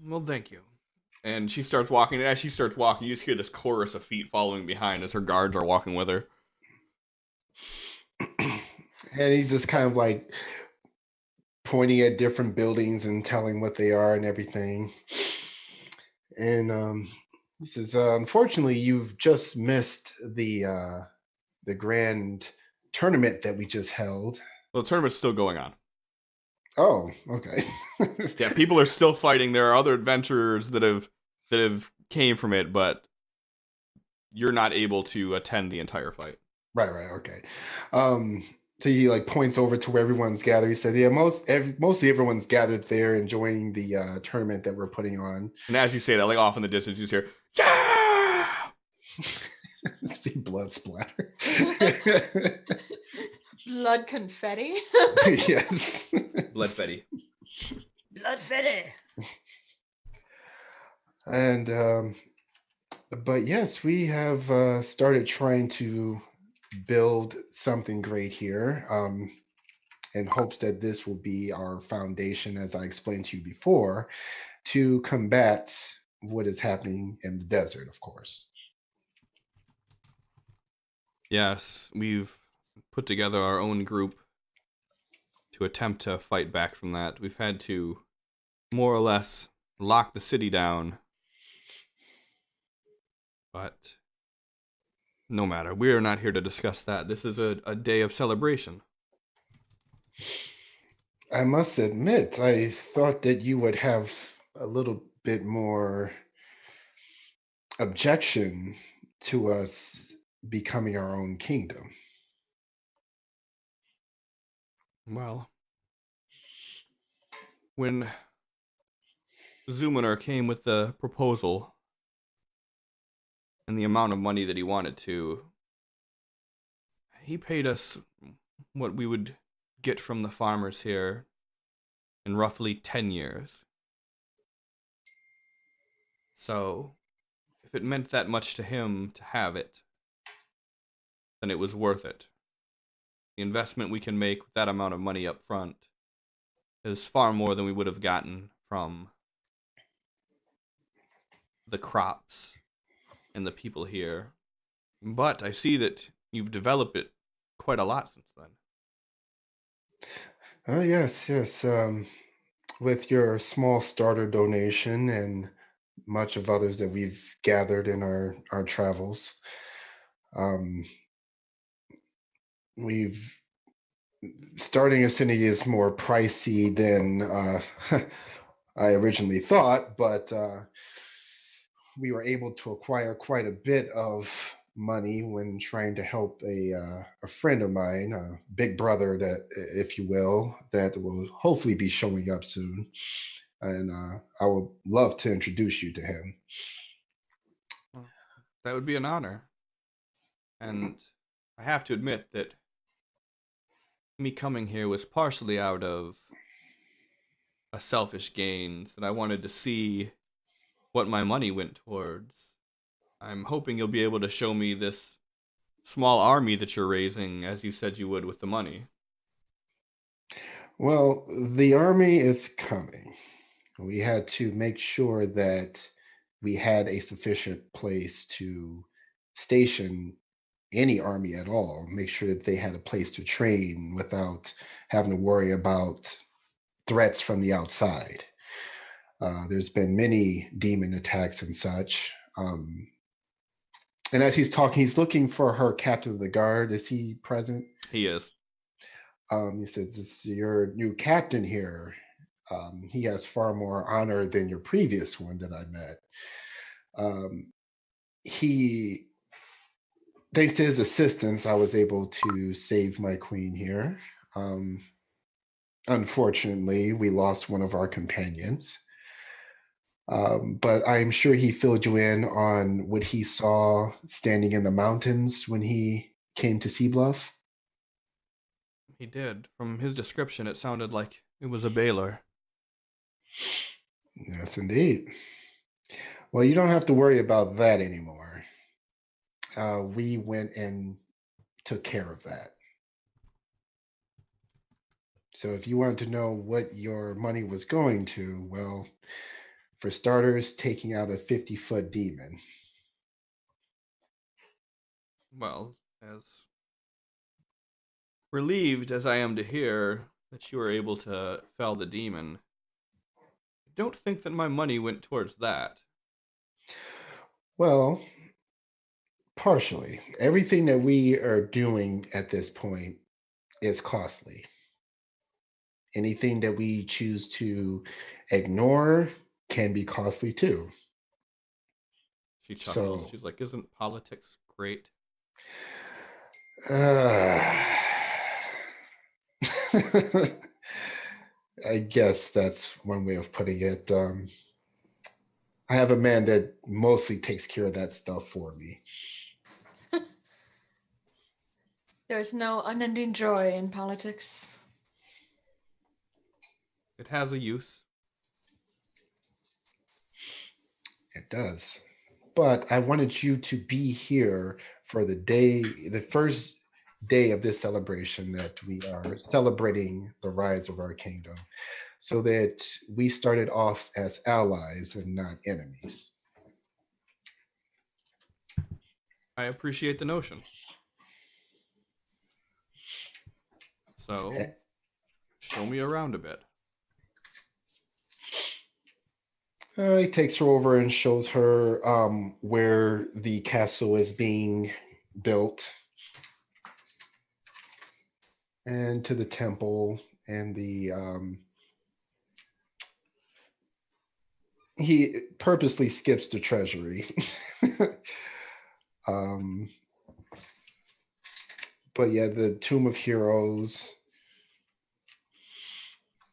Well, thank you. And she starts walking, and as she starts walking, you just hear this chorus of feet following behind as her guards are walking with her. And he's just kind of like pointing at different buildings and telling what they are and everything. And he says, unfortunately, you've just missed the grand tournament that we just held. Well, the tournament's still going on. Oh, okay. Yeah, people are still fighting. There are other adventurers that have came from it, but you're not able to attend the entire fight. Right, okay. So he like points over to where everyone's gathered. He said, "Yeah, mostly everyone's gathered there, enjoying the tournament that we're putting on." And as you say that, like off in the distance, you just hear, "Yeah!" See blood splatter. Blood confetti. Yes. Blood Fetty. Blood confetti. And but yes, we have started trying to build something great here, in hopes that this will be our foundation, as I explained to you before, to combat what is happening in the desert, of course. Yes, we've put together our own group to attempt to fight back from that. We've had to more or less lock the city down. But no matter, we are not here to discuss that. This is a day of celebration. I must admit, I thought that you would have a little bit more objection to us becoming our own kingdom. Well, when Zoomer came with the proposal and the amount of money that he wanted to, he paid us what we would get from the farmers here in roughly 10 years. So, if it meant that much to him to have it, then it was worth it. The investment we can make with that amount of money up front is far more than we would have gotten from the crops and the people here. But I see that you've developed it quite a lot since then. Oh, yes, yes. With your small starter donation and much of others that we've gathered in our travels, um, we've starting a city is more pricey than I originally thought, but we were able to acquire quite a bit of money when trying to help a friend of mine, a big brother, that, if you will, that will hopefully be showing up soon, and I would love to introduce you to him. Well, that would be an honor. And I have to admit that me coming here was partially out of a selfish gain, that I wanted to see what my money went towards. I'm hoping you'll be able to show me this small army that you're raising, as you said you would with the money. Well, the army is coming. We had to make sure that we had a sufficient place to station any army at all, make sure that they had a place to train without having to worry about threats from the outside. There's been many demon attacks and such. And as he's talking, he's looking for her captain of the guard. Is he present? He is. He says, "This is your new captain here. He has far more honor than your previous one that I met. He, thanks to his assistance, I was able to save my queen here. Unfortunately, we lost one of our companions. But I'm sure he filled you in on what he saw standing in the mountains when he came to Sea Bluff." He did. From his description, it sounded like it was a Baylor. Yes, indeed. Well, you don't have to worry about that anymore. We went and took care of that. So if you wanted to know what your money was going to, well, for starters, taking out a 50-foot demon. Well, as relieved as I am to hear that you were able to fell the demon, I don't think that my money went towards that. Well, partially. Everything that we are doing at this point is costly. Anything that we choose to ignore can be costly too. She chuckles. So, She's like, isn't politics great? I guess that's one way of putting it. I have a man that mostly takes care of that stuff for me. There's no unending joy in politics. It has a use. It does. But I wanted you to be here for the day, the first day of this celebration that we are celebrating the rise of our kingdom, so that we started off as allies and not enemies. I appreciate the notion. So, show me around a bit. He takes her over and shows her where the castle is being built, and to the temple and the he purposely skips the treasury. But yeah, the Tomb of Heroes,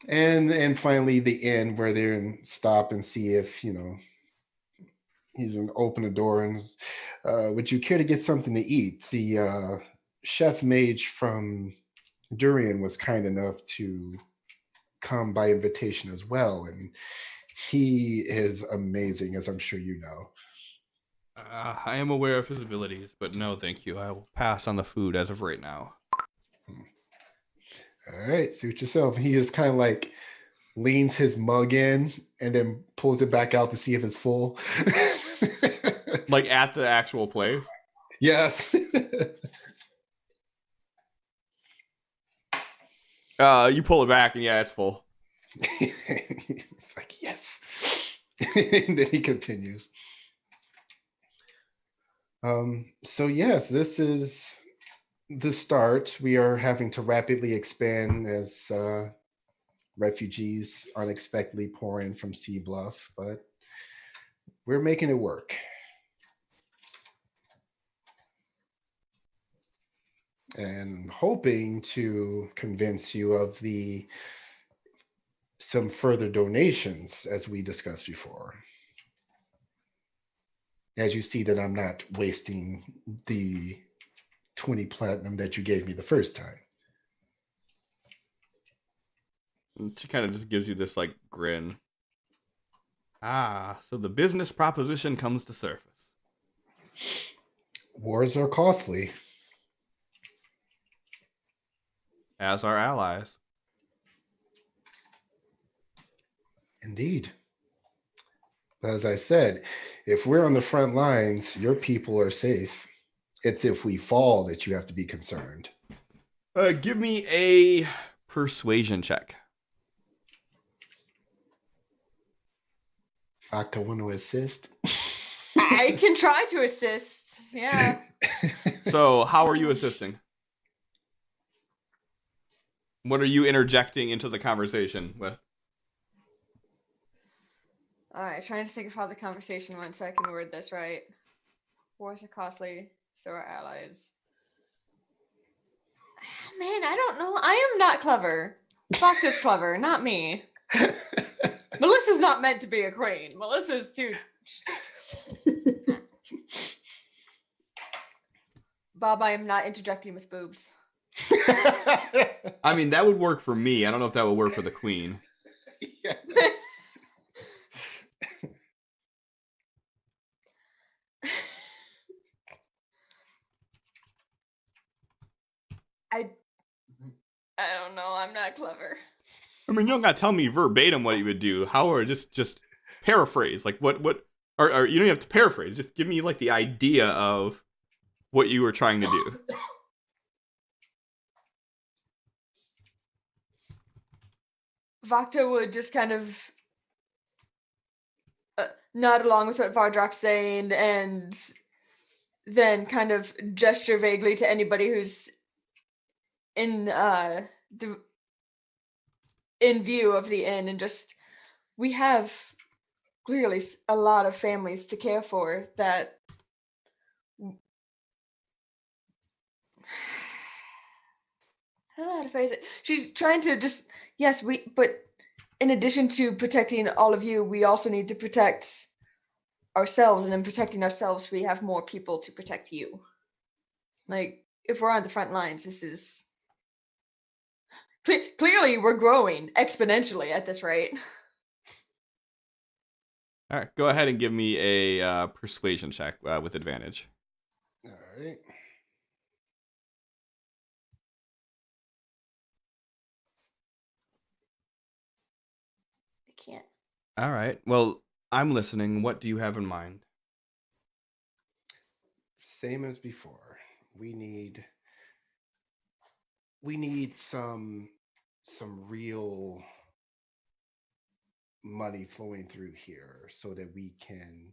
and finally the inn where they stop and see if he's gonna open the door and would you care to get something to eat? The chef mage from Durian was kind enough to come by invitation as well, and he is amazing, as I'm sure you know. I am aware of his abilities, but no, thank you. I will pass on the food as of right now. All right, suit yourself. He just kind of like leans his mug in and then pulls it back out to see if it's full. Like at the actual place? Yes. You pull it back and yeah, it's full. It's like, yes. And then he continues. So yes, this is the start. We are having to rapidly expand as refugees unexpectedly pour in from Sea Bluff, but we're making it work. And hoping to convince you of some further donations, as we discussed before. As you see that I'm not wasting the 20 platinum that you gave me the first time. And she kind of just gives you this like grin. Ah, so the business proposition comes to surface. Wars are costly. As our allies. Indeed. But as I said, if we're on the front lines, your people are safe. It's if we fall that you have to be concerned. Give me a persuasion check. Factor want to assist? I can try to assist. Yeah. So, how are you assisting? What are you interjecting into the conversation with? All right, trying to think of how the conversation went so I can word this right. Wars are costly, so are allies. Man, I don't know. I am not clever. Facta's clever, not me. Melissa's not meant to be a queen. Melissa's too... Bob, I am not interjecting with boobs. I mean, that would work for me. I don't know if that would work for the queen. Yeah. I don't know. I'm not clever. I mean, you don't gotta tell me verbatim what you would do. Or just paraphrase. Like what or you don't have to paraphrase. Just give me like the idea of what you were trying to do. Vakta would just kind of nod along with what Vardrak's saying and then kind of gesture vaguely to anybody who's in view of the inn, and just, we have clearly a lot of families to care for that I don't know how to phrase it. She's trying to just, yes, but in addition to protecting all of you, we also need to protect ourselves, and in protecting ourselves, we have more people to protect you. Like, if we're on the front lines, this is... Clearly, we're growing exponentially at this rate. All right, go ahead and give me a persuasion check with advantage. All right. can't. All right. Well, I'm listening. What do you have in mind? Same as before. We need some real money flowing through here so that we can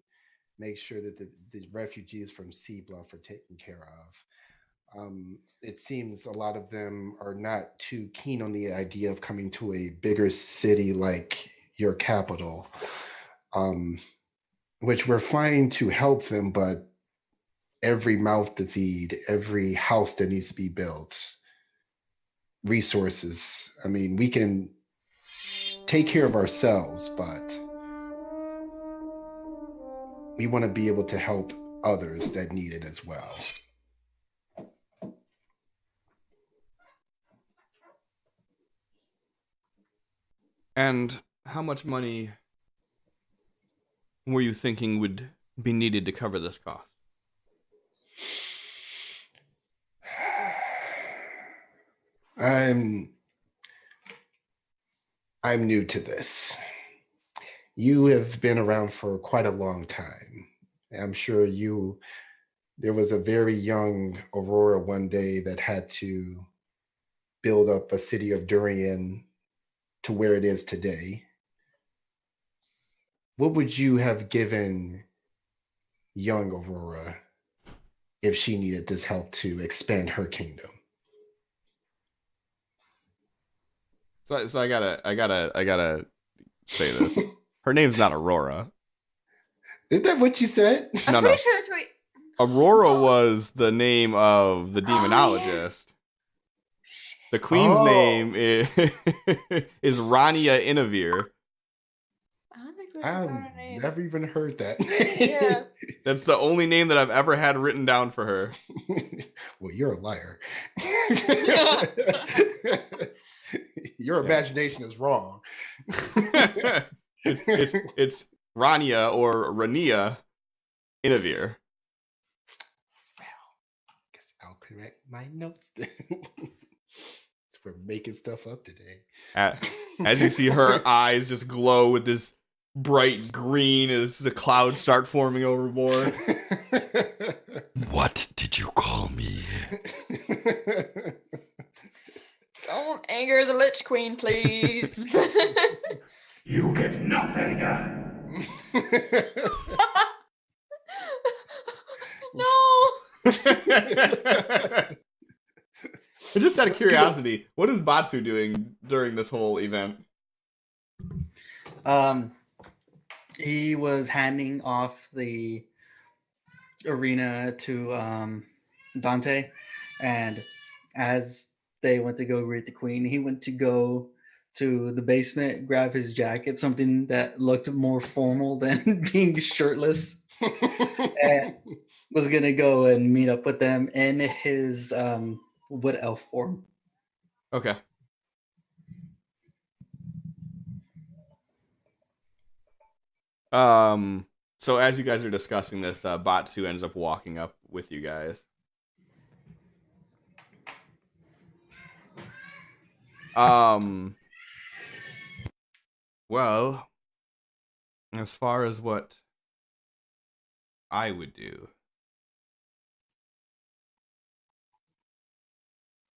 make sure that the refugees from Sea Bluff are taken care of. It seems a lot of them are not too keen on the idea of coming to a bigger city like your capital, which we're fine to help them, but every mouth to feed, every house that needs to be built, resources. I mean, we can take care of ourselves, but we want to be able to help others that need it as well. And how much money were you thinking would be needed to cover this cost? I'm new to this. You have been around for quite a long time. I'm sure there was a very young Aurora one day that had to build up a city of Durian to where it is today. What would you have given young Aurora if she needed this help to expand her kingdom? So I gotta say this. Her name's not Aurora. Is that what you said? I'm No. pretty sure it's right. Aurora was the name of the demonologist. The queen's name is Rania Inavir. I don't think we I've got her name. never even heard that. Yeah. That's the only name that I've ever had written down for her. Well, you're a liar. Your imagination is wrong. It's Rania or Rania Inavir. Well, guess I'll correct my notes then. We're making stuff up today. As you see her eyes just glow with this bright green as the clouds start forming overboard. What did you call me? Don't anger the Lich Queen, please. You get nothing. No. Just out of curiosity, what is Batsu doing during this whole event? He was handing off the arena to Dante, and as they went to go greet the queen, he went to go to the basement, grab his jacket, something that looked more formal than being shirtless, and was gonna go and meet up with them in his wood elf form. Okay. So as you guys are discussing this, Batsu ends up walking up with you guys. Well, as far as what I would do,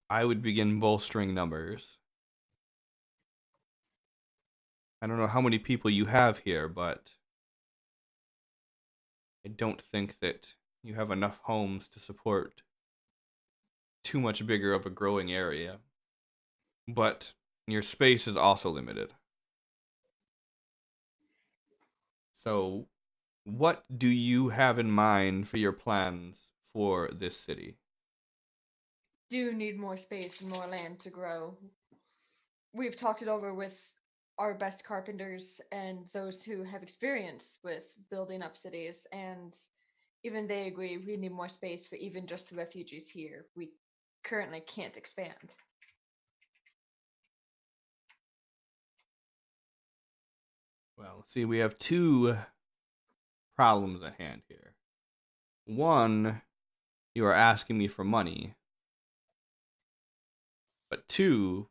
I would begin bolstering numbers. I don't know how many people you have here, but I don't think that you have enough homes to support too much bigger of a growing area. But your space is also limited. So, what do you have in mind for your plans for this city? Do need more space and more land to grow. We've talked it over with our best carpenters and those who have experience with building up cities, and even they agree we need more space for even just the refugees here. We currently can't expand. Well, see, we have two problems at hand here. One, you are asking me for money. But two,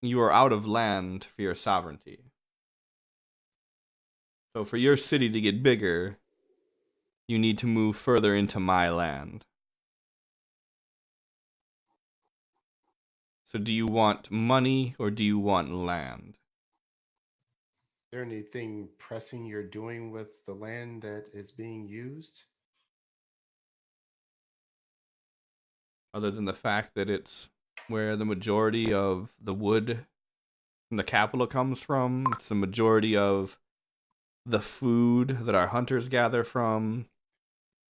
you are out of land for your sovereignty. So for your city to get bigger, you need to move further into my land. So do you want money or do you want land? Is there anything pressing you're doing with the land that is being used? Other than the fact that it's where the majority of the wood from the capital comes from, it's the majority of the food that our hunters gather from,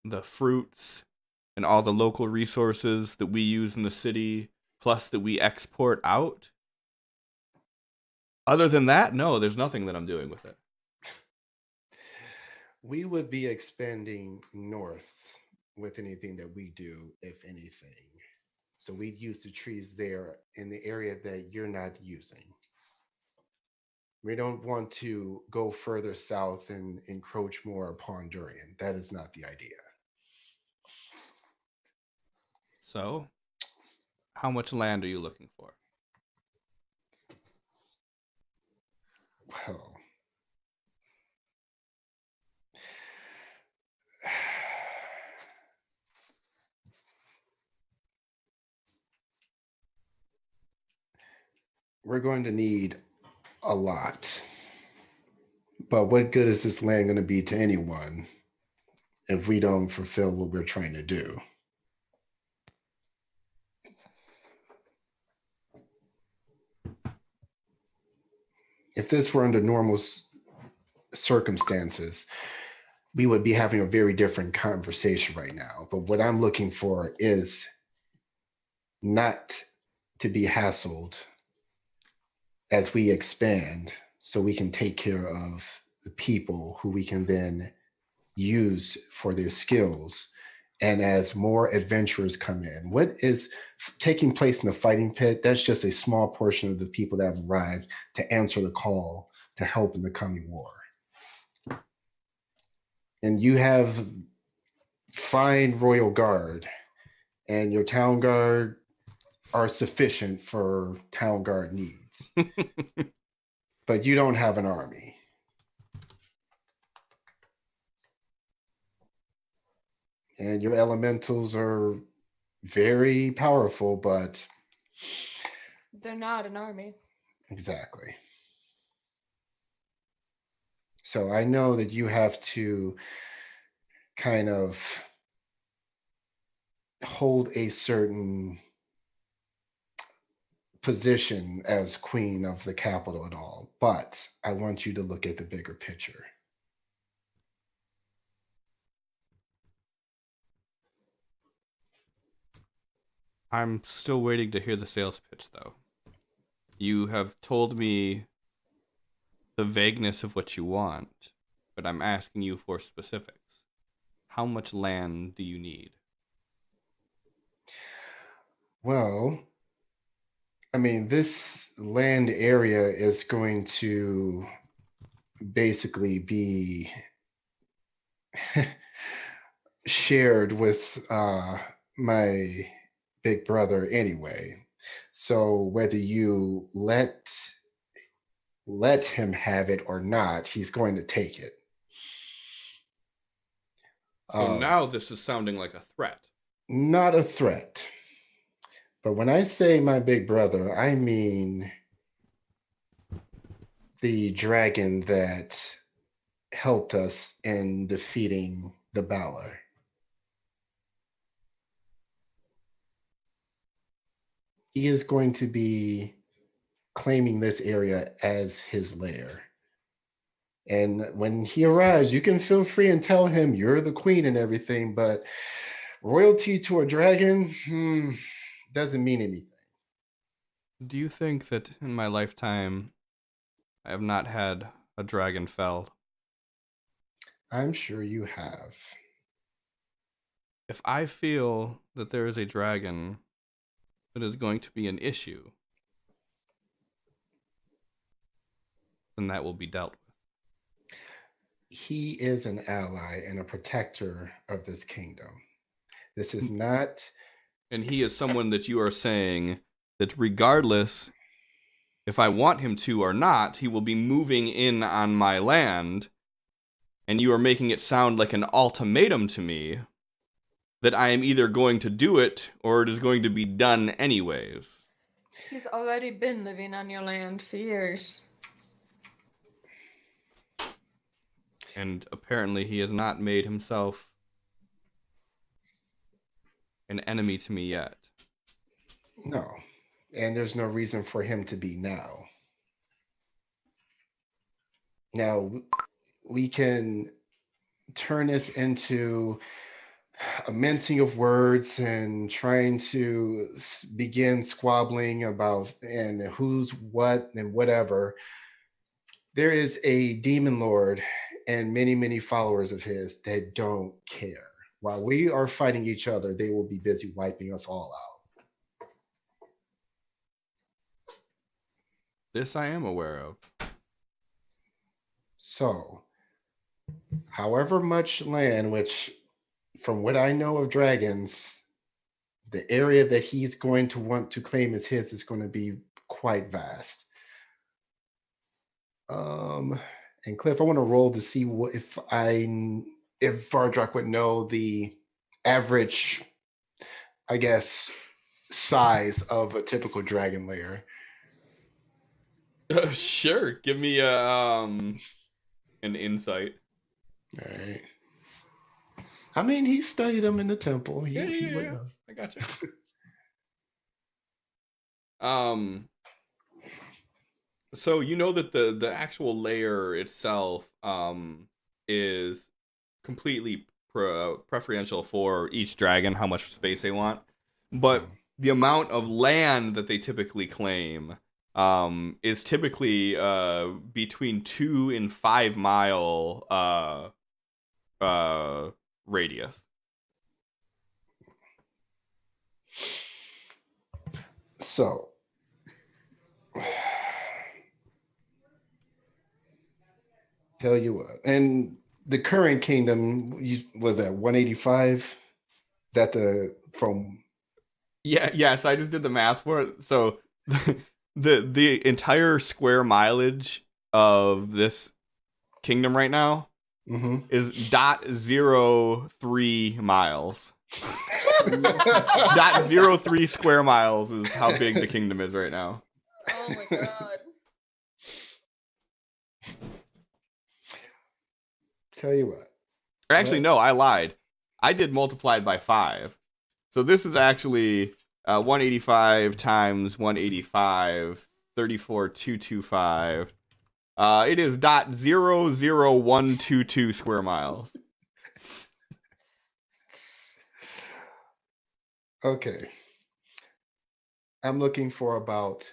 the fruits, and all the local resources that we use in the city, plus that we export out. Other than that, no, there's nothing that I'm doing with it. We would be expanding north with anything that we do, if anything. So we'd use the trees there in the area that you're not using. We don't want to go further south and encroach more upon Durian. That is not the idea. So, how much land are you looking for? Well, we're going to need a lot. But what good is this land going to be to anyone if we don't fulfill what we're trying to do? If this were under normal circumstances, we would be having a very different conversation right now. But what I'm looking for is not to be hassled as we expand, so we can take care of the people who we can then use for their skills. And as more adventurers come in, what is taking place in the fighting pit, that's just a small portion of the people that have arrived to answer the call to help in the coming war. And you have fine royal guard, and your town guard are sufficient for town guard needs. But you don't have an army. And your elementals are very powerful, but they're not an army. Exactly. So I know that you have to kind of hold a certain position as queen of the capital and all, but I want you to look at the bigger picture. I'm still waiting to hear the sales pitch, though. You have told me the vagueness of what you want, but I'm asking you for specifics. How much land do you need? Well, I mean, this land area is going to basically be shared with my big brother anyway. So whether you let him have it or not, he's going to take it. So now this is sounding like a threat. Not a threat. But when I say my big brother, I mean the dragon that helped us in defeating the Balor. He is going to be claiming this area as his lair. And when he arrives, you can feel free and tell him you're the queen and everything, but royalty to a dragon doesn't mean anything. Do you think that in my lifetime I have not had a dragon felled? I'm sure you have. If I feel that there is a dragon that is going to be an issue, then that will be dealt with. He is an ally and a protector of this kingdom. This is not... And he is someone that you are saying that regardless if I want him to or not, he will be moving in on my land, and you are making it sound like an ultimatum to me that I am either going to do it or it is going to be done anyways. He's already been living on your land for years. And apparently he has not made himself an enemy to me yet. No. And there's no reason for him to be now. Now, we can turn this into a mincing of words and trying to begin squabbling about and who's what and whatever. There is a demon lord and many, many followers of his that don't care. While we are fighting each other, they will be busy wiping us all out. This I am aware of. So, however much land, which from what I know of dragons, the area that he's going to want to claim as his is going to be quite vast. And Cliff, I want to roll to see if Vardrak would know the average, I guess, size of a typical dragon lair. Sure, give me an insight. All right. I mean, he studied them in the temple. He would know. I got you. So you know that the actual layer itself is completely preferential for each dragon, how much space they want, but the amount of land that they typically claim is typically between 2 and 5 mile radius. So, tell you what, and the current kingdom was that 185. That from? Yes, I just did the math for it. So the entire square mileage of this kingdom right now is .03 miles. .03 square miles is how big the kingdom is right now. Oh my god. Tell you what. Or actually, no, I lied. I did multiplied by 5. So this is actually 185 times 185, 34,225. It is .00122 square miles. Okay. I'm looking for about,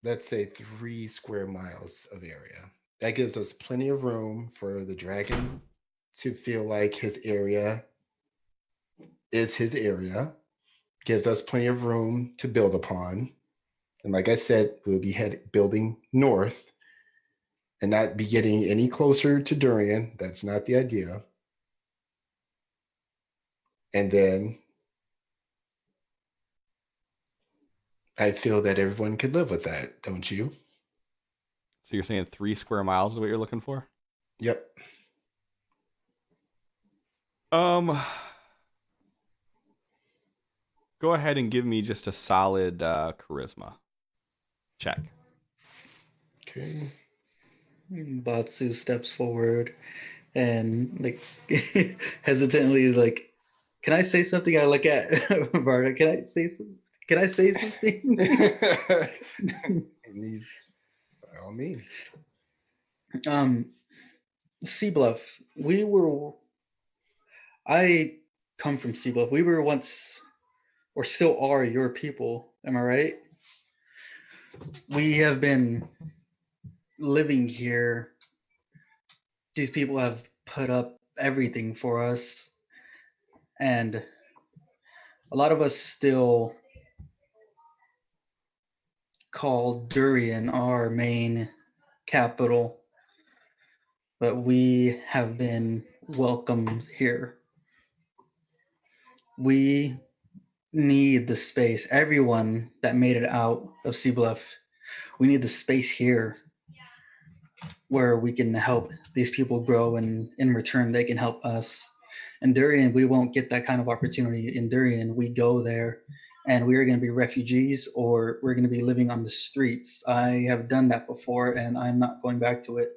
let's say, 3 square miles of area. That gives us plenty of room for the dragon to feel like his area is his area. Gives us plenty of room to build upon. And like I said, we'll be building north and not be getting any closer to Durian. That's not the idea. And then I feel that everyone could live with that, don't you? So you're saying 3 square miles is what you're looking for? Yep. Go ahead and give me just a solid charisma check. Okay. Batsu steps forward and like hesitantly is like, "Can I say something?" I look at Barda. Can I say something? And he's, by all means. Sea Bluff. I come from Sea Bluff. We were once, or still are, your people. Am I right? We have been living here. These people have put up everything for us, and a lot of us still call Durian our main capital, but we have been welcomed here. We need the space. Everyone that made it out of Sea Bluff We need the space here where we can help these people grow, and in return, they can help us. In Durian, we won't get that kind of opportunity. In Durian, we go there and we are going to be refugees or we're going to be living on the streets. I have done that before and I'm not going back to it.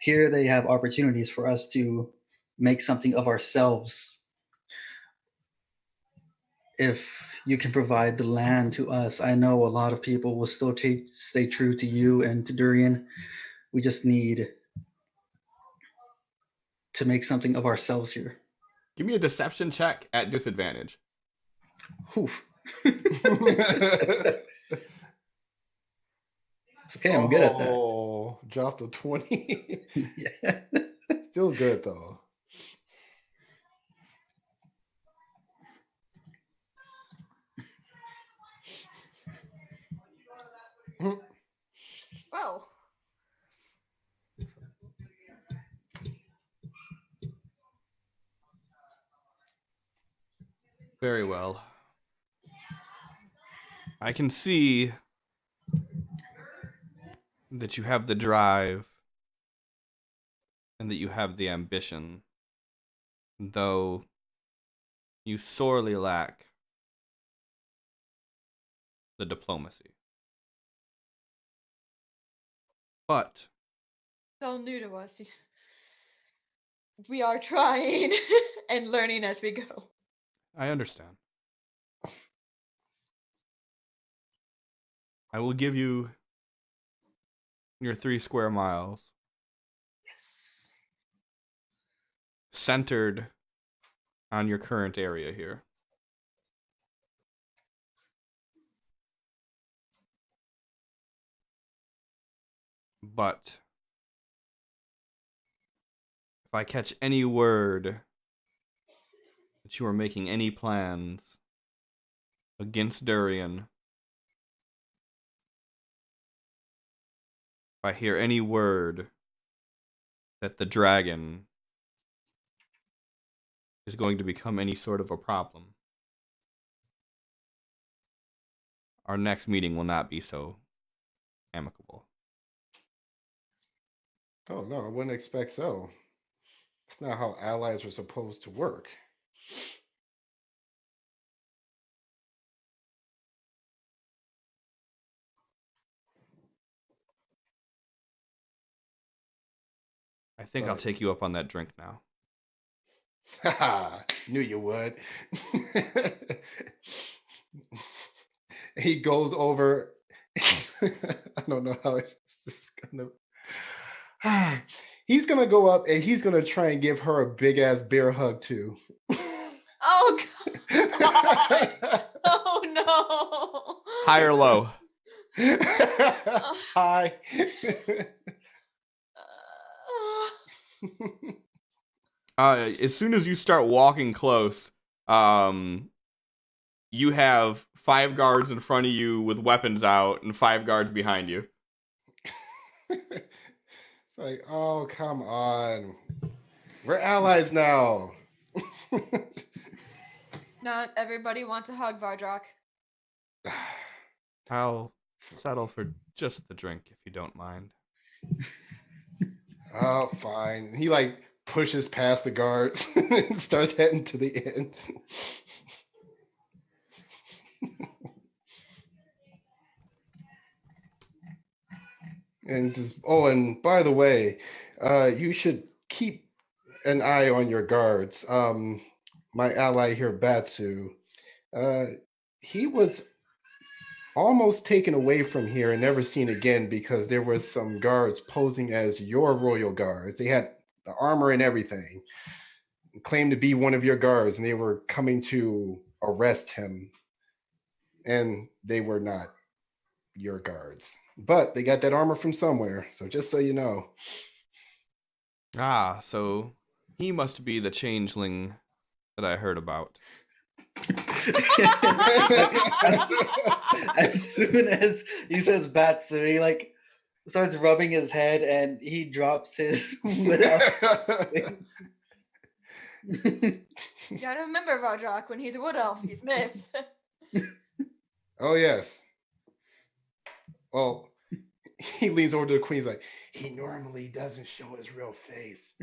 Here, they have opportunities for us to make something of ourselves. If you can provide the land to us, I know a lot of people will still stay true to you and to Durian. We just need to make something of ourselves here. Give me a deception check at disadvantage. Oof. It's okay, I'm good at that. Oh, dropped a 20. Yeah. Still good though. Well, Very well. I can see that you have the drive and that you have the ambition, though you sorely lack the diplomacy. But it's all new to us. We are trying and learning as we go. I understand. I will give you your 3 square miles. Yes. Centered on your current area here. But if I catch any word that you are making any plans against Durian, if I hear any word that the dragon is going to become any sort of a problem, our next meeting will not be so amicable. Oh no, I wouldn't expect so. That's not how allies are supposed to work. I think I'll take you up on that drink now. Haha, knew you would. He goes over. I don't know how this is gonna. He's gonna go up and he's gonna try and give her a big ass bear hug too. Oh God. Oh no. High or low? Hi. As soon as you start walking close, you have 5 guards in front of you with weapons out and 5 guards behind you. It's like, oh, come on. We're allies now. Not everybody wants a hug, Vardrock. I'll settle for just the drink if you don't mind. Oh, fine. He like pushes past the guards and starts heading to the inn. And says, oh, and by the way, you should keep an eye on your guards. My ally here, Batsu, he was almost taken away from here and never seen again because there were some guards posing as your royal guards. They had the armor and everything, claimed to be one of your guards, and they were coming to arrest him. And they were not your guards. But they got that armor from somewhere, so just so you know. Ah, so he must be the changeling that I heard about. As soon as he says Batsu, he like starts rubbing his head and he drops his without. You gotta remember, Vardrock, when he's a wood elf, he's myth. Oh, yes. Well, he leans over to the queen. He's like, he normally doesn't show his real face.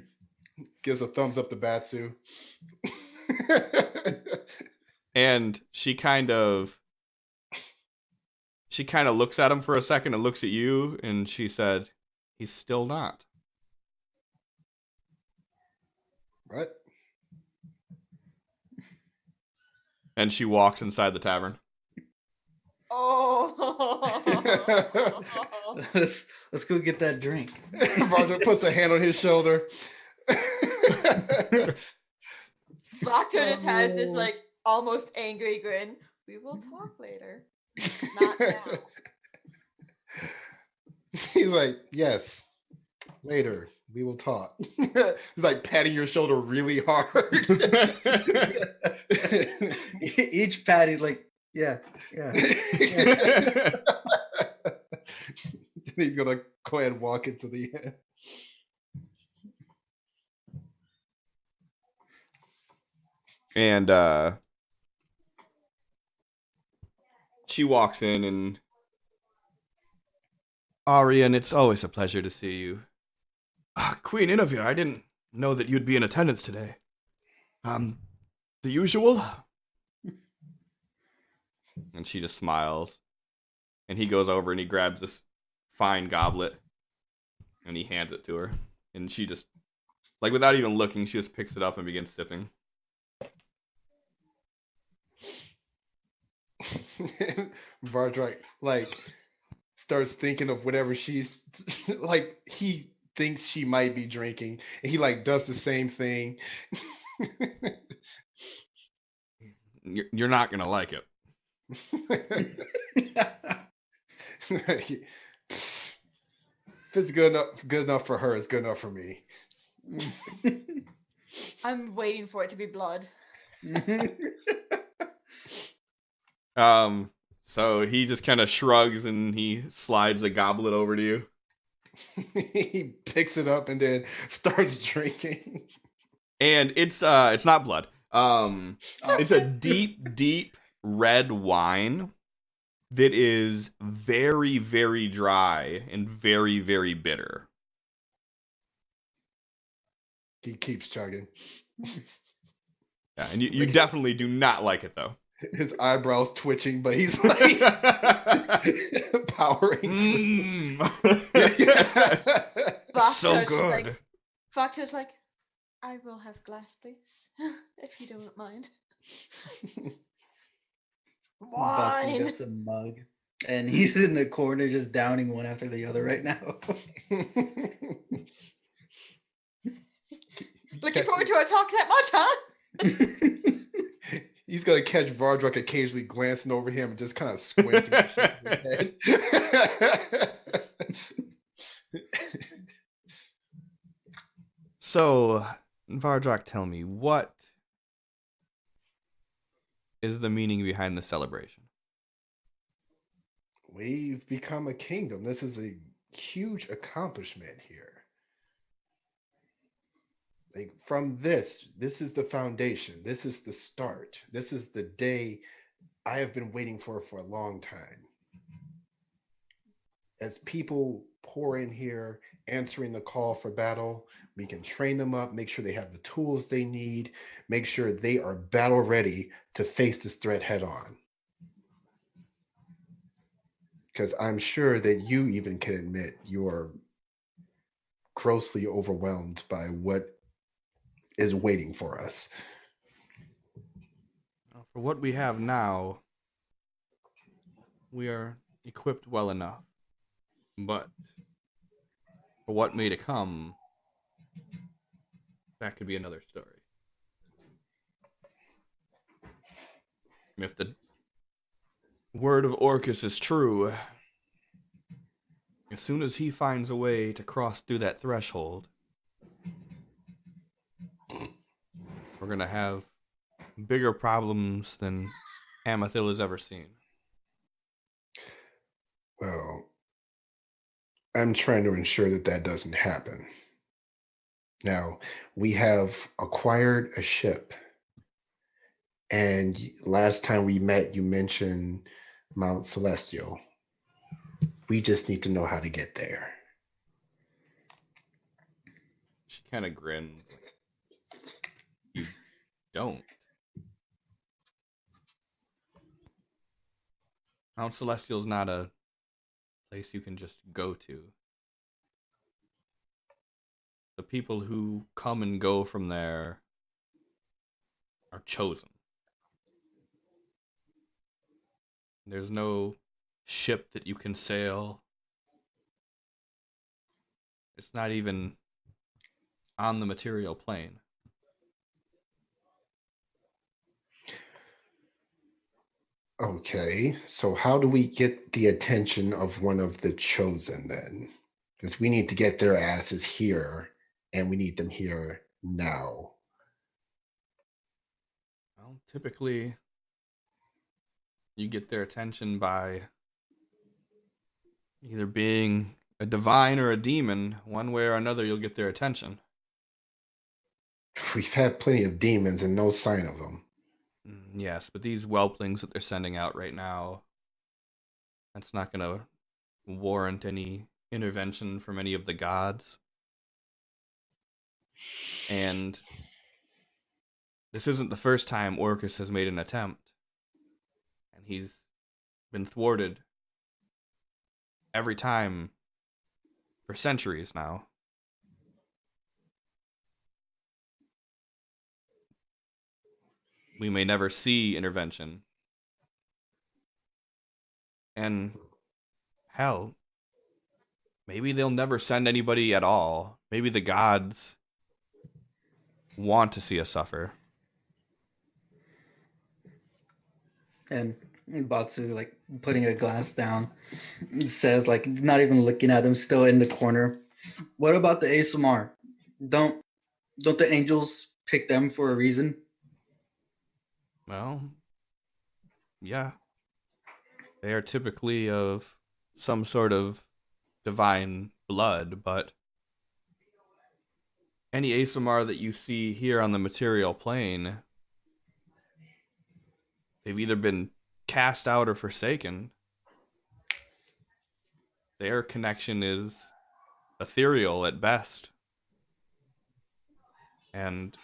Gives a thumbs up to Batsu. And she kind of looks at him for a second and looks at you, and she said, he's still not. What? And she walks inside the tavern. Oh. Let's go get that drink. Roger puts a hand on his shoulder. Doctor just has this like almost angry grin. We will talk later. Not now. He's like, yes, later we will talk. He's like patting your shoulder really hard. Each pat, he's like, yeah. He's gonna go ahead and walk into the end. And she walks in, and Arian, it's always a pleasure to see you. Queen Inavir, I didn't know that you'd be in attendance today. The usual? And she just smiles. And he goes over and he grabs this fine goblet and he hands it to her. And she just, like without even looking, she just picks it up and begins sipping. Vardrak like starts thinking of whatever she's like he thinks she might be drinking, and he like does the same thing. You're not gonna like it. If it's good enough for her, it's good enough for me. I'm waiting for it to be blood. So he just kind of shrugs and he slides a goblet over to you. He picks it up and then starts drinking. And it's not blood. It's a deep red wine that is very, very dry and very, very bitter. He keeps chugging. Yeah, and you definitely do not like it though. His eyebrows twitching, but he's like powering. So good. Factor's like, I will have glass, please, if you don't mind. Wine. Got some mug, and he's in the corner just downing one after the other right now. Looking forward to our talk that much, huh? He's gonna catch Vardrak occasionally glancing over him and just kind of squinting his head. So, Vardrak, tell me, what is the meaning behind the celebration? We've become a kingdom. This is a huge accomplishment here. Like from this is the foundation. This is the start. This is the day I have been waiting for a long time. As people pour in here, answering the call for battle, we can train them up, make sure they have the tools they need, make sure they are battle ready to face this threat head on. Because I'm sure that you even can admit you are grossly overwhelmed by what is waiting for us. For what we have now, we are equipped well enough. But for what may to come, that could be another story. If the word of Orcus is true, as soon as he finds a way to cross through that threshold, we're going to have bigger problems than Amethil has ever seen. Well, I'm trying to ensure that that doesn't happen. Now, we have acquired a ship. And last time we met, you mentioned Mount Celestial. We just need to know how to get there. She kind of grins. You don't. Mount Celestial's not a place you can just go to. The people who come and go from there are chosen. There's no ship that you can sail. It's not even on the material plane. Okay, so how do we get the attention of one of the chosen then? Because we need to get their asses here, and we need them here now. Well, typically, you get their attention by either being a divine or a demon. One way or another, you'll get their attention. We've had plenty of demons and no sign of them. Yes, but these whelplings that they're sending out right now, that's not going to warrant any intervention from any of the gods. And this isn't the first time Orcus has made an attempt. And he's been thwarted every time for centuries now. We may never see intervention. And hell, maybe they'll never send anybody at all. Maybe the gods want to see us suffer. And Batsu, like, putting a glass down, says, like, not even looking at him, still in the corner, what about the ASMR? Don't the angels pick them for a reason? Well, yeah. They are typically of some sort of divine blood, but any ASMR that you see here on the material plane, they've either been cast out or forsaken. Their connection is ethereal at best. And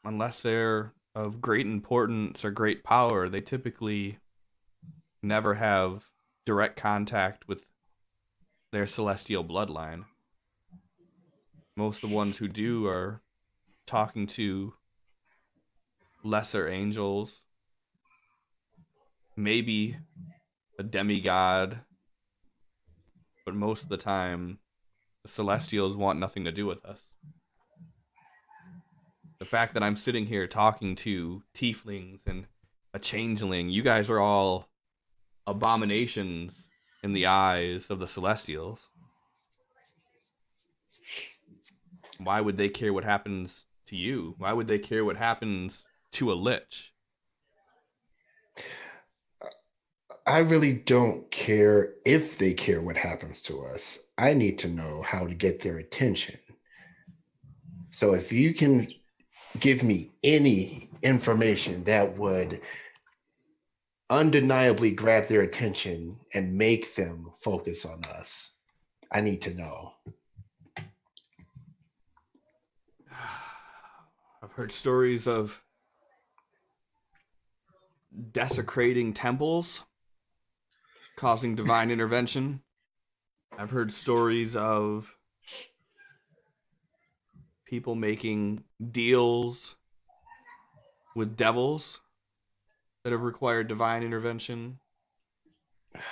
unless they're of great importance or great power, they typically never have direct contact with their celestial bloodline. Most of the ones who do are talking to lesser angels, maybe a demigod, but most of the time, the Celestials want nothing to do with us. The fact that I'm sitting here talking to tieflings and a changeling, you guys are all abominations in the eyes of the Celestials. Why would they care what happens to you? Why would they care what happens to a lich? I really don't care if they care what happens to us. I need to know how to get their attention. So if you can give me any information that would undeniably grab their attention and make them focus on us, I need to know. I've heard stories of desecrating temples, causing divine intervention. I've heard stories of people making deals with devils that have required divine intervention.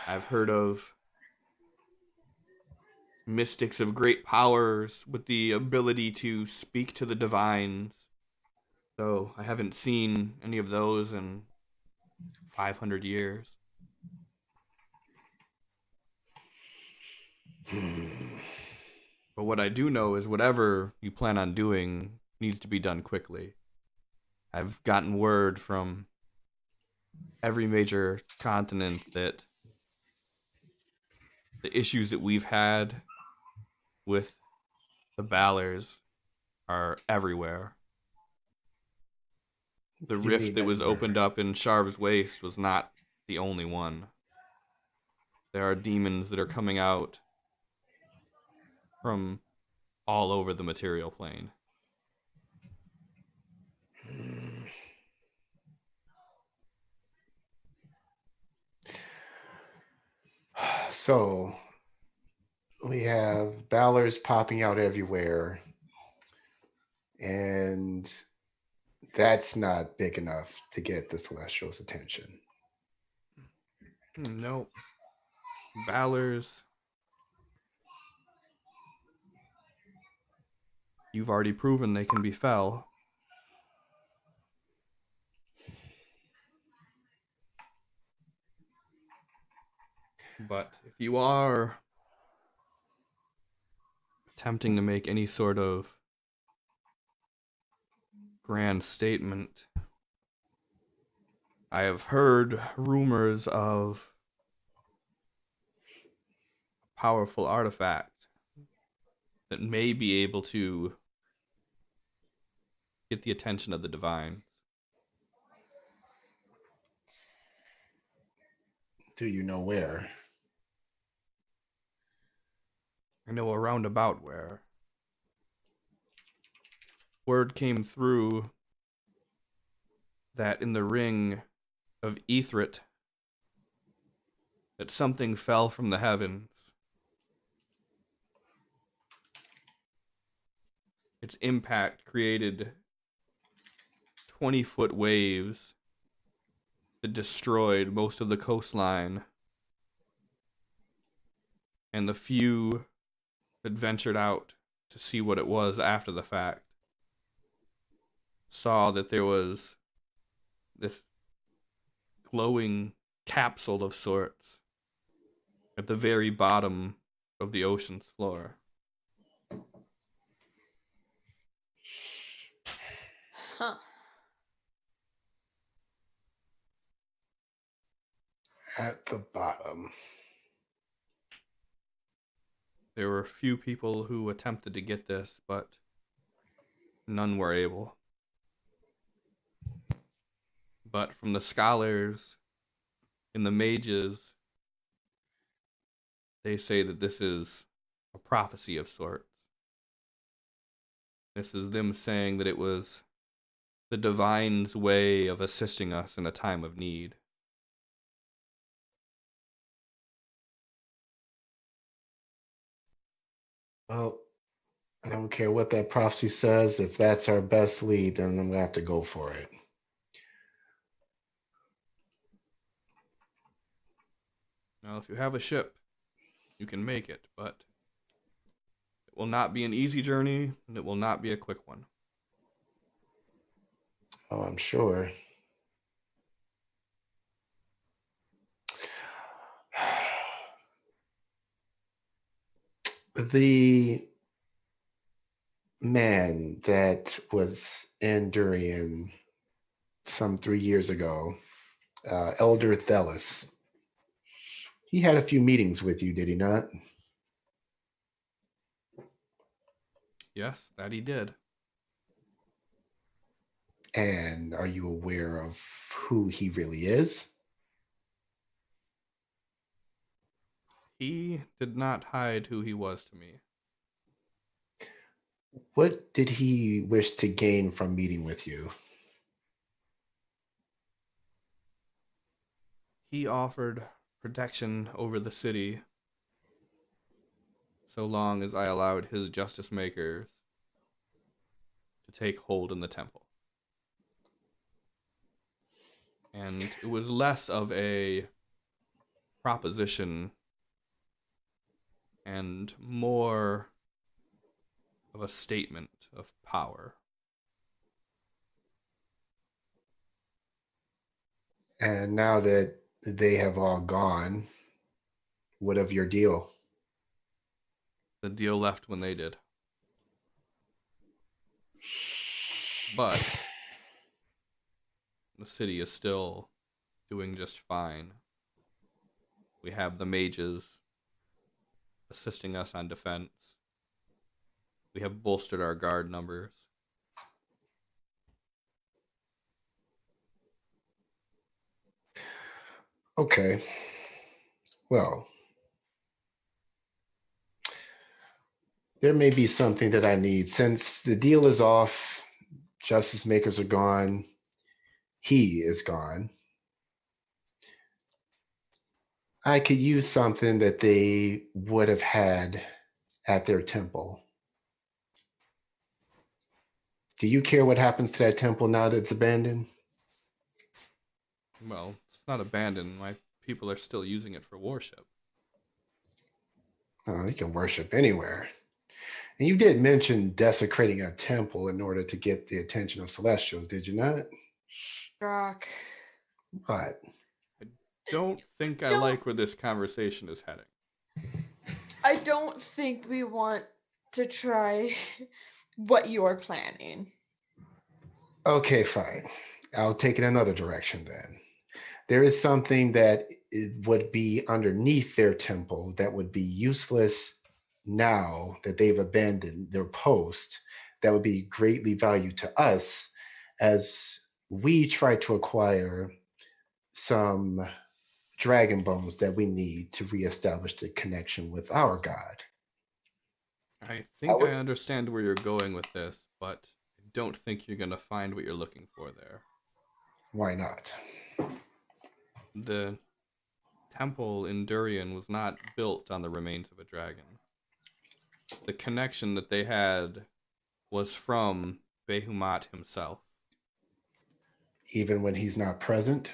I've heard of mystics of great powers with the ability to speak to the divines. Though I haven't seen any of those in 500 years. But what I do know is whatever you plan on doing needs to be done quickly. I've gotten word from every major continent that the issues that we've had with the Ballers are everywhere. The rift that was opened up in Sharv's Waste was not the only one. There are demons that are coming out from all over the material plane. So we have Balor's popping out everywhere, and that's not big enough to get the Celestials' attention. Nope. Balor's. You've already proven they can be fell. But if you are attempting to make any sort of grand statement, I have heard rumors of a powerful artifact that may be able to get the attention of the divines. Do you know where? I know a roundabout where. Word came through that in the ring of Ethrit, that something fell from the heavens. Its impact created 20-foot waves that destroyed most of the coastline. And the few that ventured out to see what it was after the fact saw that there was this glowing capsule of sorts at the very bottom of the ocean's floor. Huh. At the bottom. There were a few people who attempted to get this, but none were able. But from the scholars and the mages, they say that this is a prophecy of sorts. This is them saying that it was the divine's way of assisting us in a time of need. Well, I don't care what that prophecy says. If that's our best lead, then I'm going to have to go for it. Now, if you have a ship, you can make it, but it will not be an easy journey, and it will not be a quick one. Oh, I'm sure. The man that was in Durian some 3 years ago, Elder Thelis, he had a few meetings with you, did he not? Yes, that he did. And are you aware of who he really is? He did not hide who he was to me. What did he wish to gain from meeting with you? He offered protection over the city so long as I allowed his justice makers to take hold in the temple. And it was less of a proposition and more of a statement of power. And now that they have all gone, what of your deal? The deal left when they did. But the city is still doing just fine. We have the mages assisting us on defense. We have bolstered our guard numbers. Okay. Well, There may be something that I need. Since the deal is off, justice makers are gone, he is gone. I could use something that they would have had at their temple. Do you care what happens to that temple now that it's abandoned? Well, it's not abandoned. My people are still using it for worship. Oh, they can worship anywhere. And you did mention desecrating a temple in order to get the attention of Celestials, did you not? Rock. What? Don't think I like where this conversation is heading. I don't think we want to try what you're planning. Okay, fine. I'll take it another direction then. There is something that would be underneath their temple that would be useless now that they've abandoned their post, that would be greatly valued to us as we try to acquire some dragon bones that we need to reestablish the connection with our god. I think I understand where you're going with this, but I don't think you're going to find what you're looking for there. Why not? The temple in Durian was not built on the remains of a dragon. The connection that they had was from Behemoth himself. Even when he's not present?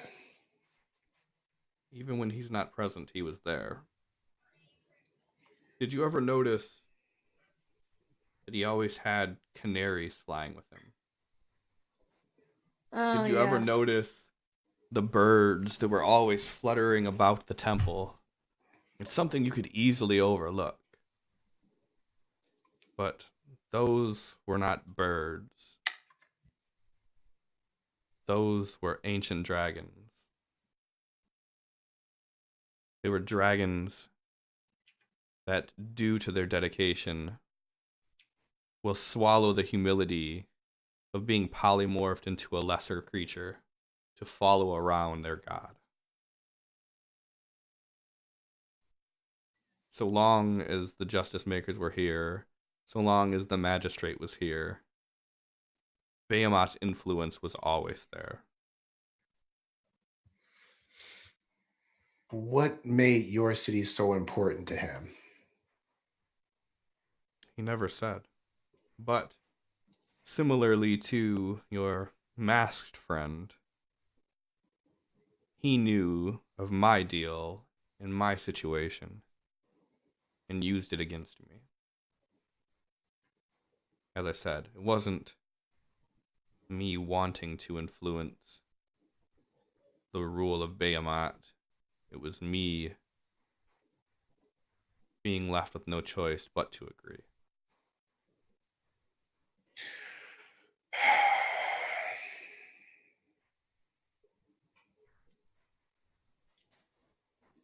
Even when he's not present, he was there. Did you ever notice that he always had canaries flying with him? Oh, Did you ever yes. notice the birds that were always fluttering about the temple? It's something you could easily overlook. But those were not birds. Those were ancient dragons. They were dragons that, due to their dedication, will swallow the humility of being polymorphed into a lesser creature to follow around their god. So long as the justice makers were here, so long as the magistrate was here, Behemoth's influence was always there. What made your city so important to him? He never said. But similarly to your masked friend, he knew of my deal and my situation and used it against me. As I said, it wasn't me wanting to influence the rule of Behemoth. It was me being left with no choice but to agree.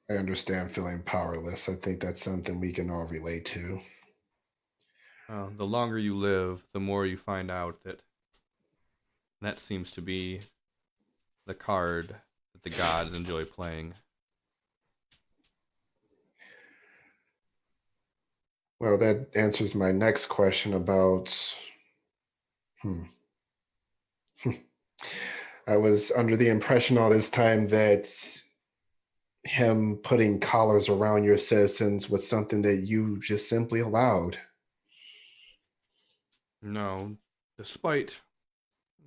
I understand feeling powerless. I think that's something we can all relate to. The longer you live, the more you find out that seems to be the card that the gods enjoy playing. Well, that answers my next question about. I was under the impression all this time that him putting collars around your citizens was something that you just simply allowed. No, despite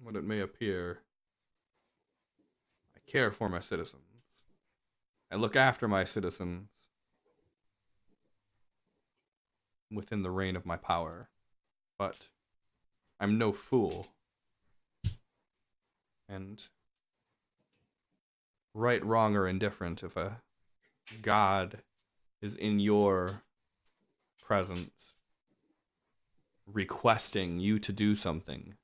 what it may appear, I care for my citizens. I look after my citizens within the reign of my power. But I'm no fool. And right, wrong, or indifferent, if a god is in your presence requesting you to do something,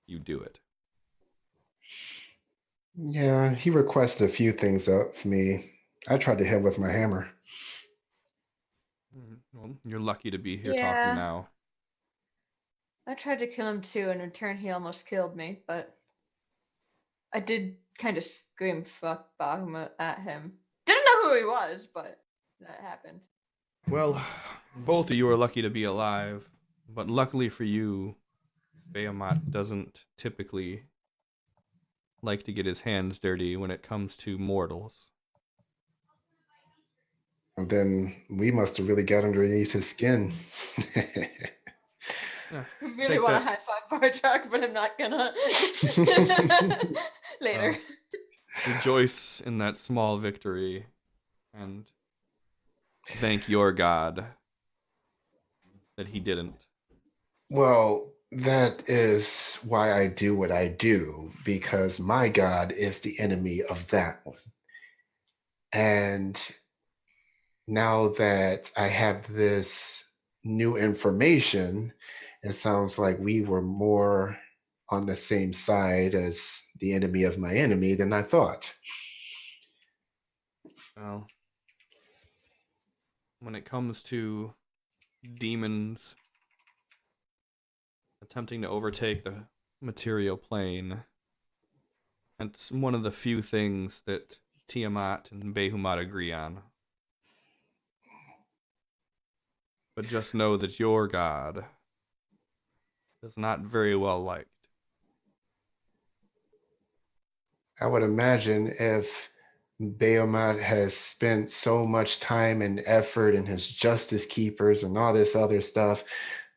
you do it. Yeah, he requested a few things of me. I tried to hit with my hammer. Well, you're lucky to be here Yeah. talking now. I tried to kill him too. In return, he almost killed me, but I did kind of scream "fuck Bahamut" at him. Didn't know who he was, but that happened. Well, Both of you are lucky to be alive, but luckily for you, Behemoth doesn't typically like to get his hands dirty when it comes to mortals. And then we must have really got underneath his skin. Yeah, I really take want to that. high five Bartok, but I'm not gonna. Later. Rejoice in that small victory and thank your God that he didn't. Well, that is why I do what I do, because my God is the enemy of that one. And now that I have this new information, it sounds like we were more on the same side as the enemy of my enemy than I thought. Well, when it comes to demons attempting to overtake the material plane, that's one of the few things that Tiamat and Behemoth agree on. But just know that your God is not very well liked. I would imagine if Bayomat has spent so much time and effort and his justice keepers and all this other stuff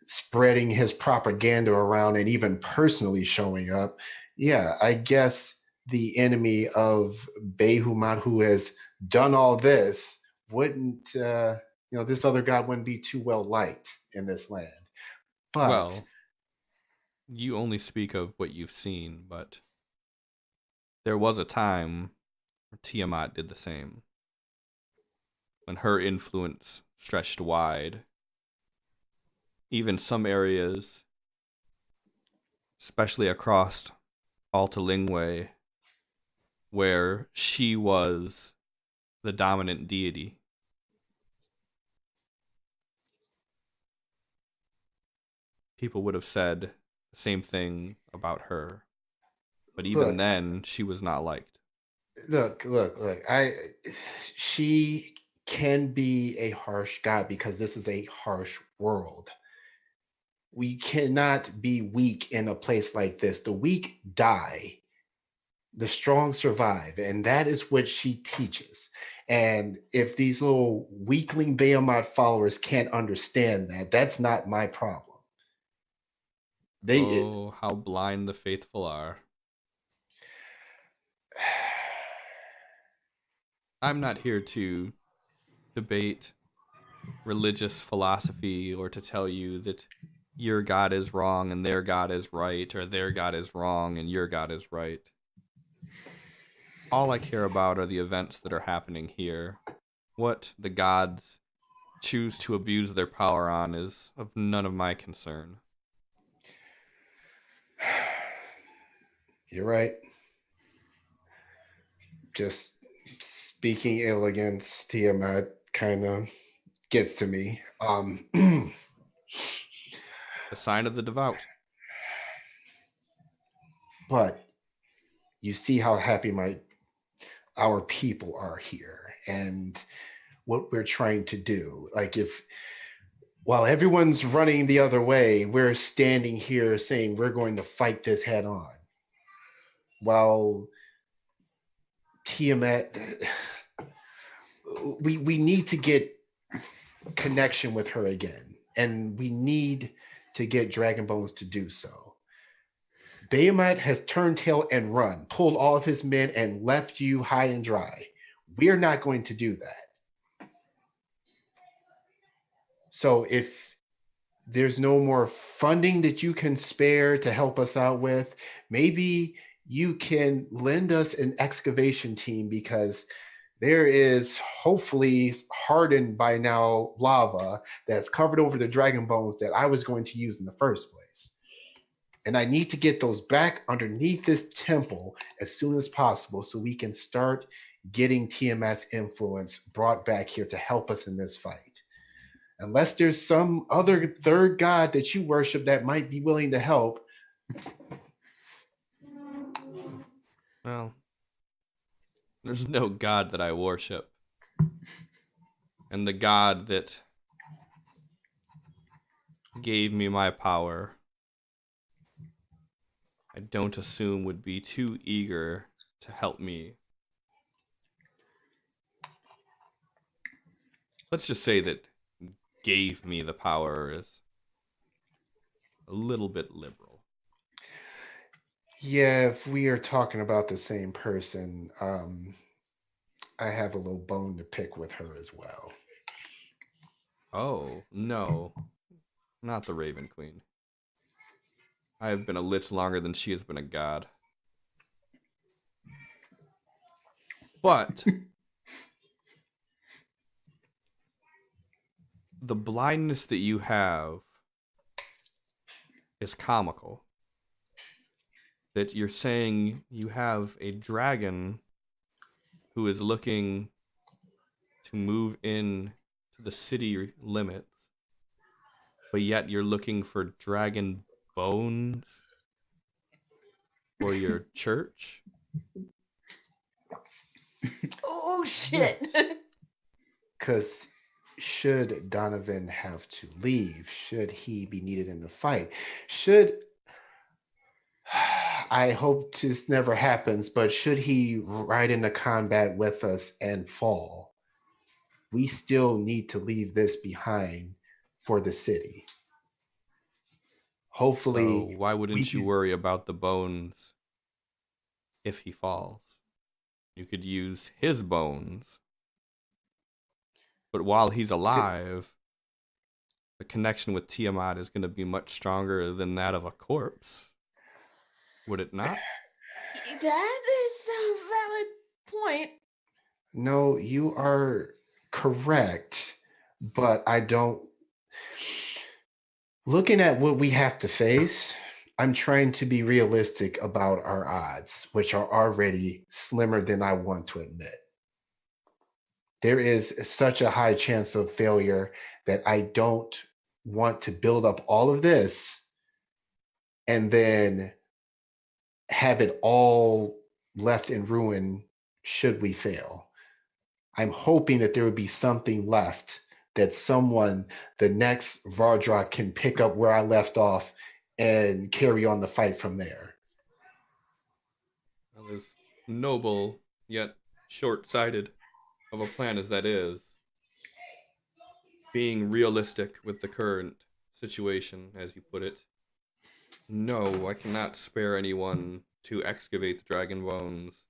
spreading his propaganda around and even personally showing up, yeah, I guess the enemy of Behumat who has done all this wouldn't, this other god wouldn't be too well liked in this land. But Well, you only speak of what you've seen, but there was a time where Tiamat did the same. When her influence stretched wide. Even some areas, especially across Alta Lingwe, where she was the dominant deity. People would have said the same thing about her. But even then, she was not liked. Look. She can be a harsh god because this is a harsh world. We cannot be weak in a place like this. The weak die, the strong survive, and that is what she teaches. And if these little weakling Behemoth followers can't understand that, that's not my problem. Oh, how blind the faithful are. I'm not here to debate religious philosophy or to tell you that your God is wrong and their God is right, or their God is wrong and your God is right. All I care about are the events that are happening here. What the gods choose to abuse their power on is of none of my concern. You're right. Just speaking ill against Tiamat kind of gets to me. The sign of the devout. But you see how happy our people are here and what we're trying to do. Like while everyone's running the other way, we're standing here saying we're going to fight this head on. While Tiamat, we need to get connection with her again, and we need to get Dragon Bones to do so. Behemoth has turned tail and run, pulled all of his men, and left you high and dry. We're not going to do that. So if there's no more funding that you can spare to help us out with, maybe you can lend us an excavation team, because there is hopefully hardened by now lava that's covered over the dragon bones that I was going to use in the first place. And I need to get those back underneath this temple as soon as possible so we can start getting Tiamat's influence brought back here to help us in this fight. Unless there's some other third god that you worship that might be willing to help. Well, there's no god that I worship. And the god that gave me my power, I don't assume would be too eager to help me. Let's just say that gave me the power is a little bit liberal. Yeah, if we are talking about the same person, I have a little bone to pick with her as well. Oh, no. Not the Raven Queen. I have been a lich longer than she has been a god. But the blindness that you have is comical. That you're saying you have a dragon who is looking to move in to the city limits, but yet you're looking for dragon bones for your church? Oh shit! Because should Donovan have to leave, should he be needed in the fight, I hope this never happens, but should he ride into combat with us and fall, we still need to leave this behind for the city. Hopefully, So why wouldn't you worry about the bones if he falls? You could use his bones. But while he's alive, the connection with Tiamat is going to be much stronger than that of a corpse. Would it not? That is a valid point. No, you are correct, but I don't. Looking at what we have to face, I'm trying to be realistic about our odds, which are already slimmer than I want to admit. There is such a high chance of failure that I don't want to build up all of this and then have it all left in ruin should we fail. I'm hoping that there would be something left that someone, the next Vardra, can pick up where I left off and carry on the fight from there. Well, as noble yet short-sighted of a plan as that is, being realistic with the current situation, as you put it, no, I cannot spare anyone to excavate the dragon bones,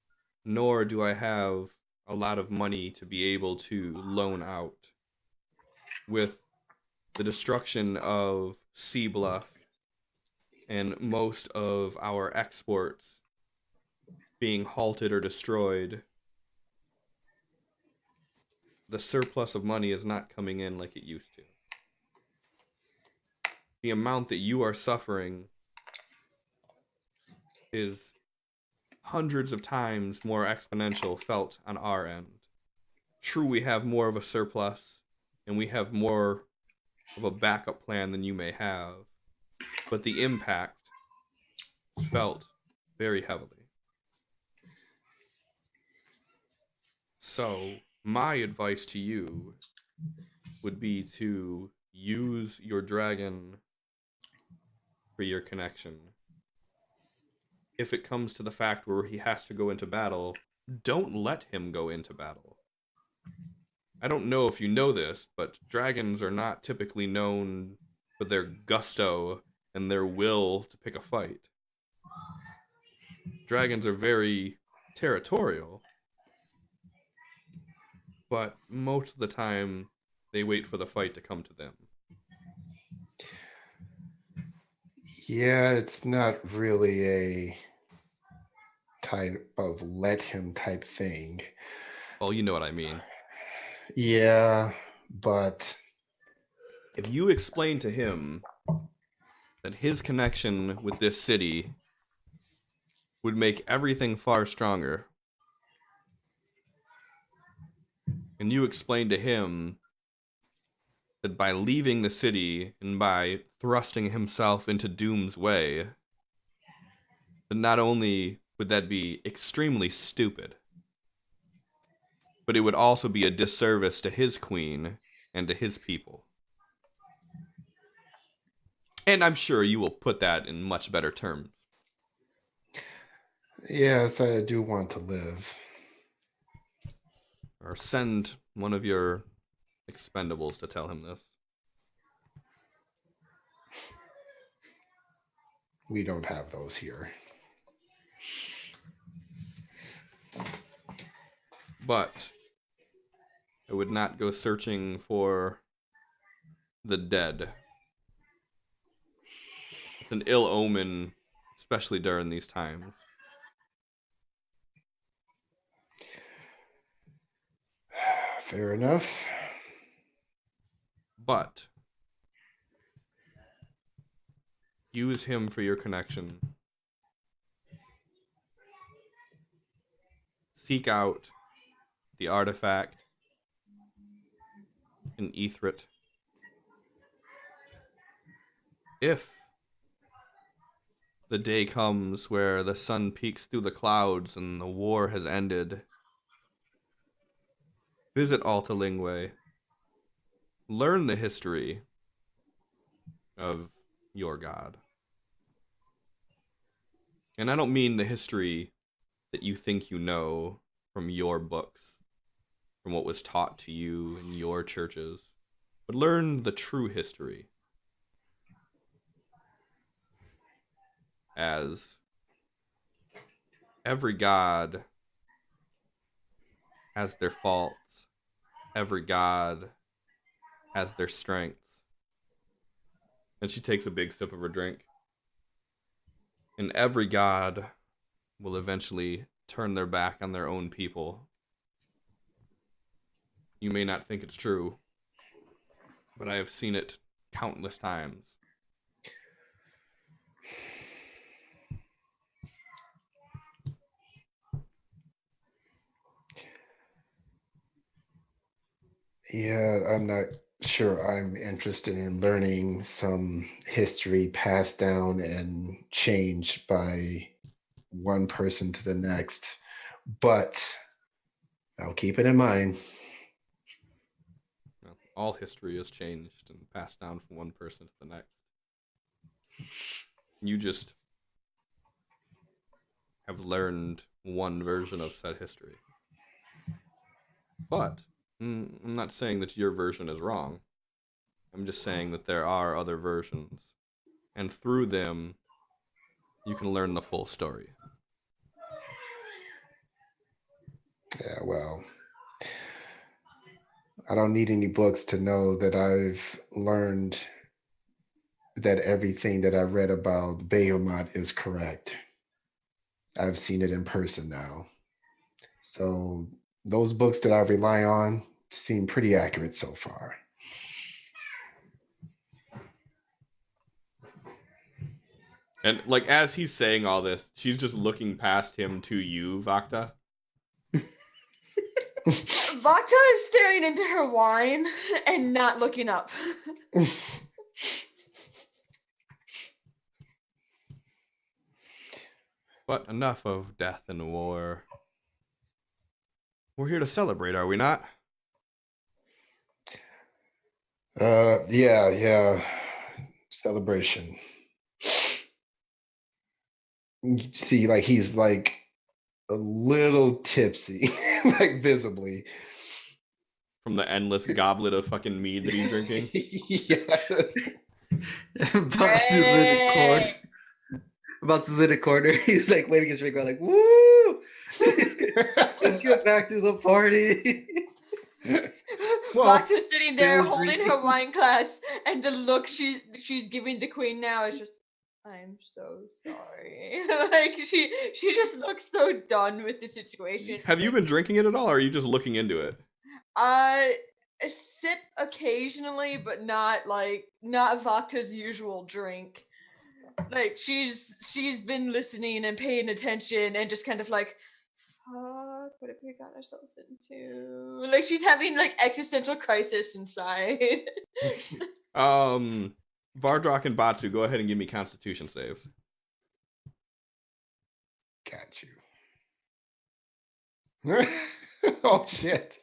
nor do I have a lot of money to be able to loan out. With the destruction of Sea Bluff and most of our exports being halted or destroyed, the surplus of money is not coming in like it used to. The amount that you are suffering is hundreds of times more exponential felt on our end. True, we have more of a surplus, and we have more of a backup plan than you may have, but the impact is felt very heavily. So, my advice to you would be to use your dragon for your connection. If it comes to the fact where he has to go into battle, don't let him go into battle. I don't know if you know this, but dragons are not typically known for their gusto and their will to pick a fight. Dragons are very territorial, but most of the time they wait for the fight to come to them. Yeah, it's not really a type of let him type thing. Well, you know what I mean. Yeah, but If you explain to him that his connection with this city would make everything far stronger, and you explain to him that by leaving the city and by thrusting himself into Doom's way, then not only would that be extremely stupid, but it would also be a disservice to his queen and to his people. And I'm sure you will put that in much better terms. Yes, I do want to live. Or send one of your expendables to tell him this. We don't have those here. But I would not go searching for the dead. It's an ill omen, especially during these times. Fair enough. But use him for your connection. Seek out the artifact in Ethrit. If the day comes where the sun peeks through the clouds and the war has ended, visit Alta Lingwe. Learn the history of your god. And I don't mean the history that you think you know from your books, from what was taught to you in your churches, but learn the true history. As every god has their faults, every god has their strengths. And she takes a big sip of her drink. And every god will eventually turn their back on their own people. You may not think it's true, but I have seen it countless times. Yeah, I'm not sure I'm interested in learning some history passed down and changed by one person to the next, but I'll keep it in mind. Well, all history is changed and passed down from one person to the next. You just have learned one version of said history. But I'm not saying that your version is wrong. I'm just saying that there are other versions. And through them, you can learn the full story. Yeah, well, I don't need any books to know that I've learned that everything that I read about Behemoth is correct. I've seen it in person now. So those books that I rely on seem pretty accurate so far. And like as he's saying all this, she's just looking past him to you, Vakta. Vakta is staring into her wine and not looking up. But enough of death and war. We're here to celebrate, are we not? Yeah. Celebration. You see, like he's like a little tipsy, like visibly. From the endless goblet of fucking mead that he's drinking. Yes. About to sit a corner. He's like waving his drink around like, woo! Let's get back to the party. Well, Vakta's sitting there still holding her drinking. wine glass, and the look she's giving the queen now is just, I'm so sorry. Like she just looks so done with the situation. have you been drinking it at all, or are you just looking into it? Sip occasionally, but not Vakta's usual drink. Like she's been listening and paying attention and just kind of like, fuck, what have we got ourselves into? Like she's having like existential crisis inside. Vardrock and Batsu, go ahead and give me Constitution saves. Got you. Oh shit.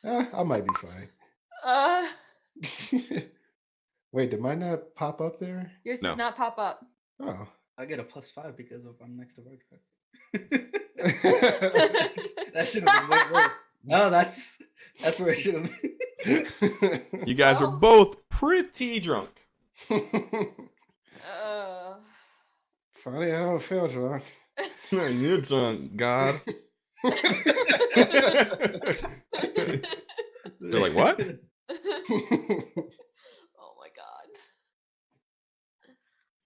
I might be fine. Wait, did mine not pop up there? Yours No. does not pop up. Oh. I get a +5 because I'm next to Vardrag. Well, That should have been wait. No, that's where it should have been. You guys are Well. both pretty drunk. Funny, I don't feel drunk. You're drunk, God. They're like, what? Oh my god.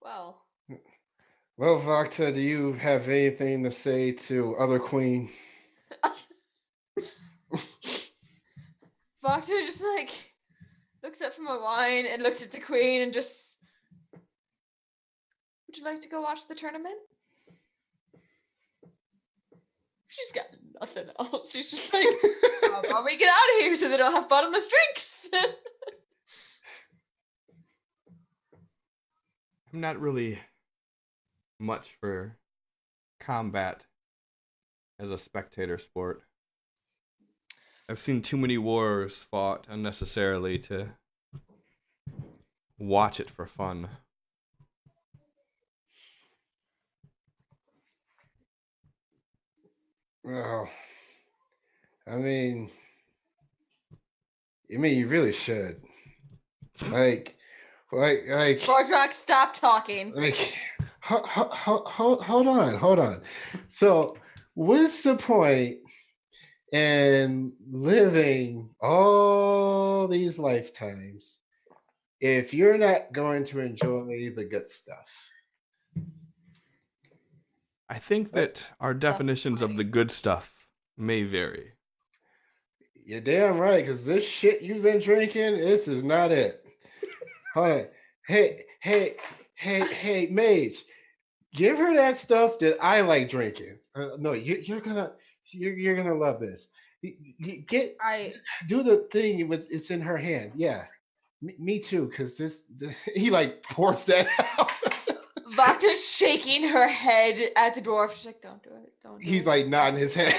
Well, Well, Vakta, do you have anything to say to Other Queen? Voctor just like looks up from a wine and looks at the queen and just. Would you like to go watch the tournament? She's got nothing else. She's just like, how about we get out of here so they don't have bottomless drinks? I'm not really much for combat as a spectator sport. I've seen too many wars fought unnecessarily to watch it for fun. Well, I mean, you really should. Like, Vardrag, stop talking. hold on. So, what's the point in living all these lifetimes if you're not going to enjoy the good stuff? I think that our definitions of the good stuff may vary. You're damn right, because this shit you've been drinking, this is not it. Hold on. Hey, Mage, give her that stuff that I like drinking. No, you're gonna love this. Do the thing with it's in her hand. Yeah, me too. Because he like pours that out. Vakta's shaking her head at the dwarf. She's like, don't do it. Don't do He's it. like nodding his head.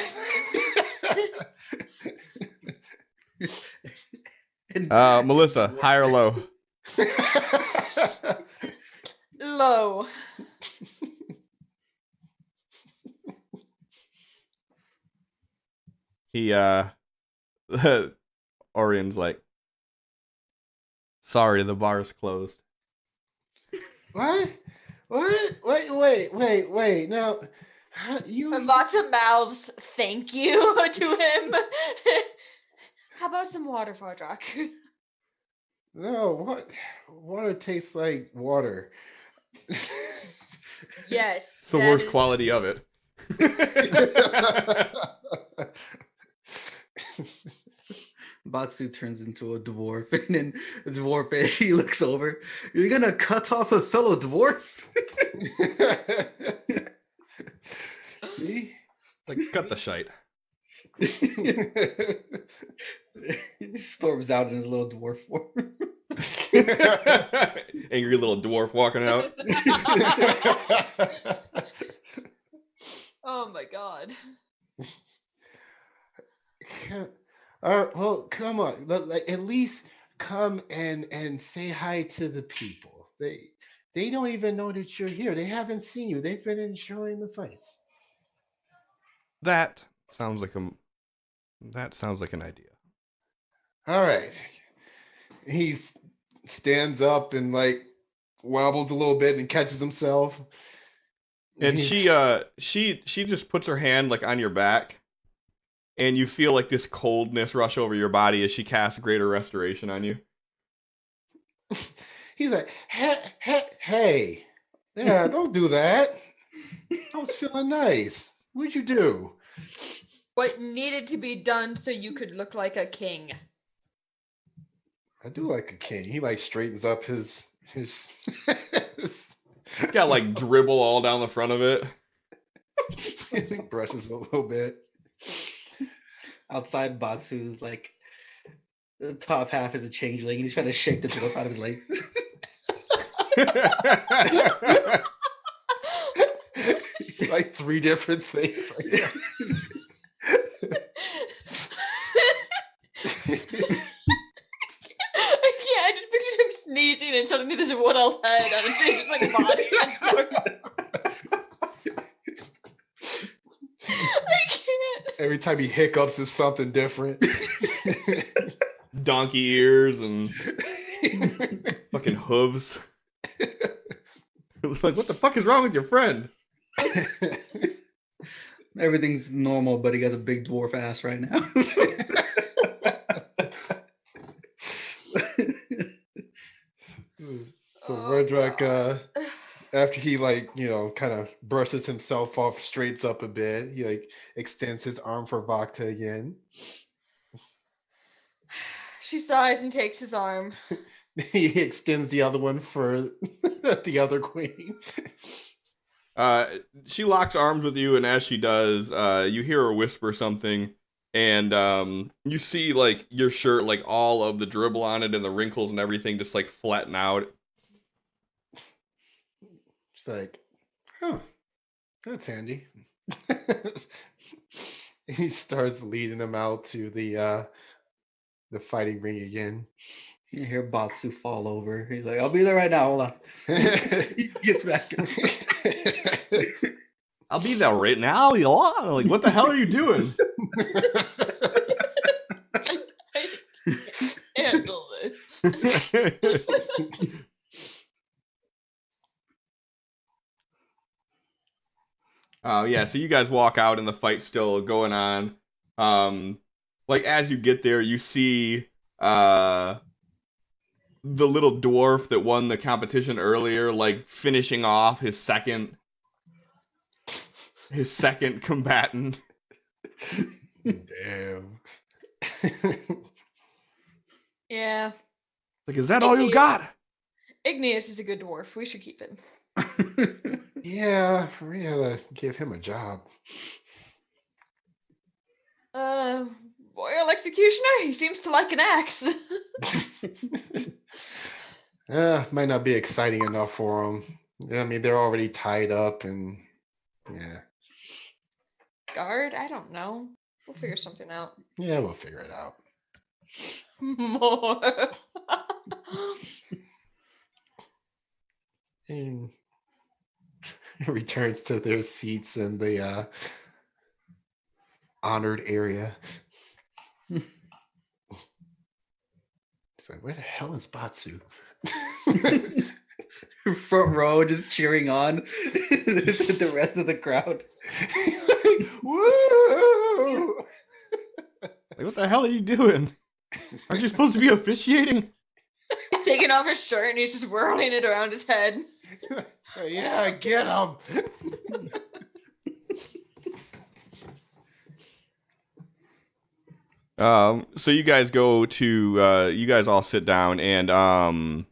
Melissa, high or low? Low. He, Orion's like, sorry, the bar's closed. What? Wait. Now, you. Vakta mouths thank you to him. How about some water, Vardrag? No, water tastes like water. Yes. It's the worst quality of it. Batsu turns into a dwarf, and then the dwarf, he looks over. You're gonna cut off a fellow dwarf? See? Like, cut the shite. He storms out in his little dwarf form. Angry little dwarf walking out. Oh my god. Well, come on. Like, at least come and say hi to the people. They don't even know that you're here. They haven't seen you. They've been enjoying the fights. That sounds like an idea. All right. He stands up and like wobbles a little bit and catches himself. And she just puts her hand like on your back, and you feel like this coldness rush over your body as she casts greater restoration on you. He's like, hey, yeah, don't do that. I was feeling nice. What'd you do? What needed to be done so you could look like a king? I do like a king. He like straightens up his Got like dribble all down the front of it. he brushes a little bit. Outside, Batsu's like, the top half is a changeling, and he's trying to shake the dwarf out of his legs. Like three different things right now. I just pictured him sneezing and suddenly there's a wood-elf head on a change's like body. I can't. Every time he hiccups, it's something different. Donkey ears and fucking hooves. It was like, what the fuck is wrong with your friend? Everything's normal, but he has a big dwarf ass right now. So Verdrak, after he kind of brushes himself off, straightens up a bit, he extends his arm for Vakta again. She sighs and takes his arm. He extends the other one for the other queen. She locks arms with you, and as she does, you hear her whisper something, and you see your shirt, all of the dribble on it and the wrinkles and everything just flatten out. She's like, huh, that's handy. He starts leading them out to the fighting ring again. You hear Batsu fall over. He's like, I'll be there right now. Hold on. He gets back. I'll be there right now. What the hell are you doing? Handle this. Yeah, so you guys walk out and the fight's still going on. As you get there, you see the little dwarf that won the competition earlier, finishing off his second combatant. Damn. Yeah. Is that all you got? Igneous is a good dwarf. We should keep him. Yeah, we gotta give him a job. Royal executioner? He seems to like an axe. Might not be exciting enough for him. I mean, they're already tied up, and yeah. Guard? I don't know. We'll figure something out. Yeah, we'll figure it out. More. And returns to their seats in the honored area. It's like, where the hell is Batsu? Front row just cheering on the rest of the crowd. Woo! What the hell are you doing? Aren't you supposed to be officiating? He's taking off his shirt and he's just whirling it around his head. Yeah, get him. So you guys go to you guys all sit down, and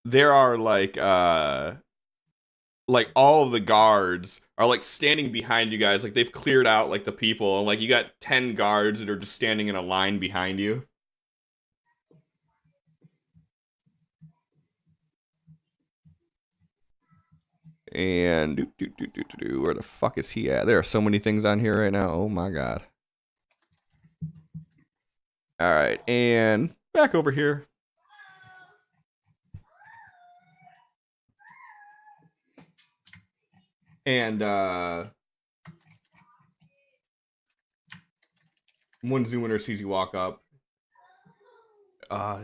there are all of the guards are standing behind you guys, they've cleared out the people, and you got 10 guards that are just standing in a line behind you. And where the fuck is he at? There are so many things on here right now. Oh my god. All right, and back over here. And when Zoomer sees you walk up,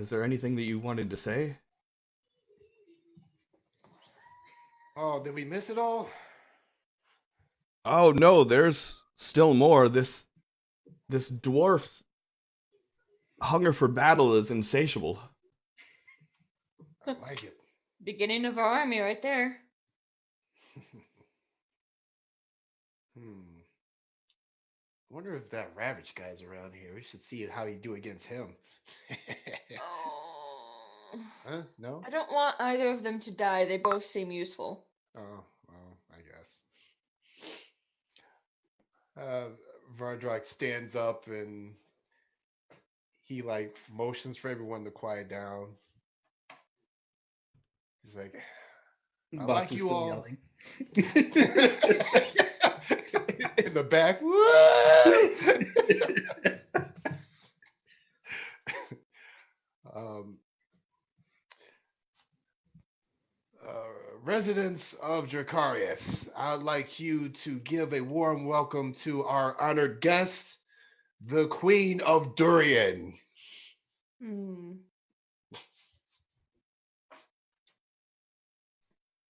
is there anything that you wanted to say? Oh, did we miss it all? Oh no, there's still more. This dwarf's hunger for battle is insatiable. I like it. Beginning of our army right there. Wonder if that Ravage guy's around here. We should see how you do against him. Oh. Huh? No? I don't want either of them to die. They both seem useful. Oh, well, I guess. Verdrak stands up and he motions for everyone to quiet down. He's like, I like you all. Yelling. In the back. Woo! residents of Dracarius, I'd like you to give a warm welcome to our honored guest, the Queen of Durian.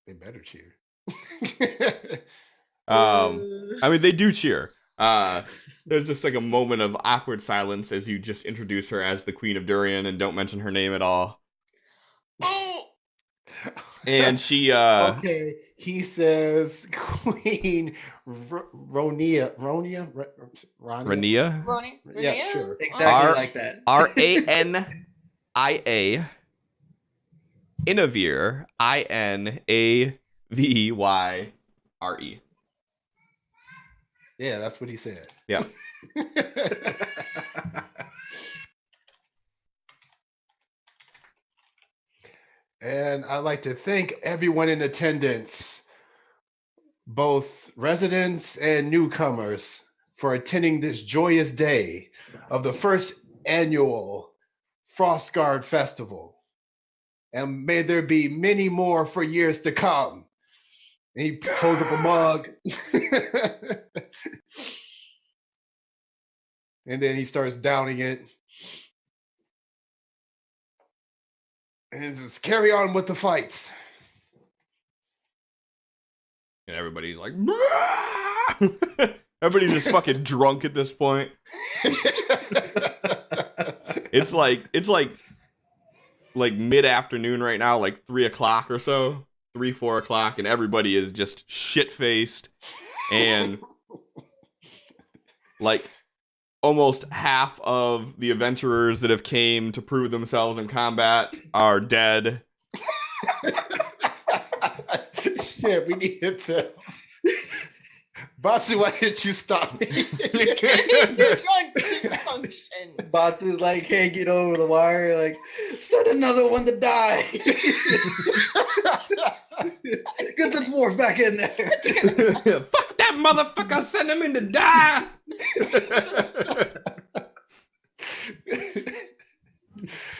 They better cheer. I mean, they do cheer. There's just like a moment of awkward silence as you just introduce her as the Queen of Durian and don't mention her name at all. And she, Okay, he says Queen Ronia. Rania? Yeah, sure. Exactly like that. Rania. Inavir. Inavyre. Yeah, that's what he said. Yeah. And I'd like to thank everyone in attendance, both residents and newcomers, for attending this joyous day of the first annual Frostguard Festival. And may there be many more for years to come. And he holds up a mug. And then he starts downing it. And says, carry on with the fights. And everybody's like, everybody's just fucking drunk at this point. It's like mid-afternoon right now, like 3 o'clock or so, 4 o'clock, and everybody is just shit-faced, and like almost half of the adventurers that have came to prove themselves in combat are dead. Shit, we needed to. Batsu, why didn't you stop me? Batsu's like hanging over the wire, like, send another one to die. Get the dwarf back in there. Fuck that motherfucker, send him in to die.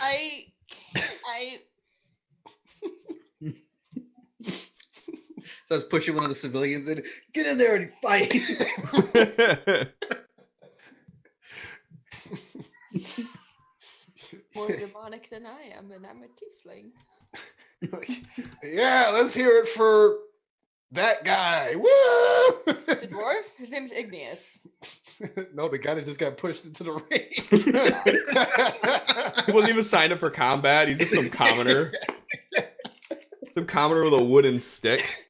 I Starts pushing one of the civilians in. Get in there and fight. more demonic than I am, and I'm a tiefling. Yeah, let's hear it for that guy. Woo! The dwarf? His name's Igneous. No, the guy that just got pushed into the ring. He wasn't even signed up for combat. He's just some commoner. Some commoner with a wooden stick.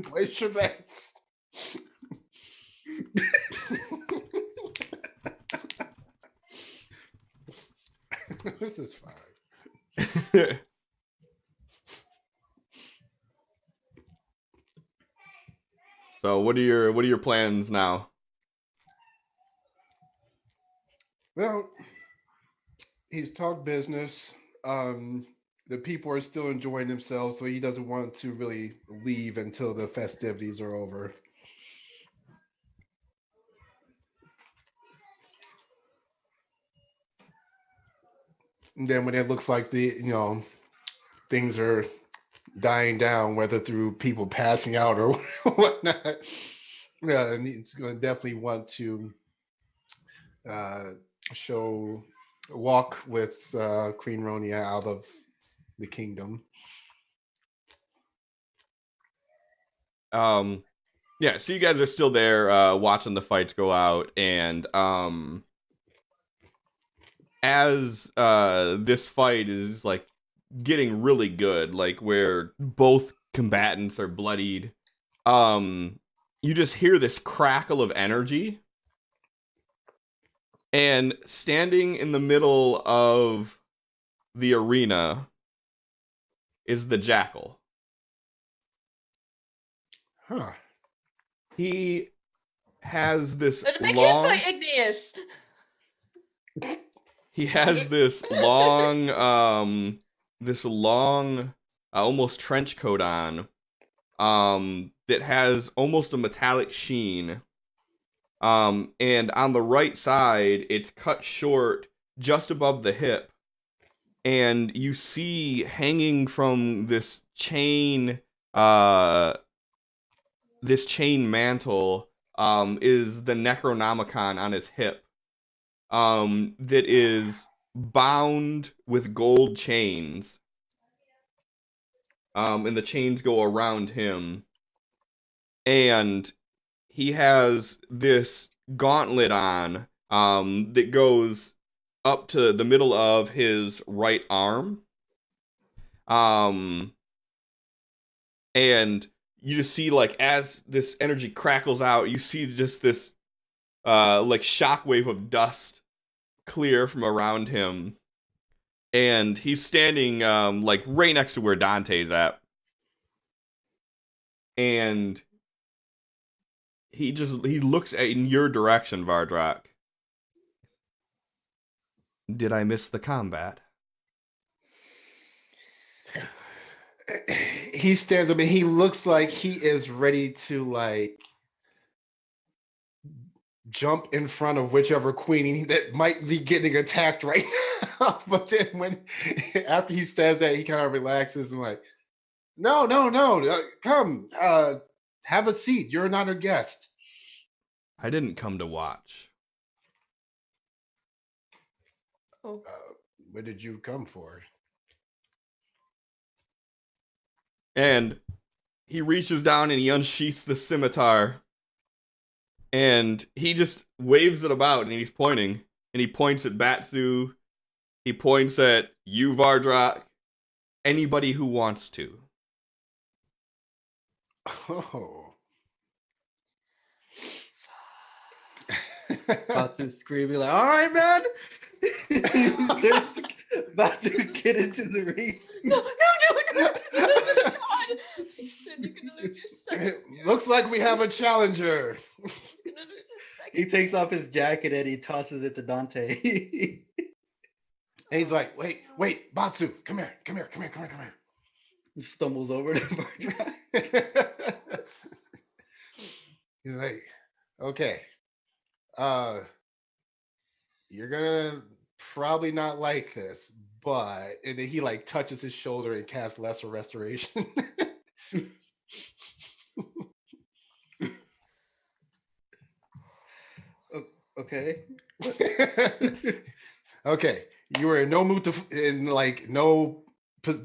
Place your bets. This is fine. So what are your plans now? Well, he's talked business. The people are still enjoying themselves, so he doesn't want to really leave until the festivities are over. And then when it looks like things are dying down, whether through people passing out or whatnot, yeah, and he's going to definitely want to walk with Queen Ronia out of the kingdom. Yeah, so you guys are still there watching the fights go out, and as this fight is like getting really good, like where both combatants are bloodied, you just hear this crackle of energy, and standing in the middle of the arena is the jackal. Huh. He has this There's a big long... like Igneous. He has this long, almost trench coat on, that has almost a metallic sheen. And on the right side, it's cut short just above the hip. and you see hanging from this chain mantle is the Necronomicon on his hip, that is bound with gold chains, and the chains go around him, and he has this gauntlet on, that goes up to the middle of his right arm, and you just see, like, as this energy crackles out, you see just this like shockwave of dust clear from around him, and he's standing like right next to where Dante's at, and he looks in your direction, Vardrak. Did I miss the combat? He stands up and he looks like he is ready to like jump in front of whichever queen that might be getting attacked right now. But then after he says that, he kind of relaxes and like, no, come, have a seat. You're an honored guest. I didn't come to watch. Oh. What did you come for? And he reaches down and he unsheaths the scimitar, and he just waves it about, and he's pointing, and he points at Batsu, he points at you, Vardrak, anybody who wants to. Oh. Batsu's screaming like, all right, man. He's about to get into the ring. No, God. You said you're gonna lose your second. Looks like we have a challenger. He's gonna lose his second. He takes off his jacket and he tosses it to Dante. And he's like, wait, Batsu, come here. He stumbles over to Vardrak. He's like, okay, you're gonna probably not like this, but, and then he like touches his shoulder and casts Lesser Restoration. Okay. Okay, you were in no mood no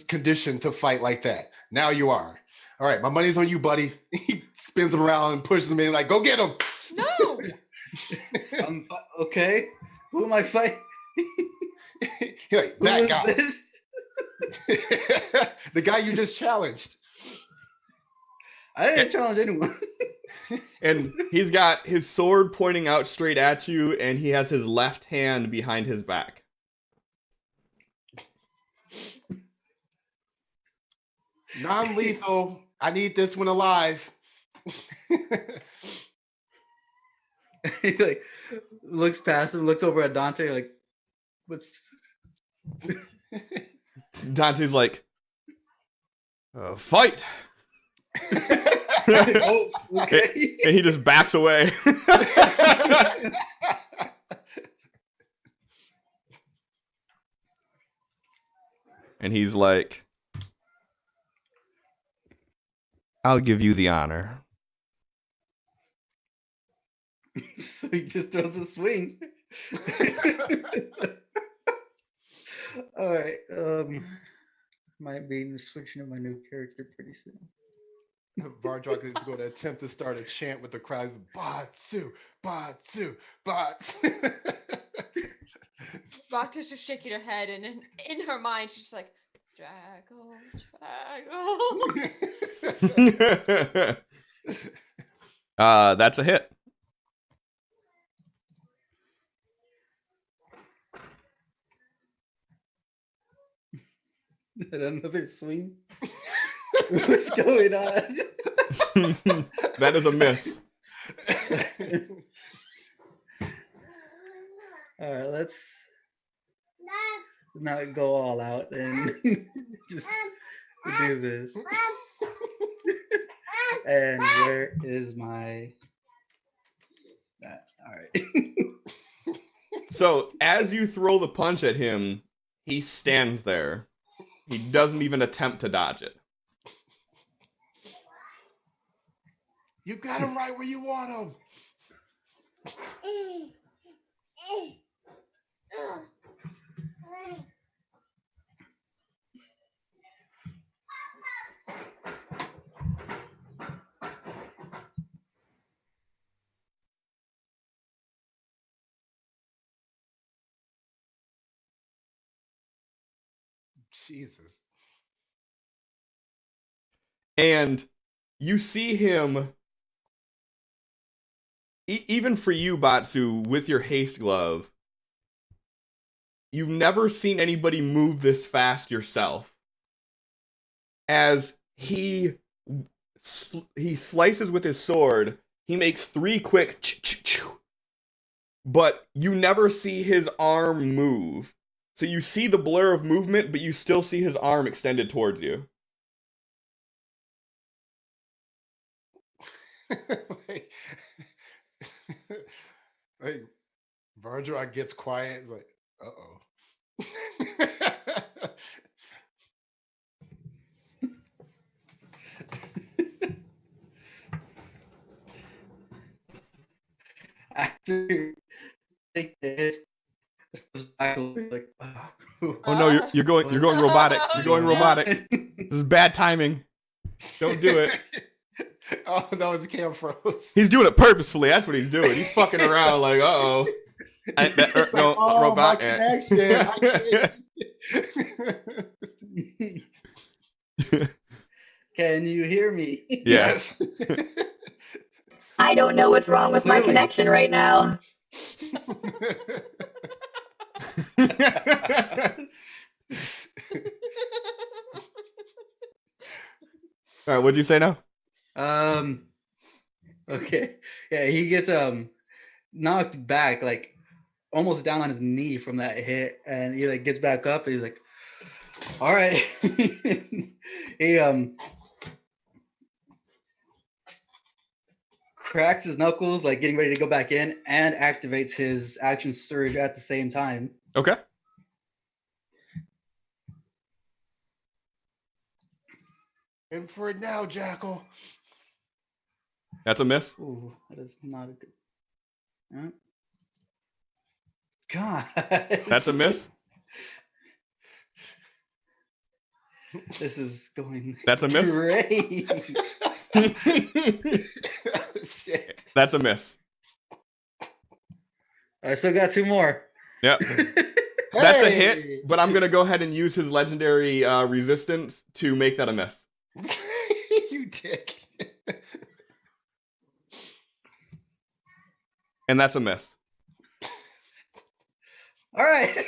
condition to fight like that. Now you are. All right, my money's on you, buddy. He spins him around and pushes him in like, go get him. No. Okay. Who am I fighting? Like, Who that is guy. this? The guy you just challenged. I didn't challenge anyone. And he's got his sword pointing out straight at you, and he has his left hand behind his back. Non-lethal. I need this one alive. He like looks past him, looks over at Dante, like, what's Dante's like, fight! oh, okay. And he just backs away. And he's like, I'll give you the honor. So he just throws a swing. All right. Might be switching to my new character pretty soon. Vardrak is going to attempt to start a chant with the cries of Batsu, Batsu, Batsu. Bacta's just shaking her head, and in her mind, she's just like, Draggles. That's a hit. Is that another swing? What's going on? That is a miss. All right, let's not go all out and just do this. And where is my... All right. So as you throw the punch at him, He stands there. He doesn't even attempt to dodge it. You got him right where you want him. Jesus. And you see him, even for you, Batsu, with your haste glove, you've never seen anybody move this fast yourself. As he slices with his sword, he makes 3 quick ch-ch-chew. But you never see his arm move. So you see the blur of movement, but you still see his arm extended towards you. like Vardra gets quiet. It's like, uh-oh. After take this, like, Oh no, you're going robotic. You're going robotic. This is bad timing. Don't do it. Oh no, the cam froze. He's doing it purposefully. That's what he's doing. He's fucking around like, uh-oh. No, oh, robot. my connection. Can you hear me? Yes. I don't know what's wrong with my Clearly. connection right now. All right, what'd you say now? Okay. Yeah, he gets knocked back, like almost down on his knee from that hit, and he like gets back up and he's like, all right. He cracks his knuckles, like getting ready to go back in, and activates his action surge at the same time. Okay. And for it now, Jackal. That's a miss. Ooh, that is not a good. Huh? God. That's a miss. This is going. That's a miss. Great. Shit. That's a miss. I still got 2 more. Yep. That's a Hey! hit, but I'm going to go ahead and use his legendary resistance to make that a miss. You dick. And that's a miss. All right.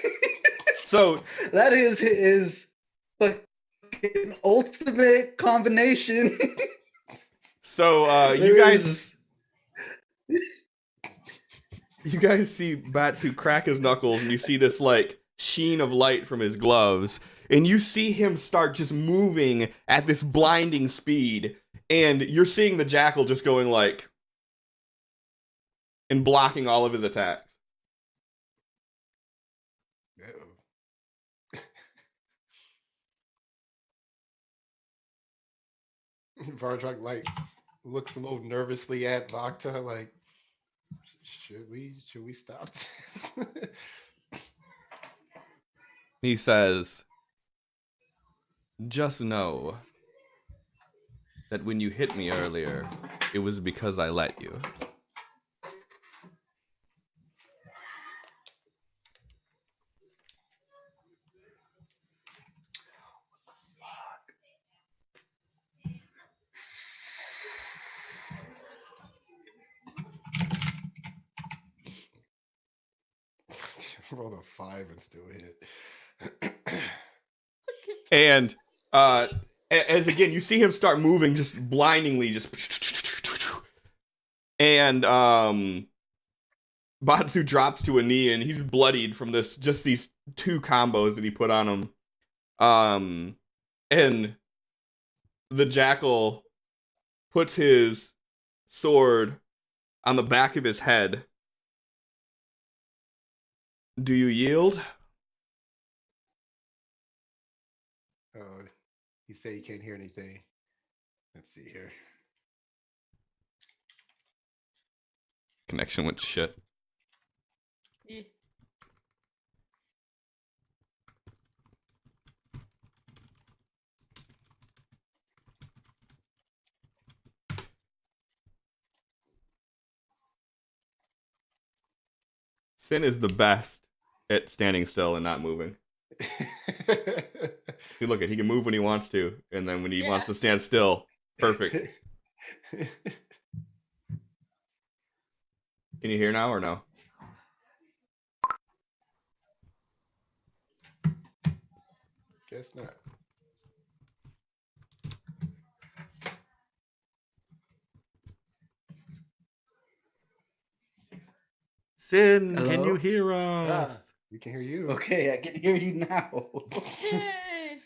So That is his fucking ultimate combination. So you guys see Batsu crack his knuckles, and you see this like sheen of light from his gloves, and you see him start just moving at this blinding speed, and you're seeing the Jackal just going like and blocking all of his attacks. Vardrak like looks a little nervously at Vakta, like, should we stop this? He says, "Just know that when you hit me earlier, it was because I let you." Rolled a 5 and still hit. And as again, you see him start moving just blindingly, just and Batsu drops to a knee, and he's bloodied from these 2 combos that he put on him. And the Jackal puts his sword on the back of his head. Do you yield? He said he can't hear anything. Let's see here. Connection went to shit. Yeah. Sin is the best at standing still and not moving. See, look, he can move when he wants to, and then when he wants to stand still, perfect. Can you hear now or no? Guess not. Sin, Hello? can you hear us? We can hear you. Okay, I can hear you now.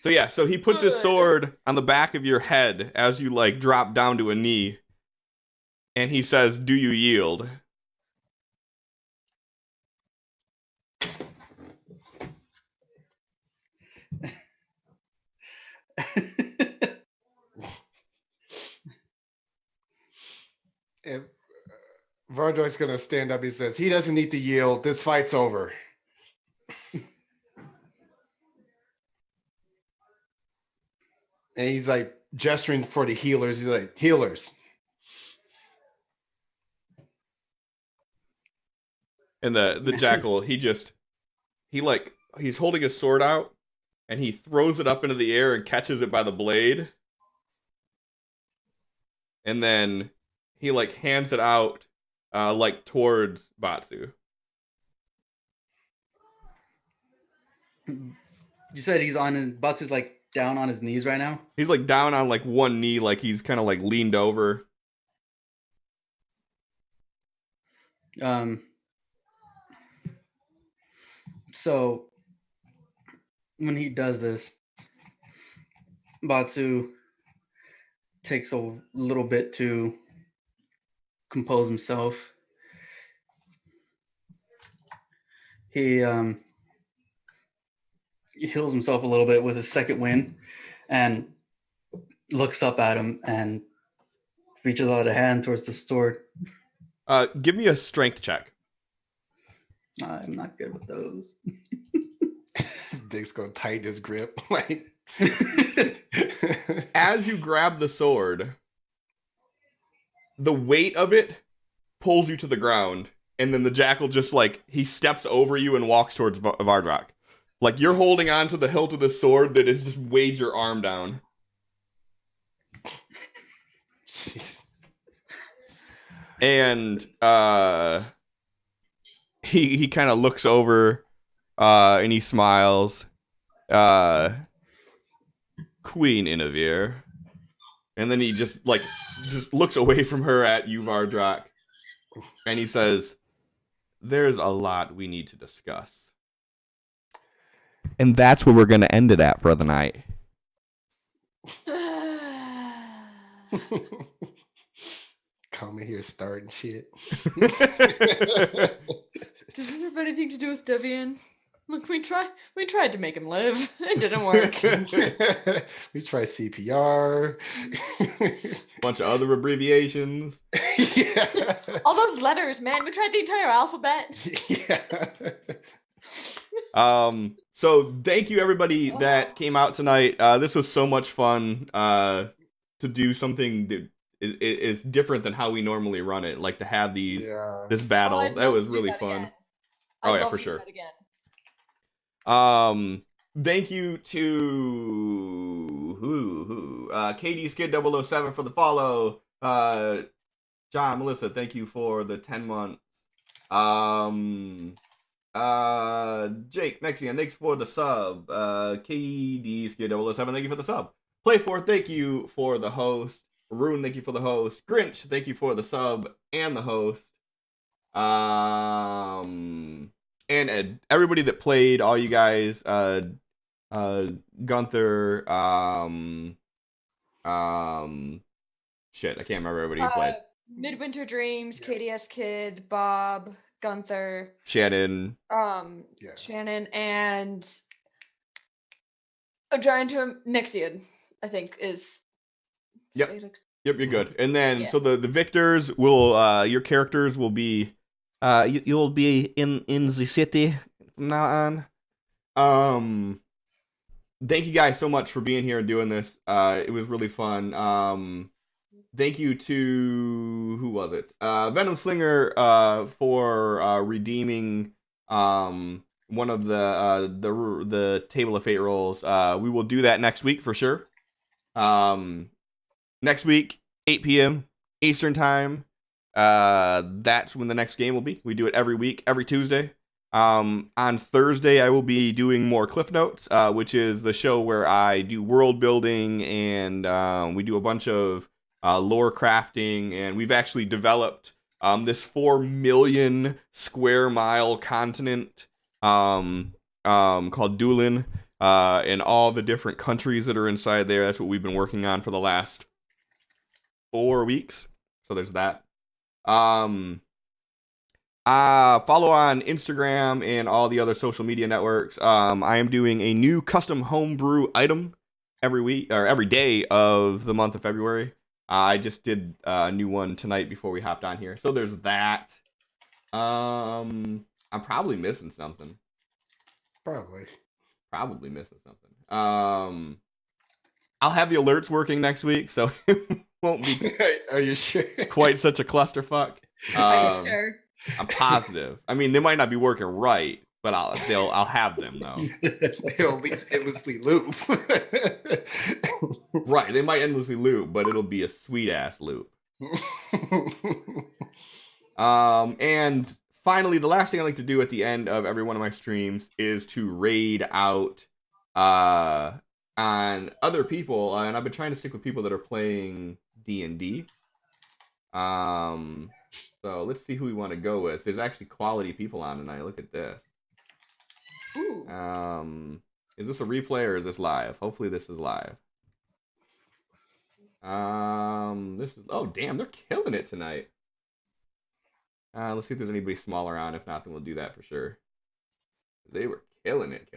Yay! So he puts his Good. sword on the back of your head as you like drop down to a knee, and he says, "Do you yield?" And Vardroy's gonna stand up. He says, "He doesn't need to yield. This fight's over." And he's like gesturing for the healers. He's like, "Healers." And the jackal, he's holding his sword out, and he throws it up into the air and catches it by the blade, and then he like hands it out, like towards Batsu. You said he's on his Batsu's like down on his knees right now? He's like down on like one knee, like he's kind of like leaned over. So when he does this, Batsu takes a little bit to compose himself. He heals himself a little bit with his second wind and looks up at him and reaches out a hand towards the sword. Give me a strength check. I'm not good with those. His dick's gonna tighten his grip. Like As you grab the sword, the weight of it pulls you to the ground, and then the jackal just like he steps over you and walks towards Vardrak. Like you're holding on to the hilt of the sword that has just weighed your arm down. Jeez. And he kind of looks over and he smiles. Queen Inavir. And then he just looks away from her at you, Vardrak. And he says, "There's a lot we need to discuss." And that's where we're going to end it at for the night. Coming here starting shit. Does this have anything to do with Devian? Look, we tried to make him live. It didn't work. We tried CPR. Bunch of other abbreviations. Yeah. All those letters, man. We tried the entire alphabet. Yeah. So thank you everybody that came out tonight. This was so much fun to do something that is different than how we normally run it. Like to have this battle. I'd That love was to do really that fun. again. Oh I'd yeah, love for to do sure. that again. Thank you to KD Skid 007 for the follow. John, Melissa, thank you for the 10 months. Jake, Mexican, thanks for the sub. KD Skid 007, thank you for the sub. Play4, thank you for the host. Rune, thank you for the host. Grinch, thank you for the sub and the host. And everybody that played, all you guys, Gunther, shit, I can't remember everybody who played. Midwinter Dreams, KDS Kid, Bob, Gunther, Shannon, Shannon, and I'm trying to Nixian. I think is. Yep. Yep, you're good. And then, Yeah. so the victors will, your characters will be, you'll be in the city from now on. Thank you guys so much for being here and doing this. It was really fun. Thank you to, who was it? Venom Slinger, for redeeming one of the Table of Fate rolls. We will do that next week for sure. Next week, 8 p.m. Eastern time. That's when the next game will be. We do it every week, every Tuesday. On Thursday, I will be doing more Cliff Notes, which is the show where I do world building and we do a bunch of lore crafting, and we've actually developed this 4 million square mile continent called Dulin, and all the different countries that are inside there. That's what we've been working on for the last 4 weeks. So there's that. Follow on Instagram and all the other social media networks. I am doing a new custom homebrew item every week or every day of the month of February. I just did a new one tonight before we hopped on here. So there's that. I'm probably missing something. Probably missing something. I'll have the alerts working next week, so it won't be Are you sure? quite such a clusterfuck. Are you sure? I'm positive. I mean, they might not be working right, but I'll have them though. It'll at least endlessly loop. Right, they might endlessly loop, but it'll be a sweet ass loop. And finally, the last thing I like to do at the end of every one of my streams is to raid out on other people, and I've been trying to stick with people that are playing D&D. So let's see who we want to go with. There's actually quality people on tonight. Look at this. Ooh. Is this a replay or is this live? Hopefully this is live. This is, oh damn, they're killing it tonight. Let's see if there's anybody smaller on. If not, then we'll do that for sure. They were killing it.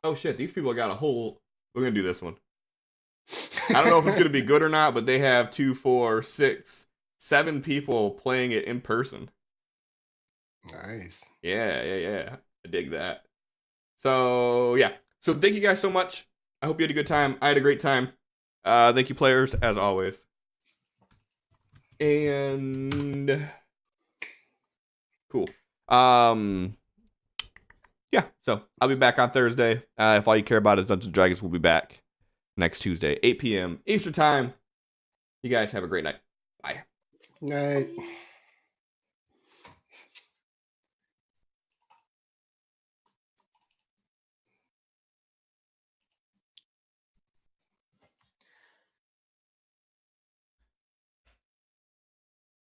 Oh shit, these people got a whole, we're gonna do this one. I don't know if it's gonna be good or not, but they have 2, 4, 6, 7 people playing it in person. Nice. Yeah. I dig that. So yeah. So thank you guys so much. I hope you had a good time. I had a great time. Thank you, players, as always. And cool. Yeah, so I'll be back on Thursday. If all you care about is Dungeons & Dragons, we'll be back next Tuesday, 8 p.m. Eastern time. You guys have a great night. Bye. Night.